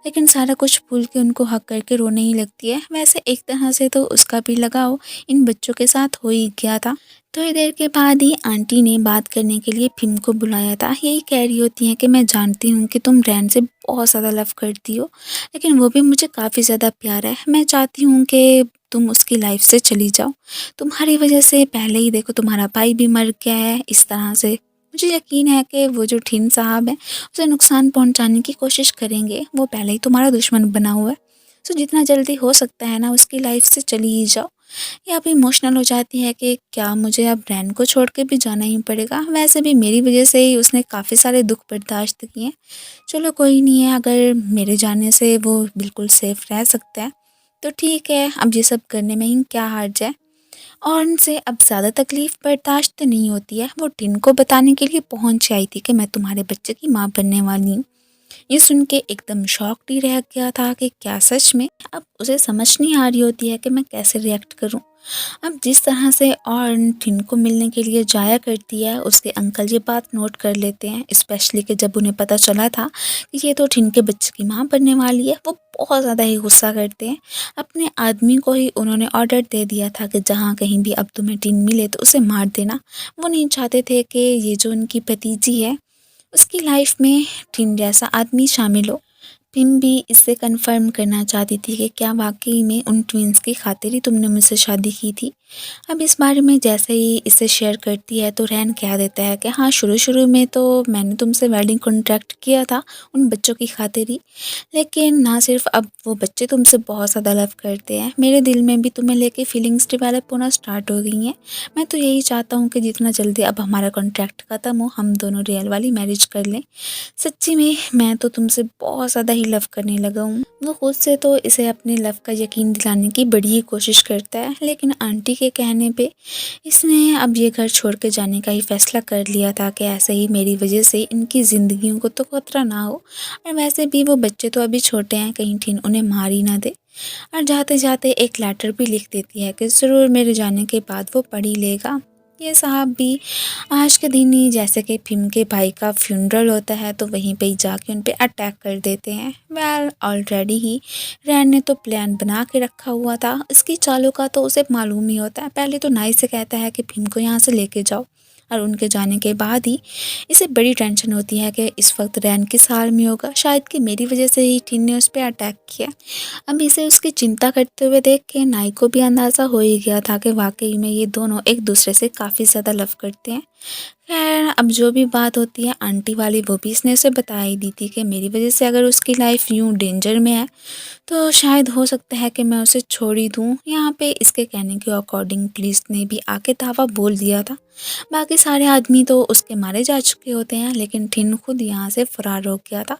लेकिन सारा कुछ भूल के उनको हक करके रोने ही लगती है। वैसे एक तरह से तो उसका भी लगाव इन बच्चों के साथ हो ही गया था। थोड़ी देर के बाद ही आंटी ने बात करने के लिए भीम को बुलाया था। यही कह रही होती हैं कि मैं जानती हूँ कि तुम रैन से बहुत ज़्यादा लव करती हो, लेकिन वो भी मुझे काफ़ी ज़्यादा प्यारा है। मैं चाहती हूँ कि तुम उसकी लाइफ से चली जाओ। तुम्हारी वजह से पहले ही देखो तुम्हारा भाई भी मर गया है। इस तरह से मुझे यकीन है कि वो जो ठीन साहब हैं उसे नुकसान पहुंचाने की कोशिश करेंगे। वो पहले ही तुम्हारा दुश्मन बना हुआ है, सो जितना जल्दी हो सकता है ना उसकी लाइफ से चली ही जाओ। ये अब इमोशनल हो जाती है कि क्या मुझे अब रैन को छोड़ के भी जाना ही पड़ेगा। वैसे भी मेरी वजह से ही उसने काफ़ी सारे दुख बर्दाश्त किए हैं। चलो कोई नहीं है, अगर मेरे जाने से वो बिल्कुल सेफ रह सकता है तो ठीक है, अब ये सब करने में ही क्या हर्ज है। और उनसे अब ज़्यादा तकलीफ़ बर्दाश्त नहीं होती है। वो टिन को बताने के लिए पहुंच आई थी कि मैं तुम्हारे बच्चे की माँ बनने वाली हूँ। ये सुन के एकदम शॉक्ड ही रह गया था कि क्या सच में। अब उसे समझ नहीं आ रही होती है कि मैं कैसे रिएक्ट करूं। अब जिस तरह से और टिन को मिलने के लिए जाया करती है, उसके अंकल ये बात नोट कर लेते हैं, स्पेशली कि जब उन्हें पता चला था कि ये तो टिन के बच्चे की माँ बनने वाली है। वो बहुत ज़्यादा ही गुस्सा करते हैं। अपने आदमी को ही उन्होंने ऑर्डर दे दिया था कि जहाँ कहीं भी अब तुम्हें टिन मिले तो उसे मार देना। वो नहीं चाहते थे कि ये जो उनकी भतीजी है उसकी लाइफ में टिन जैसा आदमी शामिल हो। पिम भी इससे कंफर्म करना चाहती थी कि क्या वाकई में उन ट्विंस की खातिर ही तुमने मुझसे शादी की थी। अब इस बारे में जैसे ही इसे शेयर करती है तो रैन कह देता है कि हाँ, शुरू शुरू में तो मैंने तुमसे वेडिंग कॉन्ट्रैक्ट किया था उन बच्चों की खातिर ही, लेकिन ना सिर्फ अब वो बच्चे तुमसे बहुत ज़्यादा लव करते हैं, मेरे दिल में भी तुम्हें लेके फीलिंग्स डेवलप होना स्टार्ट हो गई हैं। मैं तो यही चाहता हूँ कि जितना जल्दी अब हमारा कॉन्ट्रैक्ट ख़त्म हो हम दोनों रियल वाली मैरिज कर लें। सच्ची में मैं तो तुमसे बहुत ज़्यादा ही लव करने लगा हूँ। वो खुद से तो इसे अपने लव का यकीन दिलाने की बड़ी ही कोशिश करता है, लेकिन आंटी के कहने पे इसने अब ये घर छोड़ के जाने का ही फैसला कर लिया था कि ऐसे ही मेरी वजह से इनकी ज़िंदगियों को तो खतरा ना हो। और वैसे भी वो बच्चे तो अभी छोटे हैं, कहीं ठिन उन्हें मार ही ना दे। और जाते जाते एक लेटर भी लिख देती है कि ज़रूर मेरे जाने के बाद वो पढ़ ही लेगा। ये साहब भी आज के दिन ही जैसे कि भीम के भाई का फ्यूनरल होता है तो वहीं पे ही जाके उन पे अटैक कर देते हैं। वेल ऑलरेडी ही रैन ने तो प्लान बना के रखा हुआ था, इसकी चालों का तो उसे मालूम ही होता है। पहले तो नाई से कहता है कि भीम को यहाँ से लेके जाओ, और उनके जाने के बाद ही इसे बड़ी टेंशन होती है कि इस वक्त रैन किस हाल में होगा, शायद कि मेरी वजह से ही टिन ने उस पर अटैक किया। अब इसे उसकी चिंता करते हुए देख के नाई को भी अंदाज़ा हो ही गया था कि वाकई में ये दोनों एक दूसरे से काफ़ी ज़्यादा लव करते हैं। खैर अब जो भी बात होती है आंटी वाली वो भी इसने उसे बता ही दी थी कि मेरी वजह से अगर उसकी लाइफ यूँ डेंजर में है तो शायद हो सकता है कि मैं उसे छोड़ ही दूँ। यहाँ पे इसके कहने के अकॉर्डिंग पुलिस ने भी आके दावा बोल दिया था। बाकी सारे आदमी तो उसके मारे जा चुके होते हैं, लेकिन ठिन खुद यहाँ से फरार हो गया था।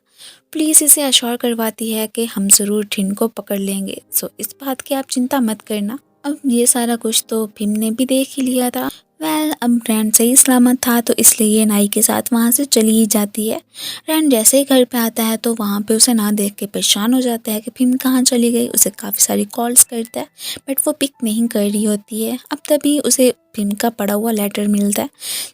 पुलिस इसे अश्योर करवाती है कि हम ज़रूर ठिन को पकड़ लेंगे, सो इस बात की आप चिंता मत करना। अब ये सारा कुछ तो भीम ने भी देख ही लिया था। वेल अब रैन सही सलामत था तो इसलिए ये नाई के साथ वहाँ से चली ही जाती है। रैन जैसे ही घर पे आता है तो वहाँ पे उसे ना देख के परेशान हो जाता है कि भीम कहाँ चली गई। उसे काफ़ी सारी कॉल्स करता है बट वो पिक नहीं कर रही होती है। अब तभी उसे भीम का पड़ा हुआ लेटर मिलता है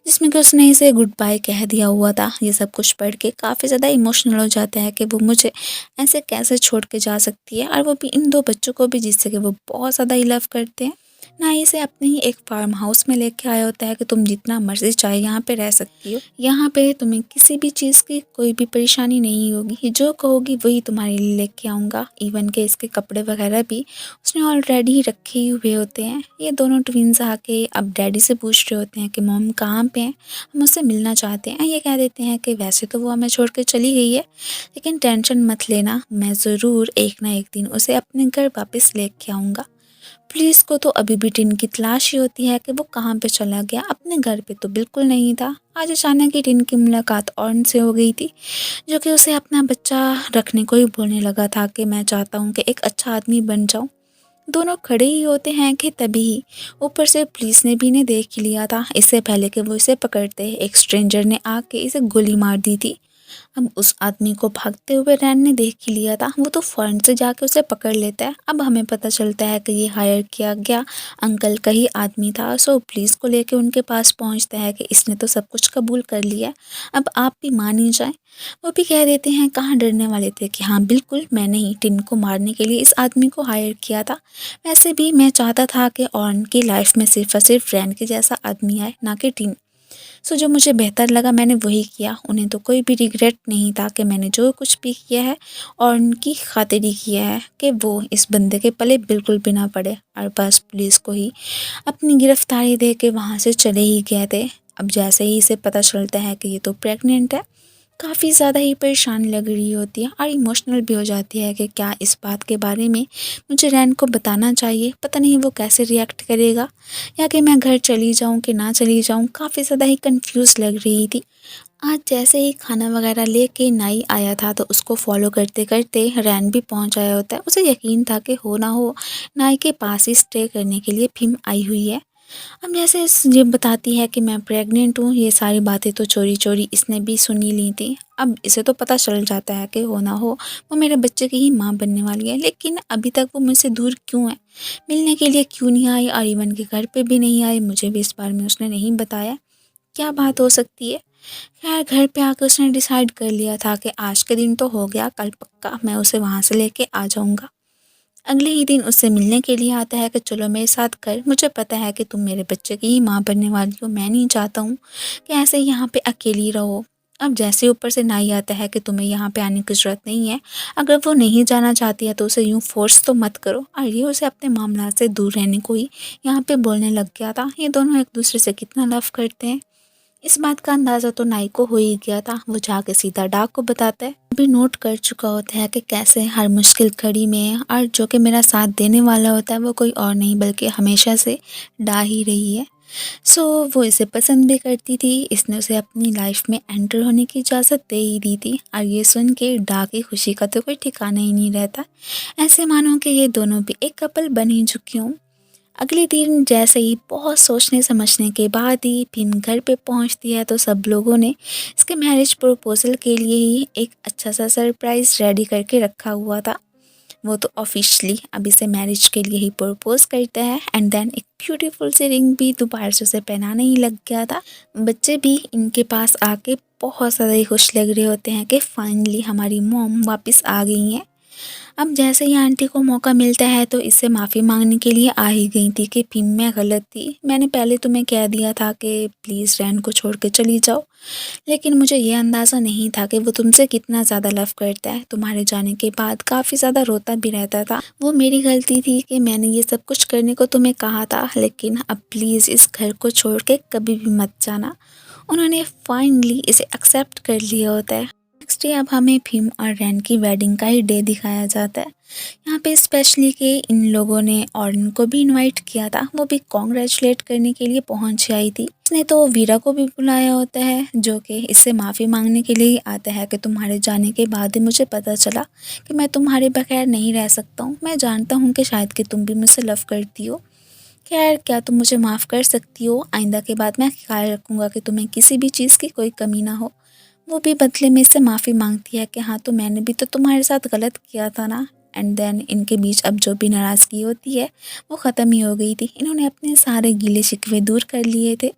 जिसमें कि उसने इसे गुड बाय कह दिया हुआ था। ये सब कुछ पढ़ के काफ़ी ज़्यादा इमोशनल हो जाता है कि वो मुझे ऐसे कैसे छोड़ के जा सकती है, और वो भी इन दो बच्चों को भी जिससे कि वो बहुत ज़्यादा ही लव करते हैं। ना इसे अपने ही एक फार्म हाउस में लेके आया होता है कि तुम जितना मर्जी चाहे यहाँ पे रह सकती हो, यहाँ पे तुम्हें किसी भी चीज़ की कोई भी परेशानी नहीं होगी, जो कहोगी वही तुम्हारे लिए लेके आऊँगा। इवन के इसके कपड़े वगैरह भी उसने ऑलरेडी रखे ही हुए होते हैं। ये दोनों ट्विंस आके अब डैडी से पूछ रहे होते हैं कि मॉम कहाँ पे हैं, हम उससे मिलना चाहते हैं। ये कह देते हैं कि वैसे तो वो हमें छोड़ के चली गई है, लेकिन टेंशन मत लेना, मैं ज़रूर एक ना एक दिन उसे अपने घर वापस लेके आऊँगा। पुलिस को तो अभी भी टिन की तलाश ही होती है कि वो कहाँ पे चला गया, अपने घर पे तो बिल्कुल नहीं था। आज अचानक ही टिन की मुलाकात ऑर्न से हो गई थी, जो कि उसे अपना बच्चा रखने को ही बोलने लगा था कि मैं चाहता हूँ कि एक अच्छा आदमी बन जाऊँ। दोनों खड़े ही होते हैं कि तभी ऊपर से पुलिस ने भी इन्हें देख ही लिया था। इससे पहले कि वो इसे पकड़ते एक स्ट्रेंजर ने आके इसे गोली मार दी थी। अब उस आदमी को भागते हुए रैन ने देख ही लिया था, वो तो फौरन से जाके उसे पकड़ लेता है। अब हमें पता चलता है कि ये हायर किया गया अंकल का ही आदमी था। सो पुलिस को लेके उनके पास पहुंचता है कि इसने तो सब कुछ कबूल कर लिया है, अब आप भी मान ही जाएं। वो भी कह देते हैं कहाँ डरने वाले थे कि हाँ बिल्कुल मैंने ही टिन को मारने के लिए इस आदमी को हायर किया था। वैसे भी मैं चाहता था कि ऑर्न की लाइफ में सिर्फ और सिर्फ रैन के जैसा आदमी आए, ना कि टिन। सो जो मुझे बेहतर लगा मैंने वही किया। उन्हें तो कोई भी रिग्रेट नहीं था कि मैंने जो कुछ भी किया है और उनकी खातिर ही किया है कि वो इस बंदे के पले बिल्कुल भी ना पड़े। और बस पुलिस को ही अपनी गिरफ्तारी दे के वहाँ से चले ही गए थे। अब जैसे ही इसे पता चलता है कि ये तो प्रेग्नेंट है, काफ़ी ज़्यादा ही परेशान लग रही होती है और इमोशनल भी हो जाती है कि क्या इस बात के बारे में मुझे रैन को बताना चाहिए। पता नहीं वो कैसे रिएक्ट करेगा या कि मैं घर चली जाऊँ कि ना चली जाऊँ। काफ़ी ज़्यादा ही कंफ्यूज लग रही थी। आज जैसे ही खाना वगैरह लेके नाई आया था तो उसको फॉलो करते करते रैन भी पहुंच आया होता है। उसे यकीन था कि हो ना हो नाई के पास ही स्टे करने के लिए भीम आई हुई है। अब जैसे ये बताती है कि मैं प्रेग्नेंट हूँ, ये सारी बातें तो चोरी चोरी इसने भी सुनी ली थी। अब इसे तो पता चल जाता है कि हो ना हो वो मेरे बच्चे की ही माँ बनने वाली है, लेकिन अभी तक वो मुझसे दूर क्यों है, मिलने के लिए क्यों नहीं आई और इवन के घर पे भी नहीं आई। मुझे भी इस बारे में उसने नहीं बताया, क्या बात हो सकती है। खैर घर पे आकर उसने डिसाइड कर लिया था कि आज के दिन तो हो गया, कल पक्का मैं उसे वहाँ से लेके आ जाऊँगा। अगले ही दिन उससे मिलने के लिए आता है कि चलो मेरे साथ कर, मुझे पता है कि तुम मेरे बच्चे की ही माँ बनने वाली हो, मैं नहीं चाहता हूँ कि ऐसे यहाँ पे अकेली रहो। अब जैसे ऊपर से नाई आता है कि तुम्हें यहाँ पे आने की ज़रूरत नहीं है, अगर वो नहीं जाना चाहती है तो उसे यूँ फोर्स तो मत करो। और ये उसे अपने मामला से दूर रहने को ही यहाँ पे बोलने लग गया था। ये दोनों एक दूसरे से कितना लव करते हैं, इस बात का अंदाज़ा तो नाई को हो ही गया था। वो जाके सीधा डाक को बताता है, भी नोट कर चुका होता है कि कैसे हर मुश्किल घड़ी में और जो कि मेरा साथ देने वाला होता है वो कोई और नहीं बल्कि हमेशा से डा ही रही है। सो वो इसे पसंद भी करती थी, इसने उसे अपनी लाइफ में एंटर होने की इजाज़त दे ही दी थी। और ये सुन के डा की खुशी का तो कोई ठिकाना ही नहीं रहता, ऐसे मानो कि ये दोनों भी एक कपल बन ही चुके हों। अगले दिन जैसे ही बहुत सोचने समझने के बाद ही भीम घर पे पहुंचती है तो सब लोगों ने इसके मैरिज प्रपोजल के लिए ही एक अच्छा सा सरप्राइज़ रेडी करके रखा हुआ था। वो तो ऑफिशियली अब इसे मैरिज के लिए ही प्रपोज करता है एंड देन एक ब्यूटीफुल सी रिंग भी दोबारा से उसे पहनाने ही लग गया था। बच्चे भी इनके पास आके बहुत ज़्यादा ही खुश लग रहे होते हैं कि फाइनली हमारी मॉम वापस आ गई हैं। अब जैसे ही आंटी को मौका मिलता है तो इससे माफ़ी मांगने के लिए आ ही गई थी कि भीम मैं गलत थी, मैंने पहले तुम्हें कह दिया था कि प्लीज़ रैन को छोड़ के चली जाओ, लेकिन मुझे ये अंदाज़ा नहीं था कि वो तुमसे कितना ज़्यादा लव करता है। तुम्हारे जाने के बाद काफ़ी ज़्यादा रोता भी रहता था। वो मेरी गलती थी कि मैंने ये सब कुछ करने को तुम्हें कहा था, लेकिन अब प्लीज़ इस घर को छोड़ के कभी भी मत जाना। उन्होंने फाइनली इसे एक्सेप्ट कर लिया होता है। नेक्स्ट डे अब हमें भीम और रैन की वेडिंग का ही डे दिखाया जाता है। यहाँ पे स्पेशली कि इन लोगों ने ऑर्न को भी इनवाइट किया था, वो भी कॉन्ग्रेचुलेट करने के लिए पहुंच आई थी। इसने तो वीरा को भी बुलाया होता है जो कि इससे माफ़ी मांगने के लिए ही आता है कि तुम्हारे जाने के बाद ही मुझे पता चला कि मैं तुम्हारे बगैर नहीं रह सकता हूँ। मैं जानता हूँ कि शायद कि तुम भी मुझसे लव करती हो। खैर क्या तुम मुझे माफ़ कर सकती हो, आइंदा के बाद मैं ख्याल रखूँगा कि तुम्हें किसी भी चीज़ की कोई कमी ना हो। वो भी बदले में इससे माफ़ी मांगती है कि हाँ तो मैंने भी तो तुम्हारे साथ गलत किया था ना। एंड देन इनके बीच अब जो भी नाराज़गी होती है वो ख़त्म ही हो गई थी। इन्होंने अपने सारे गीले शिकवे दूर कर लिए थे।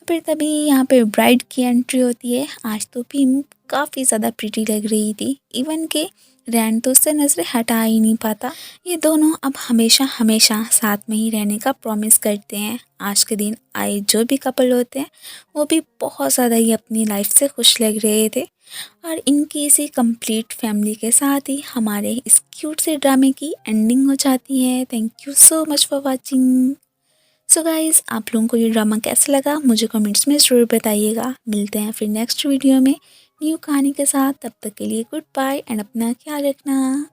फिर तभी यहाँ पे ब्राइड की एंट्री होती है। आज तो भीम काफ़ी ज़्यादा प्रिटी लग रही थी, इवन के रैन तो उससे नज़रें हटा ही नहीं पाता। ये दोनों अब हमेशा हमेशा साथ में ही रहने का प्रॉमिस करते हैं। आज के दिन आए जो भी कपल होते हैं वो भी बहुत ज़्यादा ही अपनी लाइफ से खुश लग रहे थे। और इनकी इसी कंप्लीट फैमिली के साथ ही हमारे इस क्यूट से ड्रामे की एंडिंग हो जाती है। Thank you so much for watching. So guys आप लोगों को ये ड्रामा कैसा लगा मुझे कमेंट्स में ज़रूर बताइएगा। मिलते हैं फिर नेक्स्ट वीडियो में न्यू कहानी के साथ, तब तक के लिए गुड बाय एंड अपना ख्याल रखना।